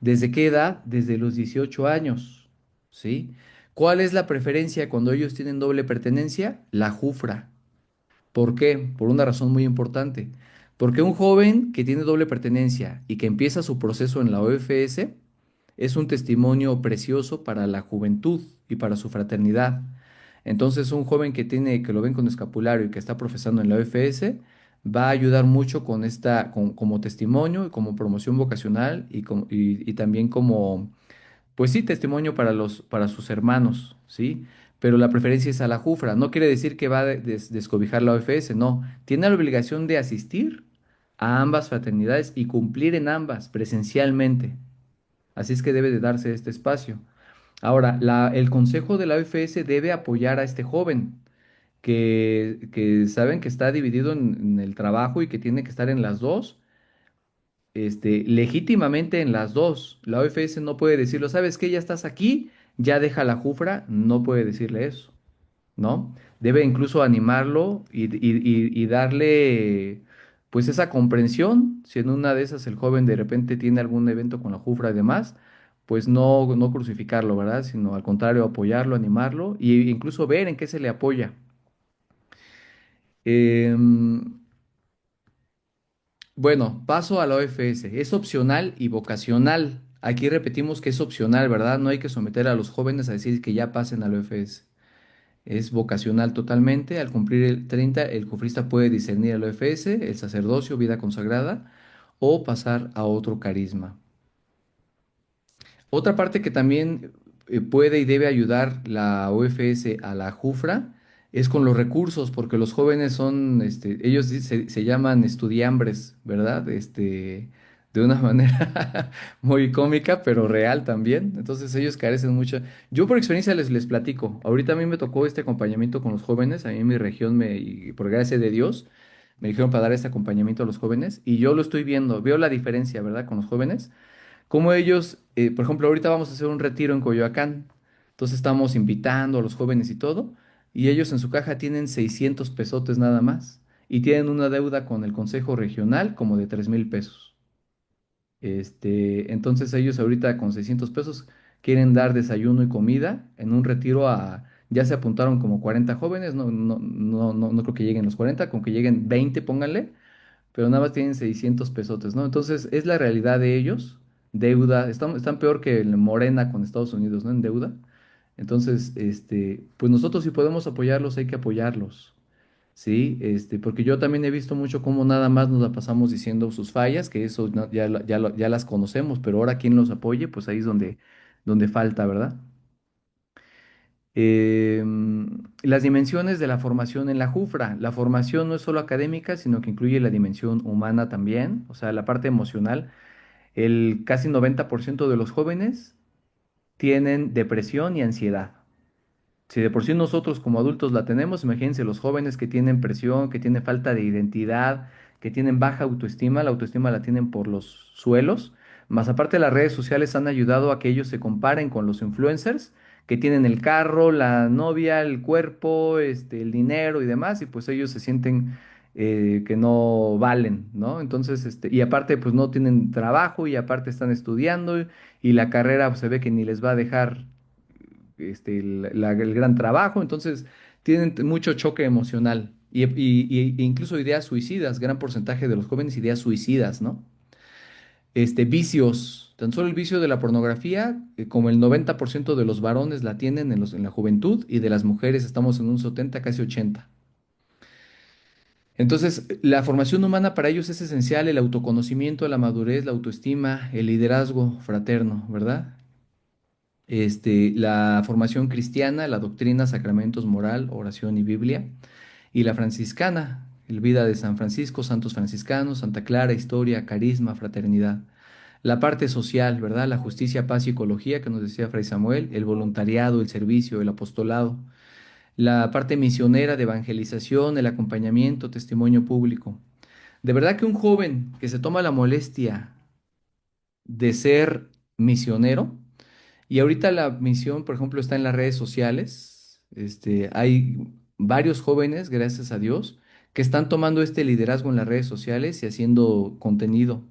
¿Desde qué edad? Desde los 18 años, ¿sí? ¿Cuál es la preferencia cuando ellos tienen doble pertenencia? La Jufra. ¿Por qué? Por una razón muy importante. Porque un joven que tiene doble pertenencia y que empieza su proceso en la OFS es un testimonio precioso para la juventud y para su fraternidad. Entonces, un joven que lo ven con escapulario y que está profesando en la OFS va a ayudar mucho con como testimonio y como promoción vocacional y también como, pues sí, testimonio para sus hermanos, ¿sí? Pero la preferencia es a la Jufra. No quiere decir que va a descobijar la OFS, no. Tiene la obligación de asistir a ambas fraternidades y cumplir en ambas presencialmente. Así es que debe de darse este espacio. Ahora, el consejo de la OFS debe apoyar a este joven, que saben que está dividido en el trabajo y que tiene que estar en las dos, legítimamente en las dos. La OFS no puede decirlo, ¿sabes qué? Ya estás aquí, ya deja la Jufra, no puede decirle eso, ¿no? Debe incluso animarlo y darle, pues, esa comprensión. Si en una de esas el joven de repente tiene algún evento con la Jufra y demás, pues no crucificarlo, ¿verdad? Sino al contrario, apoyarlo, animarlo e incluso ver en qué se le apoya. Em, bueno, paso a la OFS. Es opcional y vocacional. Aquí repetimos que es opcional, ¿verdad? No hay que someter a los jóvenes a decir que ya pasen a la OFS. Es vocacional totalmente. Al cumplir el 30, el cofrista puede discernir al OFS, el sacerdocio, vida consagrada, o pasar a otro carisma. Otra parte que también puede y debe ayudar la OFS a la JUFRA es con los recursos, porque los jóvenes son, ellos se llaman estudiambres, ¿verdad? De una manera muy cómica, pero real también. Entonces ellos carecen mucho. Yo por experiencia les platico. Ahorita a mí me tocó este acompañamiento con los jóvenes, a mí en mi región, y por gracia de Dios, me dijeron para dar este acompañamiento a los jóvenes, y yo lo estoy viendo, veo la diferencia, ¿verdad? Con los jóvenes como ellos, por ejemplo, ahorita vamos a hacer un retiro en Coyoacán, entonces estamos invitando a los jóvenes y todo, y ellos en su caja tienen 600 pesotes nada más, y tienen una deuda con el Consejo Regional como de 3,000 pesos. Entonces ellos ahorita con 600 pesos quieren dar desayuno y comida en un retiro ya se apuntaron como 40 jóvenes, no creo que lleguen los 40, con que lleguen 20, pónganle, pero nada más tienen 600 pesotes, ¿no? Entonces, es la realidad de ellos, deuda, están peor que el Morena con Estados Unidos, ¿no? En deuda. Entonces, pues nosotros si podemos apoyarlos, hay que apoyarlos, ¿sí? Porque yo también he visto mucho cómo nada más nos la pasamos diciendo sus fallas, que eso ya las conocemos, pero ahora quien los apoye, pues ahí es donde falta, ¿verdad? Las dimensiones de la formación en la JUFRA. La formación no es solo académica, sino que incluye la dimensión humana también, o sea, la parte emocional. El casi 90% de los jóvenes tienen depresión y ansiedad. Si de por sí nosotros como adultos la tenemos, imagínense los jóvenes que tienen presión, que tienen falta de identidad, que tienen baja autoestima, la autoestima la tienen por los suelos. Más aparte las redes sociales han ayudado a que ellos se comparen con los influencers que tienen el carro, la novia, el cuerpo, el dinero y demás, y pues ellos se sienten que no valen, ¿no? Entonces, y aparte pues no tienen trabajo y aparte están estudiando y la carrera pues, se ve que ni les va a dejar el gran trabajo, entonces tienen mucho choque emocional e incluso ideas suicidas, gran porcentaje de los jóvenes ideas suicidas, ¿no? Vicios, tan solo el vicio de la pornografía, como el 90% de los varones la tienen en la juventud y de las mujeres estamos en un 70, casi 80. Entonces, la formación humana para ellos es esencial, el autoconocimiento, la madurez, la autoestima, el liderazgo fraterno, ¿verdad? La formación cristiana, la doctrina, sacramentos, moral, oración y Biblia, y la franciscana, el vida de San Francisco, santos franciscanos, Santa Clara, historia, carisma, fraternidad. La parte social, ¿verdad? La justicia, paz y ecología, que nos decía Fray Samuel, el voluntariado, el servicio, el apostolado. La parte misionera de evangelización, el acompañamiento, testimonio público. De verdad que un joven que se toma la molestia de ser misionero, y ahorita la misión, por ejemplo, está en las redes sociales. Hay varios jóvenes, gracias a Dios, que están tomando este liderazgo en las redes sociales y haciendo contenido.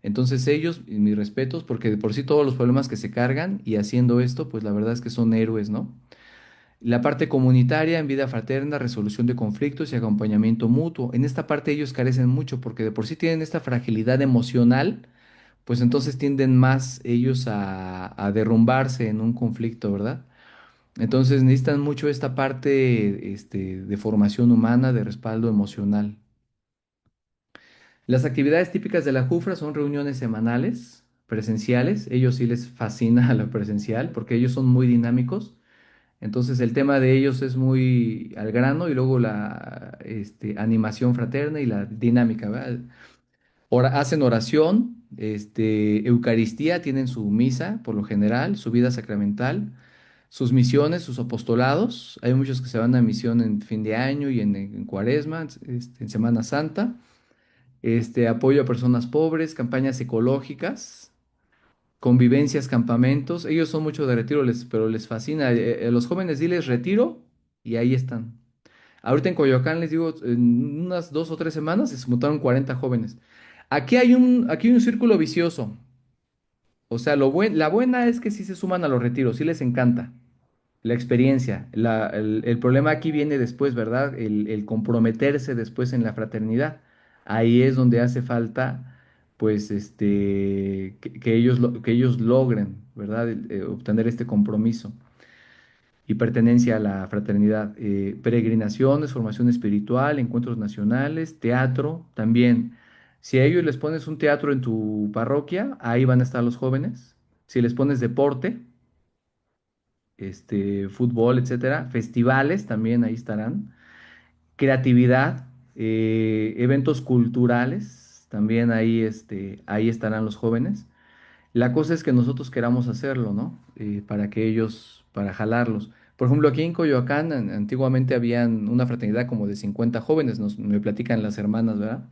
Entonces ellos, y mis respetos, porque de por sí todos los problemas que se cargan y haciendo esto, pues la verdad es que son héroes, ¿no? La parte comunitaria en vida fraterna, resolución de conflictos y acompañamiento mutuo. En esta parte ellos carecen mucho porque de por sí tienen esta fragilidad emocional, pues entonces tienden más ellos a derrumbarse en un conflicto, ¿verdad? Entonces necesitan mucho esta parte, de formación humana, de respaldo emocional. Las actividades típicas de la JUFRA son reuniones semanales, presenciales. Ellos sí les fascina la presencial porque ellos son muy dinámicos. Entonces el tema de ellos es muy al grano y luego la animación fraterna y la dinámica, ¿verdad? Hacen oración, Eucaristía, tienen su misa por lo general, su vida sacramental, sus misiones, sus apostolados. Hay muchos que se van a misión en fin de año y en Cuaresma, en Semana Santa. Apoyo a personas pobres, campañas ecológicas, convivencias, campamentos. Ellos son mucho de retiro, pero les fascina. A los jóvenes diles retiro y ahí están. Ahorita en Coyoacán les digo, en unas 2 o 3 semanas se montaron 40 jóvenes. Aquí hay un círculo vicioso. O sea, la buena es que sí se suman a los retiros, sí les encanta la experiencia. El problema aquí viene después, ¿verdad? El comprometerse después en la fraternidad. Ahí es donde hace falta, pues, que ellos logren, ¿verdad? Obtener este compromiso y pertenencia a la fraternidad. Peregrinaciones, formación espiritual, encuentros nacionales, teatro, también. Si a ellos les pones un teatro en tu parroquia, ahí van a estar los jóvenes. Si les pones deporte, fútbol, etcétera, festivales también ahí estarán, creatividad, eventos culturales, también ahí, ahí estarán los jóvenes. La cosa es que nosotros queramos hacerlo, ¿no? Para que ellos, para jalarlos. Por ejemplo, aquí en Coyoacán antiguamente habían una fraternidad como de 50 jóvenes, me platican las hermanas, ¿verdad?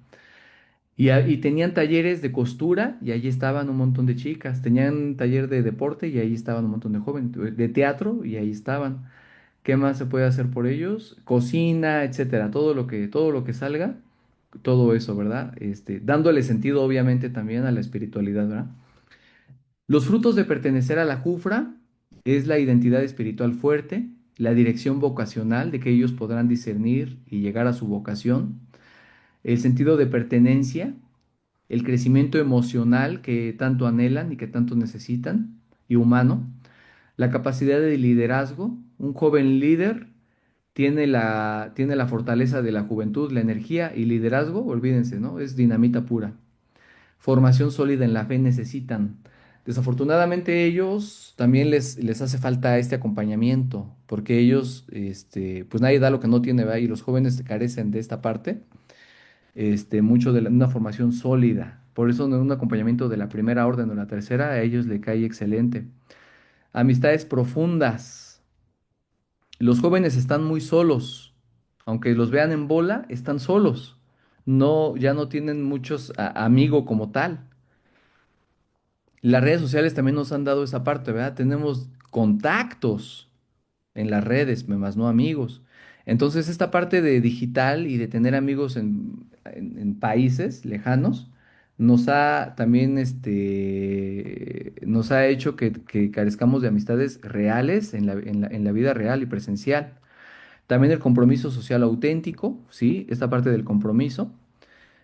Y tenían talleres de costura y allí estaban un montón de chicas. Tenían taller de deporte y ahí estaban un montón de jóvenes. De teatro y ahí estaban. ¿Qué más se puede hacer por ellos? Cocina, etcétera. Todo lo que salga, todo eso, ¿verdad? Dándole sentido, obviamente, también a la espiritualidad, ¿verdad? Los frutos de pertenecer a la Jufra es la identidad espiritual fuerte, la dirección vocacional de que ellos podrán discernir y llegar a su vocación, el sentido de pertenencia, el crecimiento emocional que tanto anhelan y que tanto necesitan, y humano, la capacidad de liderazgo. Un joven líder tiene la fortaleza de la juventud, la energía y liderazgo, olvídense, ¿no? Es dinamita pura. Formación sólida en la fe necesitan. Desafortunadamente ellos también les hace falta este acompañamiento, porque ellos, pues nadie da lo que no tiene, ¿verdad? Y los jóvenes carecen de esta parte, mucho de una formación sólida. Por eso un acompañamiento de la primera orden o la tercera a ellos le cae excelente. Amistades profundas. Los jóvenes están muy solos. Aunque los vean en bola, están solos. No, ya no tienen muchos amigos como tal. Las redes sociales también nos han dado esa parte, ¿verdad? Tenemos contactos en las redes, más no amigos. Entonces, esta parte de digital y de tener amigos en países lejanos nos ha también nos ha hecho que carezcamos de amistades reales en la vida real y presencial. También el compromiso social auténtico, ¿sí? Esta parte del compromiso.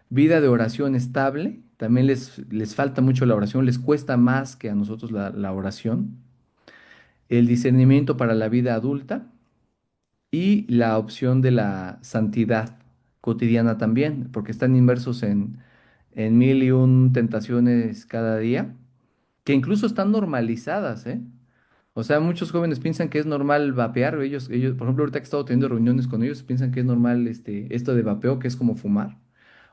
Vida de oración estable. También les falta mucho la oración, les cuesta más que a nosotros la oración. El discernimiento para la vida adulta y la opción de la santidad cotidiana también, porque están inmersos en mil y un tentaciones cada día, que incluso están normalizadas, ¿eh? O sea, muchos jóvenes piensan que es normal vapear, por ejemplo, ahorita que he estado teniendo reuniones con ellos, piensan que es normal esto de vapeo, que es como fumar,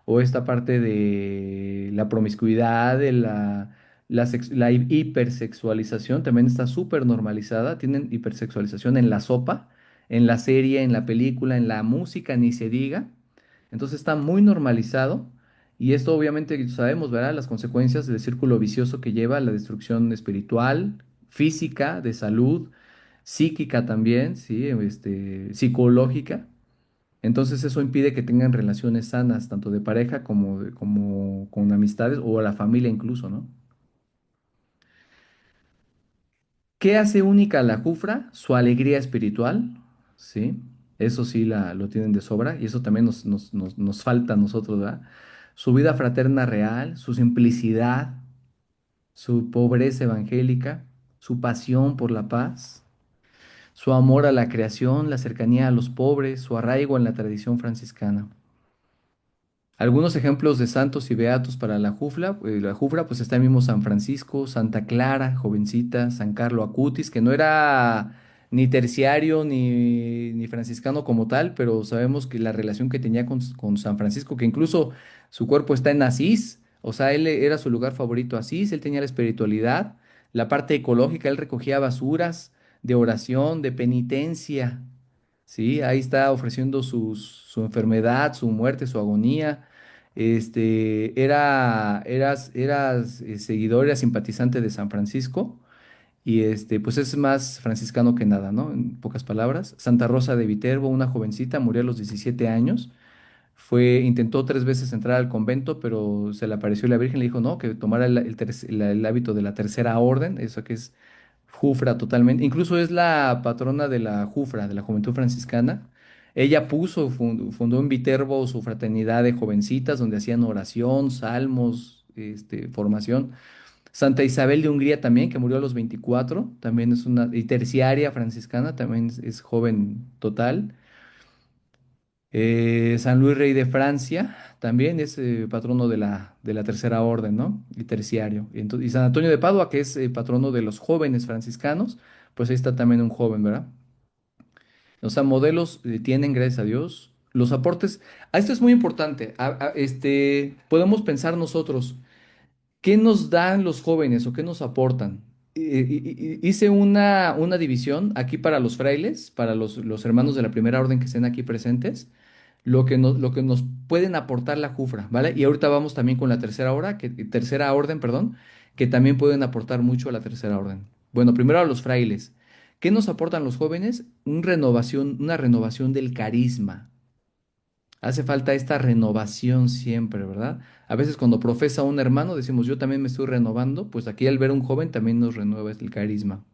o esta parte de la promiscuidad, de la hipersexualización, también está súper normalizada, tienen hipersexualización en la sopa, en la serie, en la película, en la música, ni se diga, entonces está muy normalizado. Y esto obviamente sabemos, ¿verdad? Las consecuencias del círculo vicioso que lleva a la destrucción espiritual, física, de salud, psíquica también, ¿sí? Psicológica. Entonces eso impide que tengan relaciones sanas, tanto de pareja como con amistades o a la familia incluso, ¿no? ¿Qué hace única a la Jufra? Su alegría espiritual, ¿sí? Eso sí lo tienen de sobra y eso también nos falta a nosotros, ¿verdad? Su vida fraterna real, su simplicidad, su pobreza evangélica, su pasión por la paz, su amor a la creación, la cercanía a los pobres, su arraigo en la tradición franciscana. Algunos ejemplos de santos y beatos para la Jufra, pues está el mismo San Francisco, Santa Clara, jovencita, San Carlo Acutis, que no era ni terciario ni franciscano como tal, pero sabemos que la relación que tenía con San Francisco, que incluso su cuerpo está en Asís, o sea, él era su lugar favorito Asís, él tenía la espiritualidad, la parte ecológica, él recogía basuras de oración, de penitencia. Sí, ahí está ofreciendo su enfermedad, su muerte, su agonía. Era seguidor, era simpatizante de San Francisco y pues es más franciscano que nada, ¿no? En pocas palabras. Santa Rosa de Viterbo, una jovencita, murió a los 17 años. Intentó 3 veces entrar al convento, pero se le apareció la Virgen y le dijo, no, que tomara el hábito de la tercera orden, eso que es Jufra totalmente. Incluso es la patrona de la Jufra, de la Juventud Franciscana. Ella fundó en Viterbo su fraternidad de jovencitas donde hacían oración, salmos, formación. Santa Isabel de Hungría también, que murió a los 24, también y terciaria franciscana, también es joven total. San Luis Rey de Francia también es patrono de la tercera orden, ¿no? Y terciario. Y San Antonio de Padua, que es patrono de los jóvenes franciscanos, pues ahí está también un joven, ¿verdad? O sea, modelos tienen, gracias a Dios. Los aportes, esto es muy importante. Podemos pensar nosotros, ¿qué nos dan los jóvenes o qué nos aportan? Hice una división aquí para los frailes, para los hermanos de la primera orden que estén aquí presentes, lo que nos pueden aportar la Jufra, ¿vale? Y ahorita vamos también con la tercera orden, perdón, que también pueden aportar mucho a la tercera orden. Bueno, primero a los frailes. ¿Qué nos aportan los jóvenes? Una renovación del carisma. Hace falta esta renovación siempre, ¿verdad? A veces cuando profesa un hermano decimos, yo también me estoy renovando, pues aquí al ver un joven también nos renueva el carisma.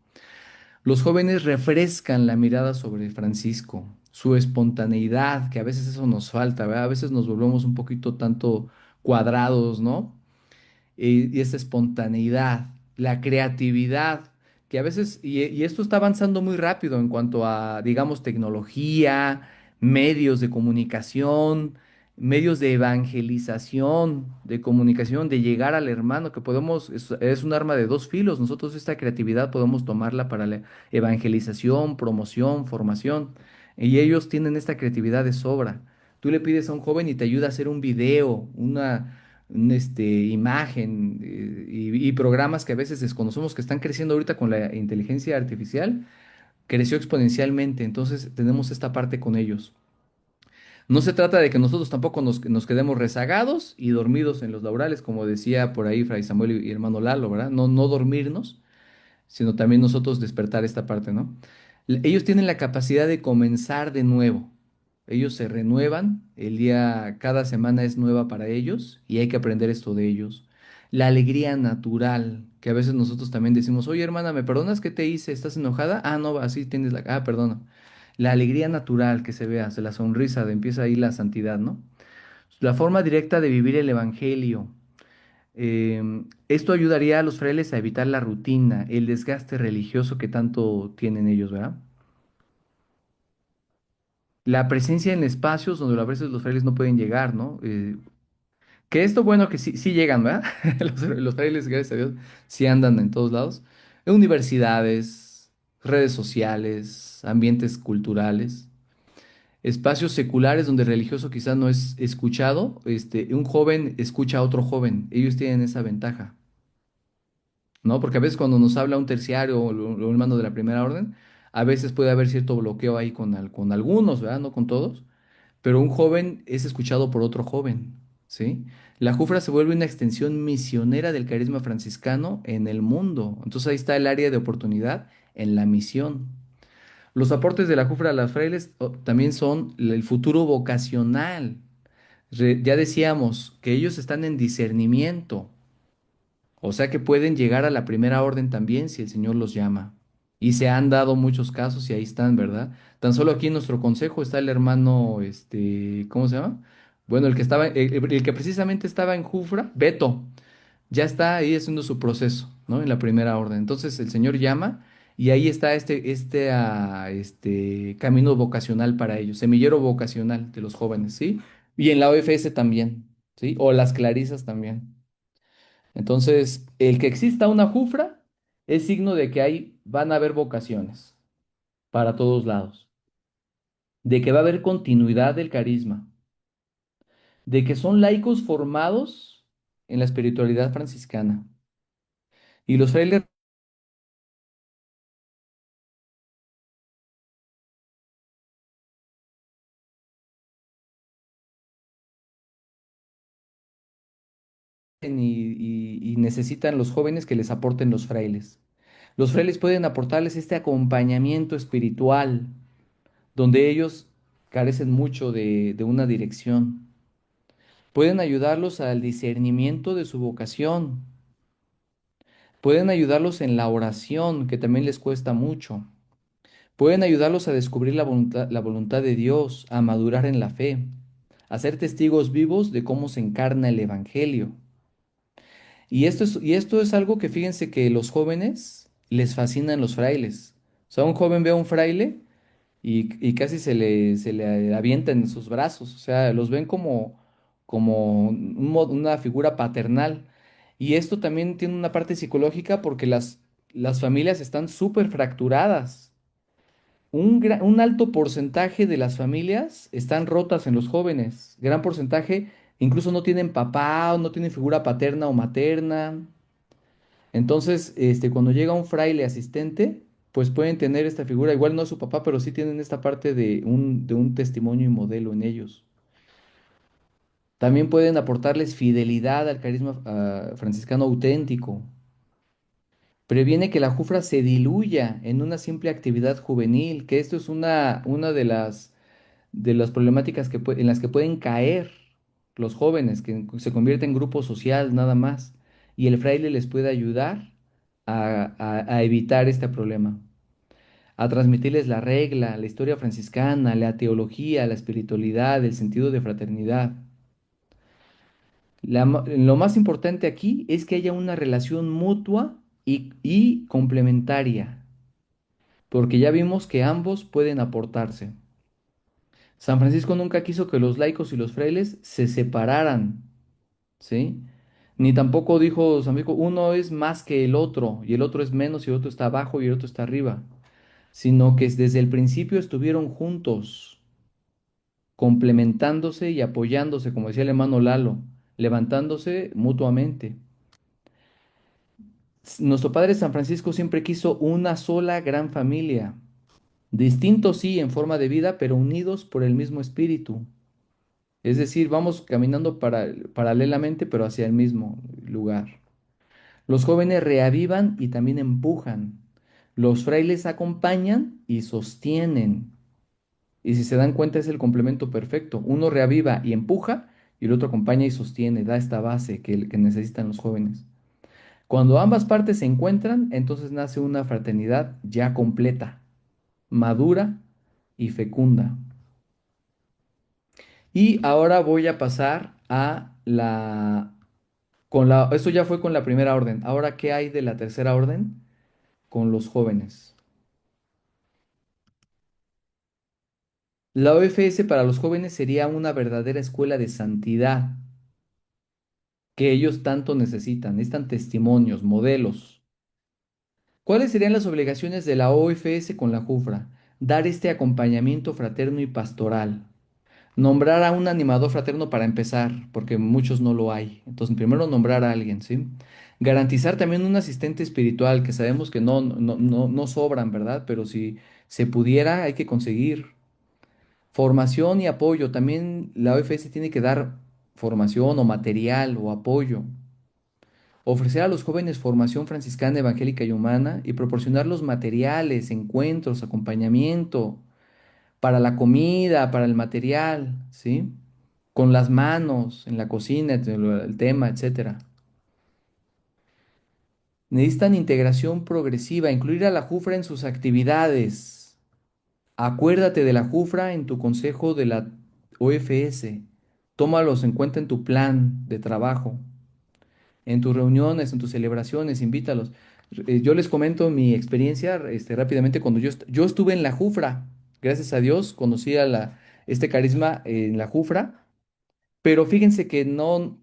Los jóvenes refrescan la mirada sobre Francisco, su espontaneidad, que a veces eso nos falta, ¿verdad? A veces nos volvemos un poquito tanto cuadrados, ¿no? Y esa espontaneidad, la creatividad, que a veces, y esto está avanzando muy rápido en cuanto a, digamos, tecnología, medios de comunicación, medios de evangelización, de comunicación, de llegar al hermano, que podemos, es un arma de dos filos. Nosotros esta creatividad podemos tomarla para la evangelización, promoción, formación, y ellos tienen esta creatividad de sobra. Tú le pides a un joven y te ayuda a hacer un video, imagen y programas que a veces desconocemos que están creciendo ahorita con la inteligencia artificial, creció exponencialmente, entonces tenemos esta parte con ellos. No se trata de que nosotros tampoco nos quedemos rezagados y dormidos en los laurales, como decía por ahí Fray Samuel y hermano Lalo, ¿verdad? No, no dormirnos, sino también nosotros despertar esta parte, ¿no? Ellos tienen la capacidad de comenzar de nuevo. Ellos se renuevan, cada semana es nueva para ellos y hay que aprender esto de ellos. La alegría natural, que a veces nosotros también decimos, oye hermana, ¿me perdonas qué te hice? ¿Estás enojada? Ah, no, así tienes perdona. La alegría natural que se vea, la sonrisa, empieza ahí la santidad, ¿no? La forma directa de vivir el evangelio. Esto ayudaría a los frailes a evitar la rutina, el desgaste religioso que tanto tienen ellos, ¿verdad? La presencia en espacios donde a veces los frailes no pueden llegar, ¿no? Que esto, bueno, que sí, sí llegan, ¿verdad? Los frailes, gracias a Dios, sí andan en todos lados. En universidades, redes sociales, ambientes culturales, espacios seculares donde el religioso quizás no es escuchado. Un joven escucha a otro joven. Ellos tienen esa ventaja. ¿No? Porque a veces cuando nos habla un terciario o un hermano de la primera orden, a veces puede haber cierto bloqueo ahí con algunos, ¿verdad? No con todos, pero un joven es escuchado por otro joven, ¿sí? La Jufra se vuelve una extensión misionera del carisma franciscano en el mundo. Entonces ahí está el área de oportunidad en la misión. Los aportes de la Jufra a las frailes también son el futuro vocacional. Ya decíamos que ellos están en discernimiento. O sea que pueden llegar a la primera orden también si el Señor los llama. Y se han dado muchos casos y ahí están, ¿verdad? Tan solo aquí en nuestro consejo está el hermano, ¿cómo se llama? Bueno, el que precisamente estaba en Jufra, Beto, ya está ahí haciendo su proceso, ¿no? En la primera orden. Entonces el Señor llama y ahí está este camino vocacional para ellos, semillero vocacional de los jóvenes, ¿sí? Y en la OFS también, ¿sí? O las Clarisas también. Entonces, el que exista una jufra es signo de que ahí van a haber vocaciones para todos lados, de que va a haber continuidad del carisma, de que son laicos formados en la espiritualidad franciscana. Y los frailes y necesitan los jóvenes que les aporten los frailes. Los frailes pueden aportarles este acompañamiento espiritual, donde ellos carecen mucho de una dirección. Pueden ayudarlos al discernimiento de su vocación. Pueden ayudarlos en la oración, que también les cuesta mucho. Pueden ayudarlos a descubrir la voluntad de Dios, a madurar en la fe, a ser testigos vivos de cómo se encarna el Evangelio. Y esto es algo que fíjense que los jóvenes les fascinan los frailes. O sea, un joven ve a un fraile y casi se le avientan en sus brazos, o sea, los ven como una figura paternal. Y esto también tiene una parte psicológica porque las familias están súper fracturadas. Un alto porcentaje de las familias están rotas en los jóvenes. Gran porcentaje incluso no tienen papá o no tienen figura paterna o materna. Entonces, cuando llega un fraile asistente, pues pueden tener esta figura. Igual no es su papá, pero sí tienen esta parte de un testimonio y modelo en ellos. También pueden aportarles fidelidad al carisma franciscano auténtico. Previene que la jufra se diluya en una simple actividad juvenil, que esto es una de las problemáticas en las que pueden caer los jóvenes, que se convierten en grupo social nada más, y el fraile les puede ayudar a evitar este problema, a transmitirles la regla, la historia franciscana, la teología, la espiritualidad, el sentido de fraternidad. Lo más importante aquí es que haya una relación mutua y complementaria, porque ya vimos que ambos pueden aportarse. San Francisco nunca quiso que los laicos y los frailes se separaran, ¿sí? Ni tampoco dijo San Francisco, uno es más que el otro, y el otro es menos, y el otro está abajo, y el otro está arriba, sino que desde el principio estuvieron juntos, complementándose y apoyándose, como decía el hermano Lalo, levantándose mutuamente. Nuestro Padre San Francisco siempre quiso una sola gran familia, distintos sí en forma de vida, pero unidos por el mismo espíritu. Es decir, vamos caminando paralelamente, pero hacia el mismo lugar. Los jóvenes reavivan y también empujan. Los frailes acompañan y sostienen. Y si se dan cuenta es el complemento perfecto. Uno reaviva y empuja y el otro acompaña y sostiene, da esta base que necesitan los jóvenes. Cuando ambas partes se encuentran, entonces nace una fraternidad ya completa, madura y fecunda. Y ahora voy a pasar esto ya fue con la primera orden. Ahora, ¿qué hay de la tercera orden? Con los jóvenes. La OFS para los jóvenes sería una verdadera escuela de santidad que ellos tanto necesitan testimonios, modelos. ¿Cuáles serían las obligaciones de la OFS con la JUFRA? Dar este acompañamiento fraterno y pastoral. Nombrar a un animador fraterno para empezar, porque muchos no lo hay. Entonces, primero nombrar a alguien, ¿sí? Garantizar también un asistente espiritual, que sabemos que no sobran, ¿verdad? Pero si se pudiera, hay que conseguir. Formación y apoyo. También la OFS tiene que dar formación o material o apoyo. Ofrecer a los jóvenes formación franciscana, evangélica y humana y proporcionar los materiales, encuentros, acompañamiento para la comida, para el material, ¿sí? Con las manos, en la cocina, el tema, etcétera. Necesitan integración progresiva, incluir a la JUFRA en sus actividades. Acuérdate de la JUFRA en tu consejo de la OFS. Tómalos en cuenta en tu plan de trabajo, en tus reuniones, en tus celebraciones, invítalos. Yo les comento mi experiencia rápidamente cuando yo estuve en la JUFRA. Gracias a Dios conocí este carisma en la JUFRA, pero fíjense que no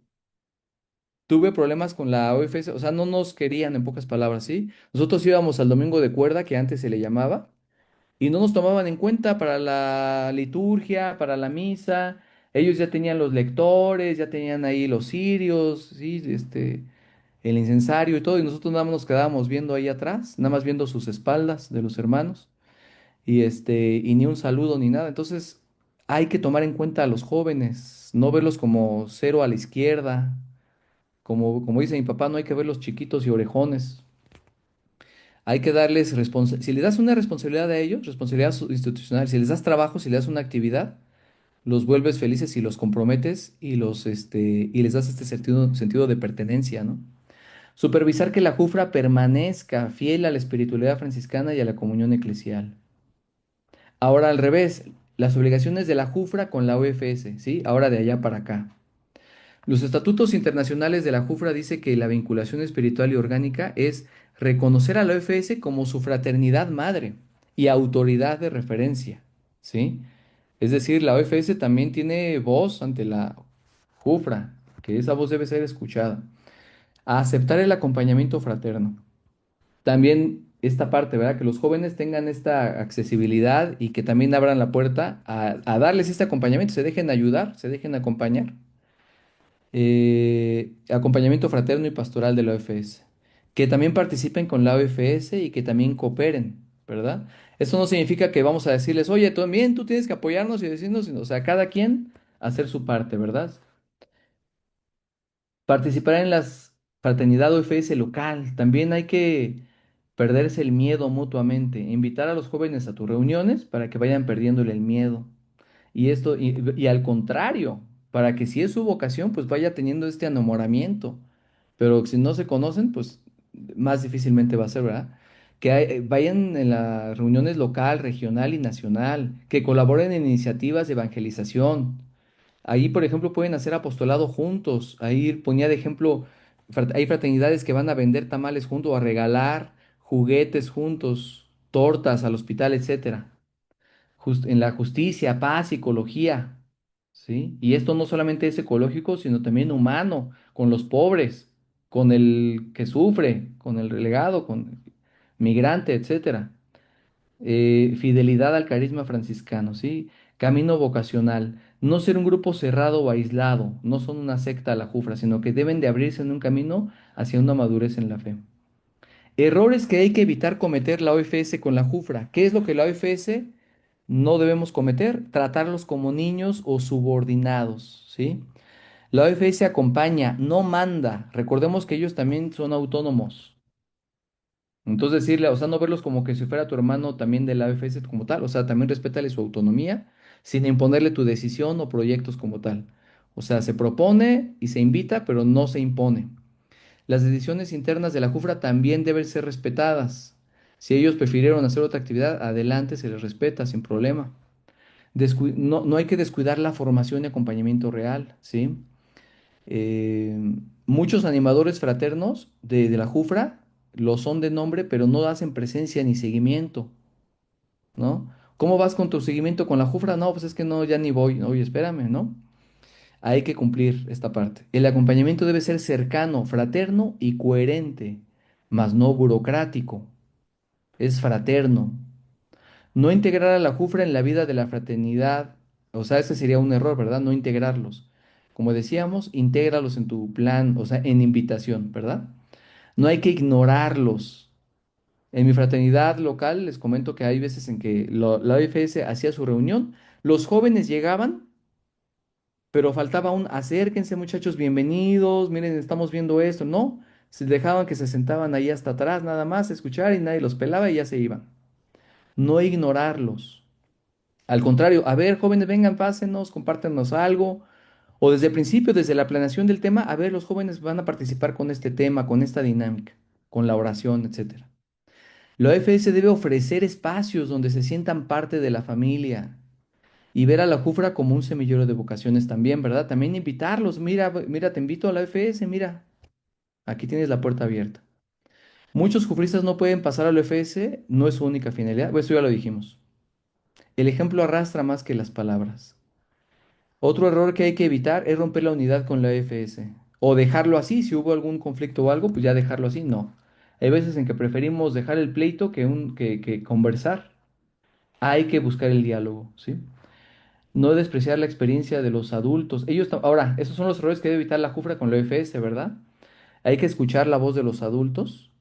tuve problemas con la OFS, o sea, no nos querían en pocas palabras, ¿sí? Nosotros íbamos al domingo de cuerda, que antes se le llamaba, y no nos tomaban en cuenta para la liturgia, para la misa. Ellos ya tenían los lectores, ya tenían ahí los cirios, ¿sí? El incensario y todo, y nosotros nada más nos quedábamos viendo ahí atrás, nada más viendo sus espaldas de los hermanos, y ni un saludo ni nada. Entonces, hay que tomar en cuenta a los jóvenes, no verlos como cero a la izquierda, como dice mi papá, no hay que verlos chiquitos y orejones. Hay que darles responsabilidad. Si le das una responsabilidad a ellos, responsabilidad institucional, si les das trabajo, si les das una actividad, los vuelves felices y los comprometes y les das este sentido de pertenencia, ¿no? Supervisar que la jufra permanezca fiel a la espiritualidad franciscana y a la comunión eclesial. Ahora al revés, las obligaciones de la jufra con la OFS, ¿sí? Ahora de allá para acá. Los estatutos internacionales de la JUFRA dice que la vinculación espiritual y orgánica es reconocer a la OFS como su fraternidad madre y autoridad de referencia. ¿sí? Es decir, la OFS también tiene voz ante la JUFRA, que esa voz debe ser escuchada. A aceptar el acompañamiento fraterno. También esta parte, ¿verdad? Que los jóvenes tengan esta accesibilidad y que también abran la puerta a darles este acompañamiento, se dejen ayudar, se dejen acompañar. Acompañamiento fraterno y pastoral de la OFS. Que también participen con la OFS y que también cooperen, ¿verdad? Eso no significa que vamos a decirles, oye, también tú tienes que apoyarnos y decirnos, sino, o sea, cada quien hacer su parte, ¿verdad? Participar en las fraternidad OFS local. También hay que perderse el miedo mutuamente. Invitar a los jóvenes a tus reuniones para que vayan perdiéndole el miedo. Y al contrario, para que si es su vocación, pues vaya teniendo este enamoramiento. Pero si no se conocen, pues más difícilmente va a ser, ¿verdad? Vayan en las reuniones local, regional y nacional, que colaboren en iniciativas de evangelización. Ahí, por ejemplo, pueden hacer apostolado juntos. Ahí ponía de ejemplo, hay fraternidades que van a vender tamales juntos o a regalar juguetes juntos, tortas al hospital, etcétera. En la justicia, paz, psicología, ¿sí? Y esto no solamente es ecológico, sino también humano, con los pobres, con el que sufre, con el relegado, con el migrante, etcétera. Fidelidad al carisma franciscano, ¿sí? Camino vocacional. No ser un grupo cerrado o aislado, no son una secta a la jufra, sino que deben de abrirse en un camino hacia una madurez en la fe. Errores que hay que evitar cometer la OFS con la jufra. ¿Qué es lo que la OFS no debemos cometer? Tratarlos como niños o subordinados, ¿sí? La OFS acompaña, no manda. Recordemos que ellos también son autónomos. Entonces decirle, o sea, no verlos como que si fuera tu hermano también de la AFS como tal, o sea, también respétale su autonomía sin imponerle tu decisión o proyectos como tal. O sea, se propone y se invita, pero no se impone. Las decisiones internas de la JUFRA también deben ser respetadas. Si ellos prefirieron hacer otra actividad, adelante, se les respeta sin problema. No hay que descuidar la formación y acompañamiento real, ¿sí? Muchos animadores fraternos de la JUFRA lo son de nombre, pero no hacen presencia ni seguimiento, ¿no? ¿Cómo vas con tu seguimiento con la JUFRA? No, pues es que no, ya ni voy. Oye, espérame, ¿no? Hay que cumplir esta parte. El acompañamiento debe ser cercano, fraterno y coherente, mas no burocrático. Es fraterno. No integrar a la JUFRA en la vida de la fraternidad, o sea, ese sería un error, ¿verdad? No integrarlos. Como decíamos, intégralos en tu plan, o sea, en invitación, ¿verdad? No hay que ignorarlos. En mi fraternidad local les comento que hay veces en que la OFS hacía su reunión, los jóvenes llegaban, pero faltaba un acérquense muchachos, bienvenidos, miren, estamos viendo esto, ¿no? Se dejaban que se sentaban ahí hasta atrás nada más a escuchar y nadie los pelaba y ya se iban. No ignorarlos. Al contrario, a ver, jóvenes, vengan, pásenos, compártenos algo. O desde el principio, desde la planeación del tema, a ver, los jóvenes van a participar con este tema, con esta dinámica, con la oración, etcétera. La OFS debe ofrecer espacios donde se sientan parte de la familia y ver a la Jufra como un semillero de vocaciones también, ¿verdad? También invitarlos, mira, mira, te invito a la OFS, mira, aquí tienes la puerta abierta. Muchos jufristas no pueden pasar a la OFS, no es su única finalidad, pues eso ya lo dijimos. El ejemplo arrastra más que las palabras. Otro error que hay que evitar es romper la unidad con la FS. O dejarlo así, si hubo algún conflicto o algo, pues ya dejarlo así. No. Hay veces en que preferimos dejar el pleito que conversar. Hay que buscar el diálogo, ¿sí? No despreciar la experiencia de los adultos. Ahora, esos son los errores que debe evitar la Jufra con la FS, ¿verdad? Hay que escuchar la voz de los adultos.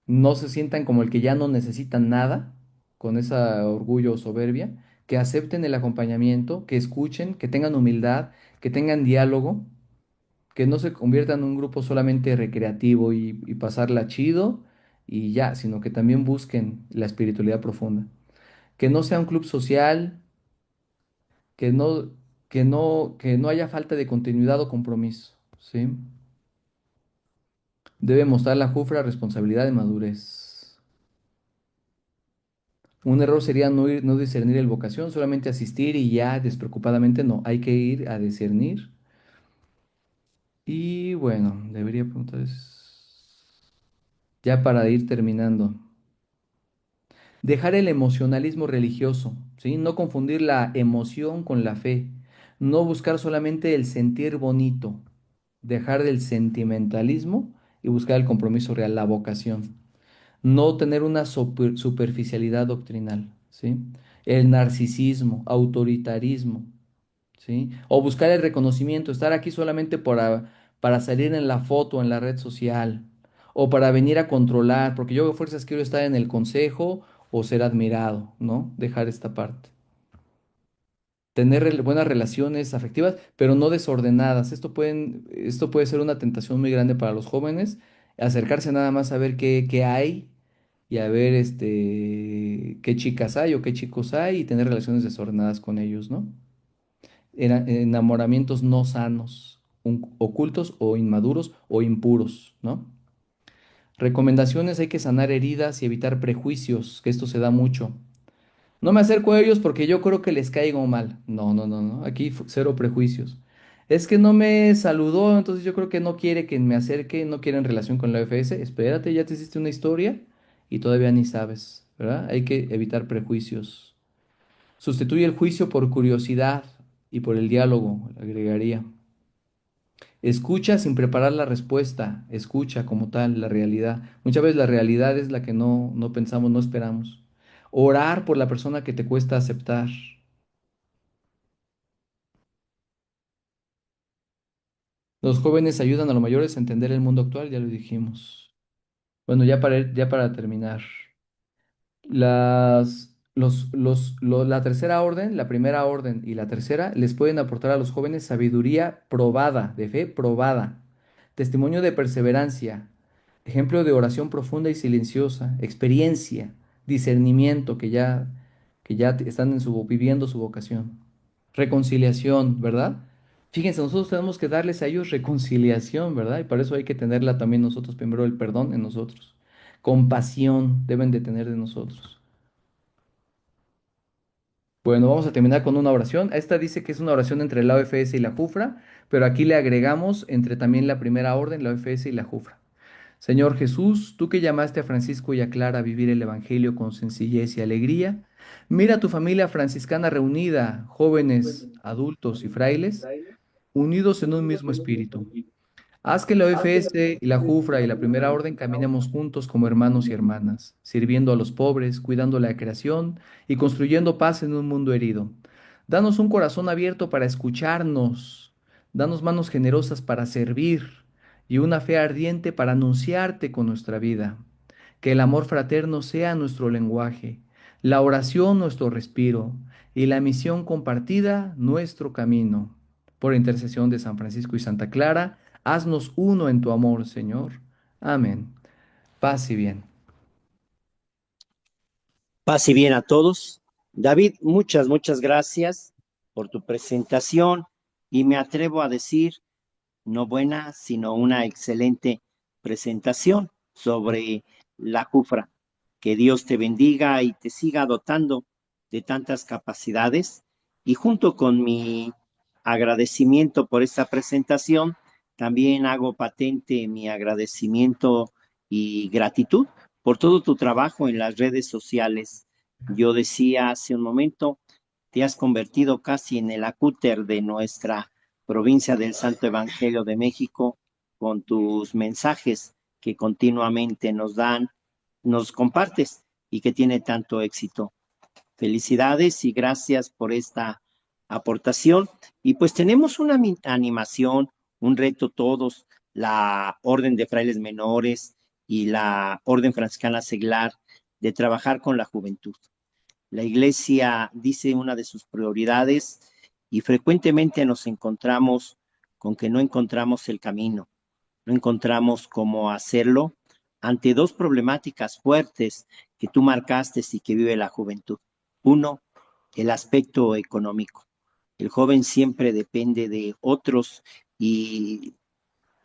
No se sientan como el que ya no necesitan nada, con ese orgullo o soberbia, que acepten el acompañamiento, que escuchen, que tengan humildad, que tengan diálogo, que no se conviertan en un grupo solamente recreativo y pasarla chido y ya, sino que también busquen la espiritualidad profunda. Que no sea un club social, que no, que no haya falta de continuidad o compromiso, ¿sí? Debe mostrar la jufra responsabilidad y madurez. Un error sería no discernir el vocación, solamente asistir y ya despreocupadamente no, hay que ir a discernir. Y bueno, debería preguntar ya para ir terminando. Dejar el emocionalismo religioso, ¿sí? No confundir la emoción con la fe. No buscar solamente el sentir bonito. Dejar del sentimentalismo y buscar el compromiso real, la vocación. No tener una superficialidad doctrinal, ¿sí? El narcisismo, autoritarismo, ¿sí? O buscar el reconocimiento, estar aquí solamente para salir en la foto, en la red social, o para venir a controlar, porque yo a fuerzas quiero estar en el consejo o ser admirado, ¿no? Dejar esta parte. Tener buenas relaciones afectivas, pero no desordenadas. Esto puede ser una tentación muy grande para los jóvenes, acercarse nada más a ver qué hay y a ver qué chicas hay o qué chicos hay y tener relaciones desordenadas con ellos, ¿no? Enamoramientos no sanos, ocultos o inmaduros o impuros, ¿no? Recomendaciones: hay que sanar heridas y evitar prejuicios, que esto se da mucho. No me acerco a ellos porque yo creo que les caigo mal. No, no, no, no. Aquí cero prejuicios. Es que no me saludó, entonces yo creo que no quiere que me acerque, no quiere en relación con la OFS. Espérate, ya te hiciste una historia y todavía ni sabes, ¿verdad? Hay que evitar prejuicios. Sustituye el juicio por curiosidad y por el diálogo, agregaría. Escucha sin preparar la respuesta, escucha como tal la realidad. Muchas veces la realidad es la que no pensamos, no esperamos. Orar por la persona que te cuesta aceptar. Los jóvenes ayudan a los mayores a entender el mundo actual, ya lo dijimos. Bueno, ya para terminar. La tercera orden, la primera orden y la tercera les pueden aportar a los jóvenes sabiduría probada, de fe probada, testimonio de perseverancia, ejemplo de oración profunda y silenciosa, experiencia, discernimiento que ya están viviendo su vocación, reconciliación, ¿verdad? Fíjense, nosotros tenemos que darles a ellos reconciliación, ¿verdad? Y para eso hay que tenerla también nosotros, primero el perdón en nosotros. Compasión deben de tener de nosotros. Bueno, vamos a terminar con una oración. Esta dice que es una oración entre la OFS y la JUFRA, pero aquí le agregamos entre también la primera orden, la OFS y la JUFRA. Señor Jesús, tú que llamaste a Francisco y a Clara a vivir el Evangelio con sencillez y alegría, mira a tu familia franciscana reunida, jóvenes, adultos y frailes, unidos en un mismo espíritu. Haz que la OFS y la JUFRA y la Primera Orden caminemos juntos como hermanos y hermanas, sirviendo a los pobres, cuidando la creación y construyendo paz en un mundo herido. Danos un corazón abierto para escucharnos, danos manos generosas para servir y una fe ardiente para anunciarte con nuestra vida. Que el amor fraterno sea nuestro lenguaje, la oración nuestro respiro y la misión compartida nuestro camino. Por intercesión de San Francisco y Santa Clara, haznos uno en tu amor, Señor. Amén. Paz y bien. Paz y bien a todos. David, muchas gracias por tu presentación y me atrevo a decir, no buena, sino una excelente presentación sobre la Jufra. Que Dios te bendiga y te siga dotando de tantas capacidades. Y junto con mi agradecimiento por esta presentación, también hago patente mi agradecimiento y gratitud por todo tu trabajo en las redes sociales. Yo decía hace un momento, te has convertido casi en el acúter de nuestra provincia del Santo Evangelio de México con tus mensajes que continuamente nos compartes y que tiene tanto éxito. Felicidades y gracias por esta aportación. Y pues tenemos una animación, un reto todos, la Orden de Frailes Menores y la Orden Franciscana Seglar, de trabajar con la juventud. La Iglesia dice una de sus prioridades y frecuentemente nos encontramos con que no encontramos el camino, no encontramos cómo hacerlo ante dos problemáticas fuertes que tú marcaste y que vive la juventud. Uno, el aspecto económico. El joven siempre depende de otros y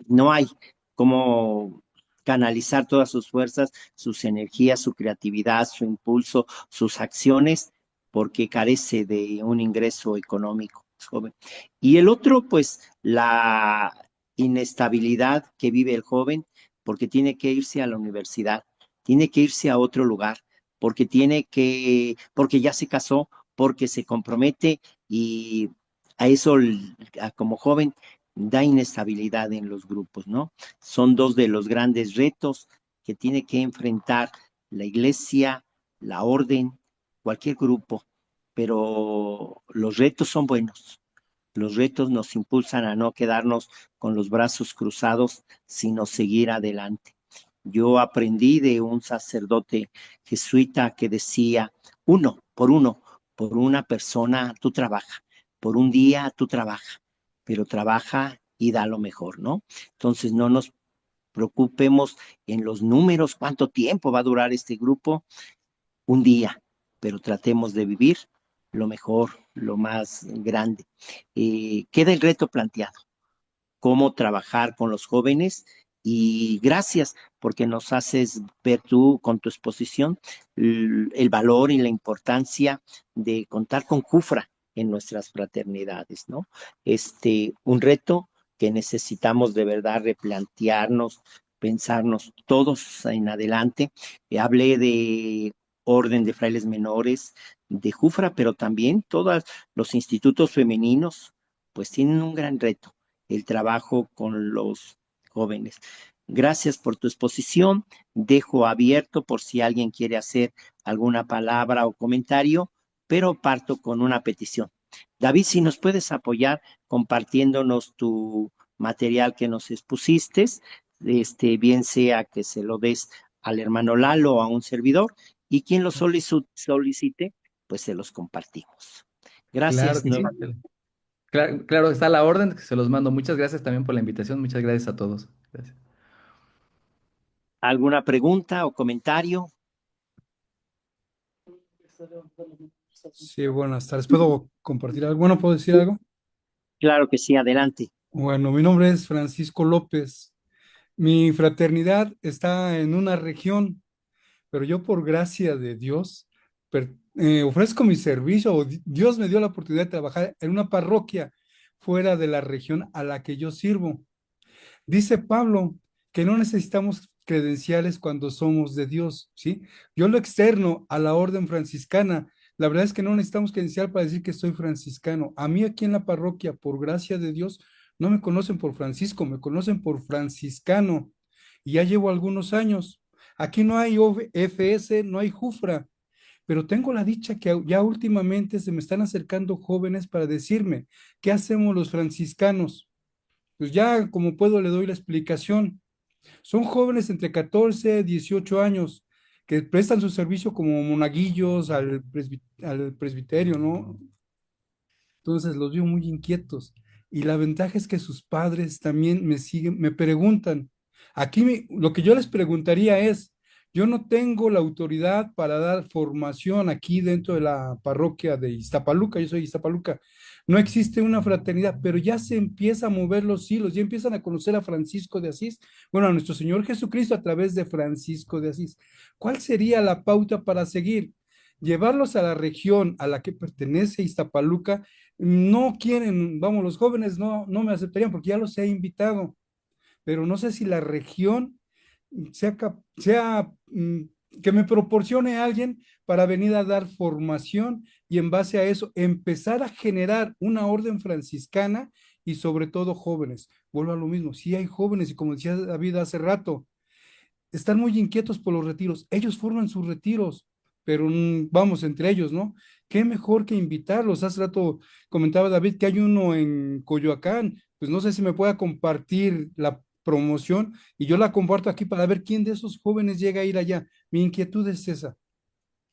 no hay cómo canalizar todas sus fuerzas, sus energías, su creatividad, su impulso, sus acciones, porque carece de un ingreso económico joven. Y el otro, pues, la inestabilidad que vive el joven, porque tiene que irse a la universidad, tiene que irse a otro lugar, porque porque ya se casó, porque se compromete y a eso, como joven, da inestabilidad en los grupos, ¿no? Son dos de los grandes retos que tiene que enfrentar la iglesia, la orden, cualquier grupo, pero los retos son buenos. Los retos nos impulsan a no quedarnos con los brazos cruzados, sino seguir adelante. Yo aprendí de un sacerdote jesuita que decía, uno, por una persona tú trabaja, por un día tú trabaja, pero trabaja y da lo mejor, ¿no? Entonces no nos preocupemos en los números, cuánto tiempo va a durar este grupo, un día, pero tratemos de vivir lo mejor, lo más grande. Queda el reto planteado, cómo trabajar con los jóvenes y gracias porque nos haces ver tú con tu exposición el valor y la importancia de contar con Jufra en nuestras fraternidades, ¿no? Un reto que necesitamos de verdad replantearnos, pensarnos todos en adelante. Hablé de Orden de Frailes Menores, de Jufra, pero también todos los institutos femeninos, pues tienen un gran reto, el trabajo con los jóvenes. Gracias por tu exposición. Dejo abierto por si alguien quiere hacer alguna palabra o comentario, pero parto con una petición. David, si nos puedes apoyar compartiéndonos tu material que nos expusiste, bien sea que se lo des al hermano Lalo o a un servidor, y quien lo solicite, pues se los compartimos. Claro Gracias que sí. nuevamente. Claro, claro, está la orden, que se los mando. Muchas gracias también por la invitación. Muchas gracias a todos. Gracias. ¿Alguna pregunta o comentario? Sí, buenas tardes. ¿Puedo compartir algo? Bueno, ¿puedo decir algo? Claro que sí, adelante. Bueno, mi nombre es Francisco López. Mi fraternidad está en una región, pero yo por gracia de Dios ofrezco mi servicio, o Dios me dio la oportunidad de trabajar en una parroquia fuera de la región a la que yo sirvo. Dice Pablo que no necesitamos credenciales cuando somos de Dios, ¿sí? Yo lo externo a la orden franciscana. La verdad es que no necesitamos credencial para decir que soy franciscano. A mí aquí en la parroquia, por gracia de Dios, no me conocen por Francisco, me conocen por franciscano. Y ya llevo algunos años. Aquí no hay FS, no hay Jufra, pero tengo la dicha que ya últimamente se me están acercando jóvenes para decirme, ¿qué hacemos los franciscanos? Pues ya como puedo le doy la explicación. Son jóvenes entre 14 y 18 años que prestan su servicio como monaguillos al presbiterio, ¿no? Entonces los veo muy inquietos. Y la ventaja es que sus padres también me siguen, me preguntan. Lo que yo les preguntaría es, yo no tengo la autoridad para dar formación aquí dentro de la parroquia de Iztapaluca, yo soy de Iztapaluca. No existe una fraternidad, pero ya se empieza a mover los hilos, ya empiezan a conocer a Francisco de Asís, bueno, a nuestro Señor Jesucristo a través de Francisco de Asís. ¿Cuál sería la pauta para seguir? Llevarlos a la región a la que pertenece Iztapaluca. No quieren, vamos, los jóvenes no me aceptarían porque ya los he invitado, pero no sé si la región que me proporcione a alguien para venir a dar formación y en base a eso empezar a generar una orden franciscana y sobre todo jóvenes. Vuelvo a lo mismo, si hay jóvenes y como decía David hace rato, están muy inquietos por los retiros. Ellos forman sus retiros, pero vamos, entre ellos, ¿no? Qué mejor que invitarlos. Hace rato comentaba David que hay uno en Coyoacán. Pues no sé si me pueda compartir la promoción y yo la comparto aquí para ver quién de esos jóvenes llega a ir allá. Mi inquietud es esa,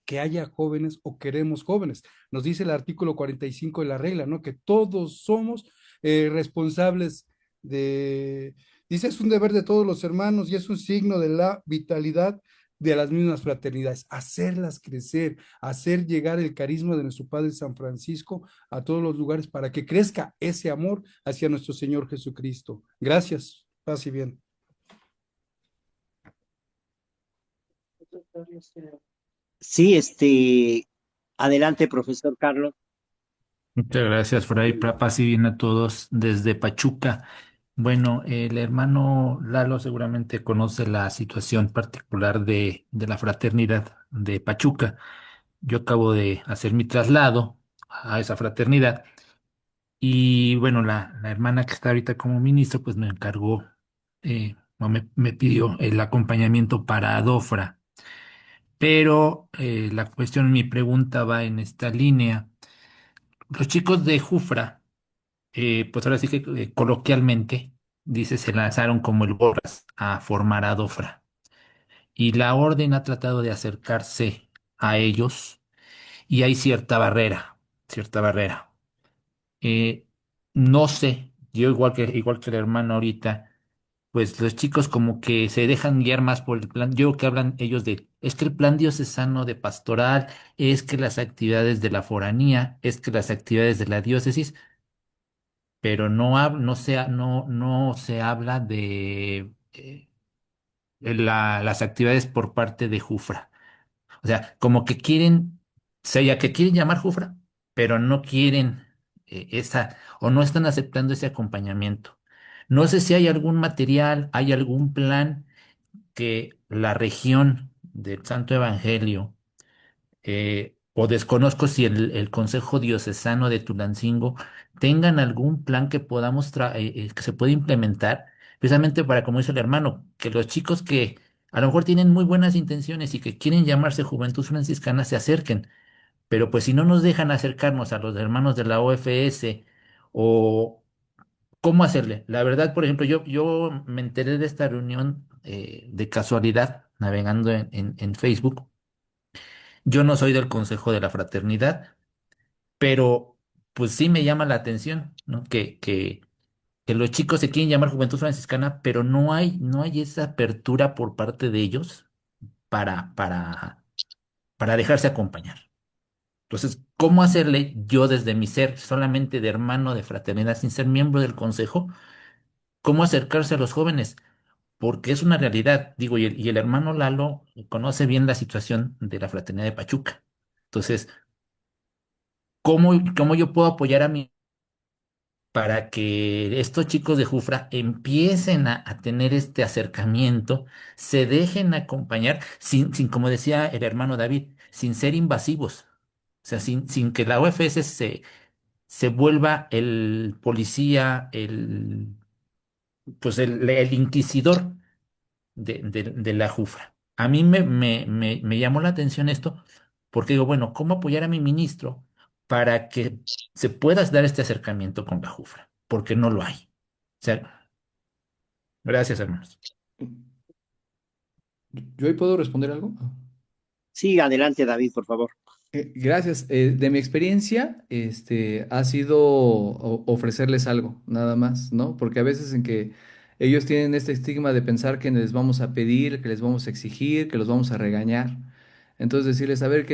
que haya jóvenes o queremos jóvenes. Nos dice el artículo 45 de la regla, ¿no? Que todos somos responsables de, dice, es un deber de todos los hermanos y es un signo de la vitalidad de las mismas fraternidades, hacerlas crecer, hacer llegar el carisma de nuestro Padre San Francisco a todos los lugares para que crezca ese amor hacia nuestro Señor Jesucristo. Gracias, paz y bien. Sí, adelante, profesor Carlos. Muchas gracias, Fray. Paz y bien a todos desde Pachuca. Bueno, el hermano Lalo seguramente conoce la situación particular de la fraternidad de Pachuca. Yo acabo de hacer mi traslado a esa fraternidad y bueno, la hermana que está ahorita como ministro pues me encargó o me pidió el acompañamiento para Adofra. Pero la cuestión, mi pregunta va en esta línea. Los chicos de Jufra, pues ahora sí que coloquialmente, dice, se lanzaron como el borras a formar a Dofra. Y la orden ha tratado de acercarse a ellos y hay cierta barrera, cierta barrera. Eh, no sé, yo igual que el hermano ahorita, pues los chicos como que se dejan guiar más por el plan. Yo creo que hablan ellos de, es que el plan diocesano de pastoral, es que las actividades de la foranía, es que las actividades de la diócesis, pero no se habla de las actividades por parte de Jufra. O sea, como que quieren, o sea, ya que quieren llamar Jufra, pero no quieren o no están aceptando ese acompañamiento. No sé si hay algún material, hay algún plan que la región del Santo Evangelio, o desconozco si el Consejo Diocesano de Tulancingo tengan algún plan que que se pueda implementar, precisamente para, como dice el hermano, que los chicos que a lo mejor tienen muy buenas intenciones y que quieren llamarse Juventud Franciscana se acerquen, pero pues si no nos dejan acercarnos a los hermanos de la OFS o cómo hacerle. La verdad, por ejemplo, yo me enteré de esta reunión de casualidad, navegando en Facebook. Yo no soy del Consejo de la Fraternidad, pero pues sí me llama la atención, ¿no? Que los chicos se quieren llamar Juventud Franciscana, pero no hay esa apertura por parte de ellos para, para, para dejarse acompañar. Entonces, ¿cómo hacerle yo desde mi ser, solamente de hermano de fraternidad, sin ser miembro del consejo, cómo acercarse a los jóvenes? Porque es una realidad, digo, y el hermano Lalo conoce bien la situación de la fraternidad de Pachuca. Entonces, cómo yo puedo apoyar a mi para que estos chicos de Jufra empiecen a tener este acercamiento, se dejen acompañar, como decía el hermano David, sin ser invasivos, o sea, sin que la OFS se vuelva el policía, pues el inquisidor de la Jufra. A mí me llamó la atención esto porque digo, bueno, ¿cómo apoyar a mi ministro para que se pueda dar este acercamiento con la Jufra? Porque no lo hay. O sea, gracias, hermanos. ¿Yo ahí puedo responder algo? Sí, adelante, David, por favor. Gracias. De mi experiencia, ha sido ofrecerles algo, nada más, ¿no? Porque a veces en que ellos tienen este estigma de pensar que les vamos a pedir, que les vamos a exigir, que los vamos a regañar. Entonces decirles, a ver,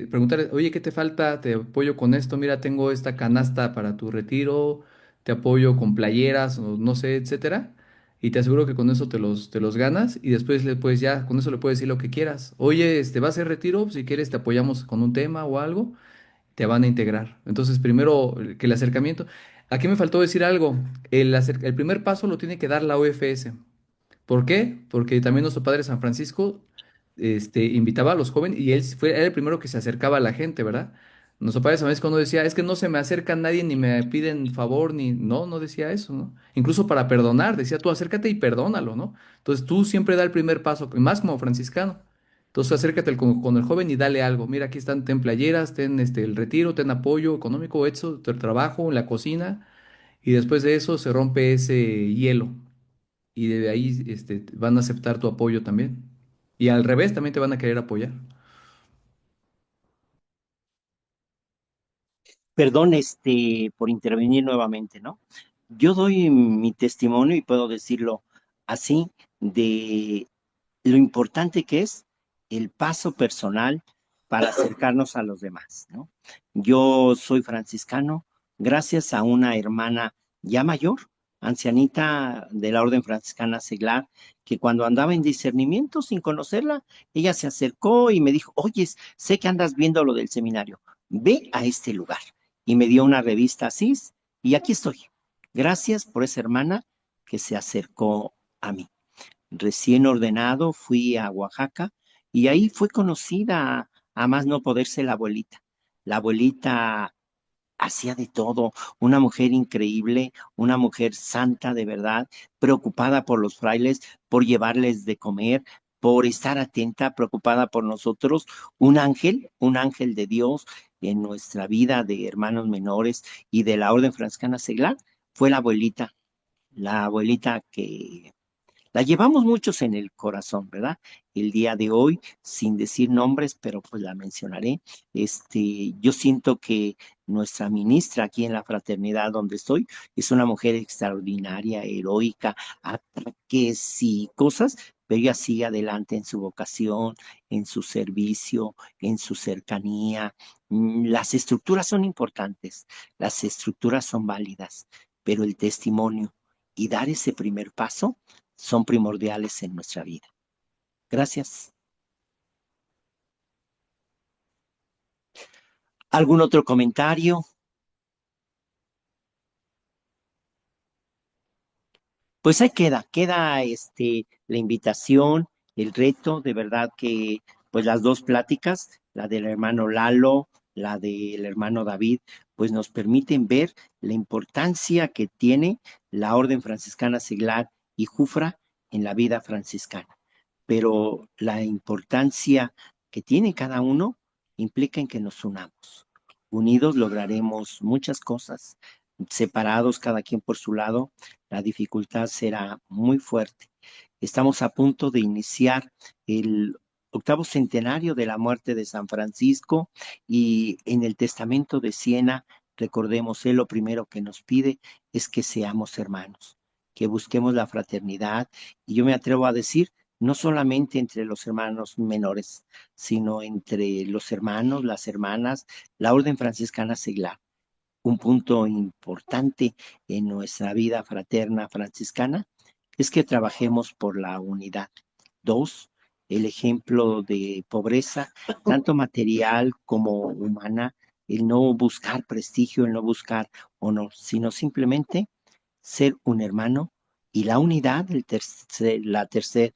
preguntarles, oye, ¿qué te falta? Te apoyo con esto, mira, tengo esta canasta para tu retiro, te apoyo con playeras, o no sé, etcétera. Y te aseguro que con eso te los ganas y después ya, con eso le puedes decir lo que quieras. Oye, va a ser retiro, si quieres te apoyamos con un tema o algo, te van a integrar. Entonces, primero que el acercamiento. Aquí me faltó decir algo. El primer paso lo tiene que dar la OFS. ¿Por qué? Porque también nuestro padre San Francisco, invitaba a los jóvenes y era el primero que se acercaba a la gente, ¿verdad? Nuestro padre San Francisco no decía, es que no se me acerca nadie ni me piden favor, no decía eso, ¿no? Incluso para perdonar, decía tú acércate y perdónalo, ¿no? Entonces tú siempre da el primer paso, y más como franciscano. Entonces acércate con el joven y dale algo. Mira, aquí están, ten playeras, ten el retiro, ten apoyo económico, hecho, trabajo en la cocina, y después de eso se rompe ese hielo y de ahí van a aceptar tu apoyo también. Y al revés, también te van a querer apoyar. Perdón, por intervenir nuevamente, ¿no? Yo doy mi testimonio y puedo decirlo así de lo importante que es el paso personal para acercarnos a los demás, ¿no? Yo soy franciscano gracias a una hermana ya mayor, ancianita de la Orden Franciscana Seglar, que cuando andaba en discernimiento sin conocerla, ella se acercó y me dijo, oye, sé que andas viendo lo del seminario, ve a este lugar. Y me dio una revista así y aquí estoy. Gracias por esa hermana que se acercó a mí. Recién ordenado fui a Oaxaca y ahí fue conocida a más no poderse la abuelita. La abuelita hacía de todo, una mujer increíble, una mujer santa de verdad, preocupada por los frailes, por llevarles de comer, por estar atenta, preocupada por nosotros, un ángel de Dios en nuestra vida de hermanos menores y de la Orden Franciscana Seglar, fue la abuelita que la llevamos muchos en el corazón, ¿verdad? El día de hoy, sin decir nombres, pero pues la mencionaré. Yo siento que nuestra ministra aquí en la fraternidad donde estoy es una mujer extraordinaria, heroica, ataques y cosas, pero ella sigue adelante en su vocación, en su servicio, en su cercanía. Las estructuras son importantes, las estructuras son válidas, pero el testimonio y dar ese primer paso son primordiales en nuestra vida. Gracias. ¿Algún otro comentario? Pues ahí queda la invitación, el reto, de verdad que pues las dos pláticas, la del hermano Lalo, la del hermano David, pues nos permiten ver la importancia que tiene la Orden Franciscana Seglar y Jufra en la vida franciscana. Pero la importancia que tiene cada uno implica en que nos unamos. Unidos lograremos muchas cosas, separados cada quien por su lado, la dificultad será muy fuerte. Estamos a punto de iniciar el octavo centenario de la muerte de San Francisco y en el Testamento de Siena, recordemos, él lo primero que nos pide es que seamos hermanos, que busquemos la fraternidad y yo me atrevo a decir, no solamente entre los hermanos menores, sino entre los hermanos, las hermanas, la Orden Franciscana Seglar. Un punto importante en nuestra vida fraterna franciscana es que trabajemos por la unidad. Dos, el ejemplo de pobreza, tanto material como humana, el no buscar prestigio, el no buscar honor, sino simplemente ser un hermano y la unidad, la tercera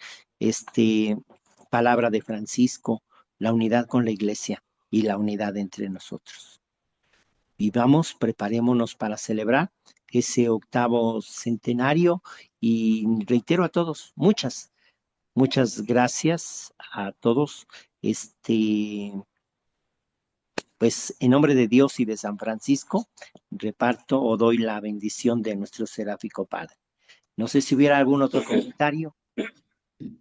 palabra de Francisco, la unidad con la iglesia y la unidad entre nosotros. Vivamos, preparémonos para celebrar ese octavo centenario y reitero a todos, muchas gracias a todos. Pues en nombre de Dios y de San Francisco, reparto o doy la bendición de nuestro seráfico Padre. No sé si hubiera algún otro comentario.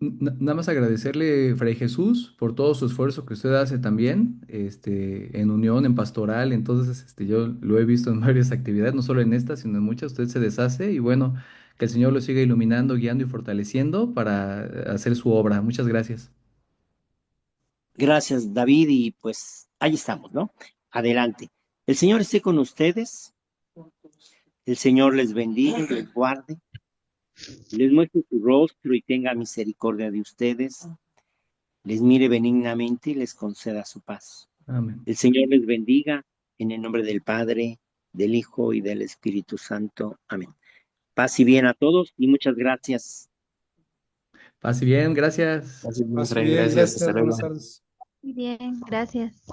Nada más agradecerle, Fray Jesús, por todo su esfuerzo que usted hace también, en unión, en pastoral. Entonces, yo lo he visto en varias actividades, no solo en esta, sino en muchas. Usted se deshace y bueno, que el Señor lo siga iluminando, guiando y fortaleciendo para hacer su obra. Muchas gracias. Gracias, David, y pues ahí estamos, ¿no? Adelante. El Señor esté con ustedes, el Señor les bendiga, les guarde, les muestre su rostro y tenga misericordia de ustedes, les mire benignamente y les conceda su paz. Amén. El Señor les bendiga en el nombre del Padre, del Hijo y del Espíritu Santo. Amén. Paz y bien a todos y muchas gracias. Paz y bien, gracias. Gracias, Pase Fray, bien, gracias, hasta gracias, buenas luego. tardes. Muy bien, gracias.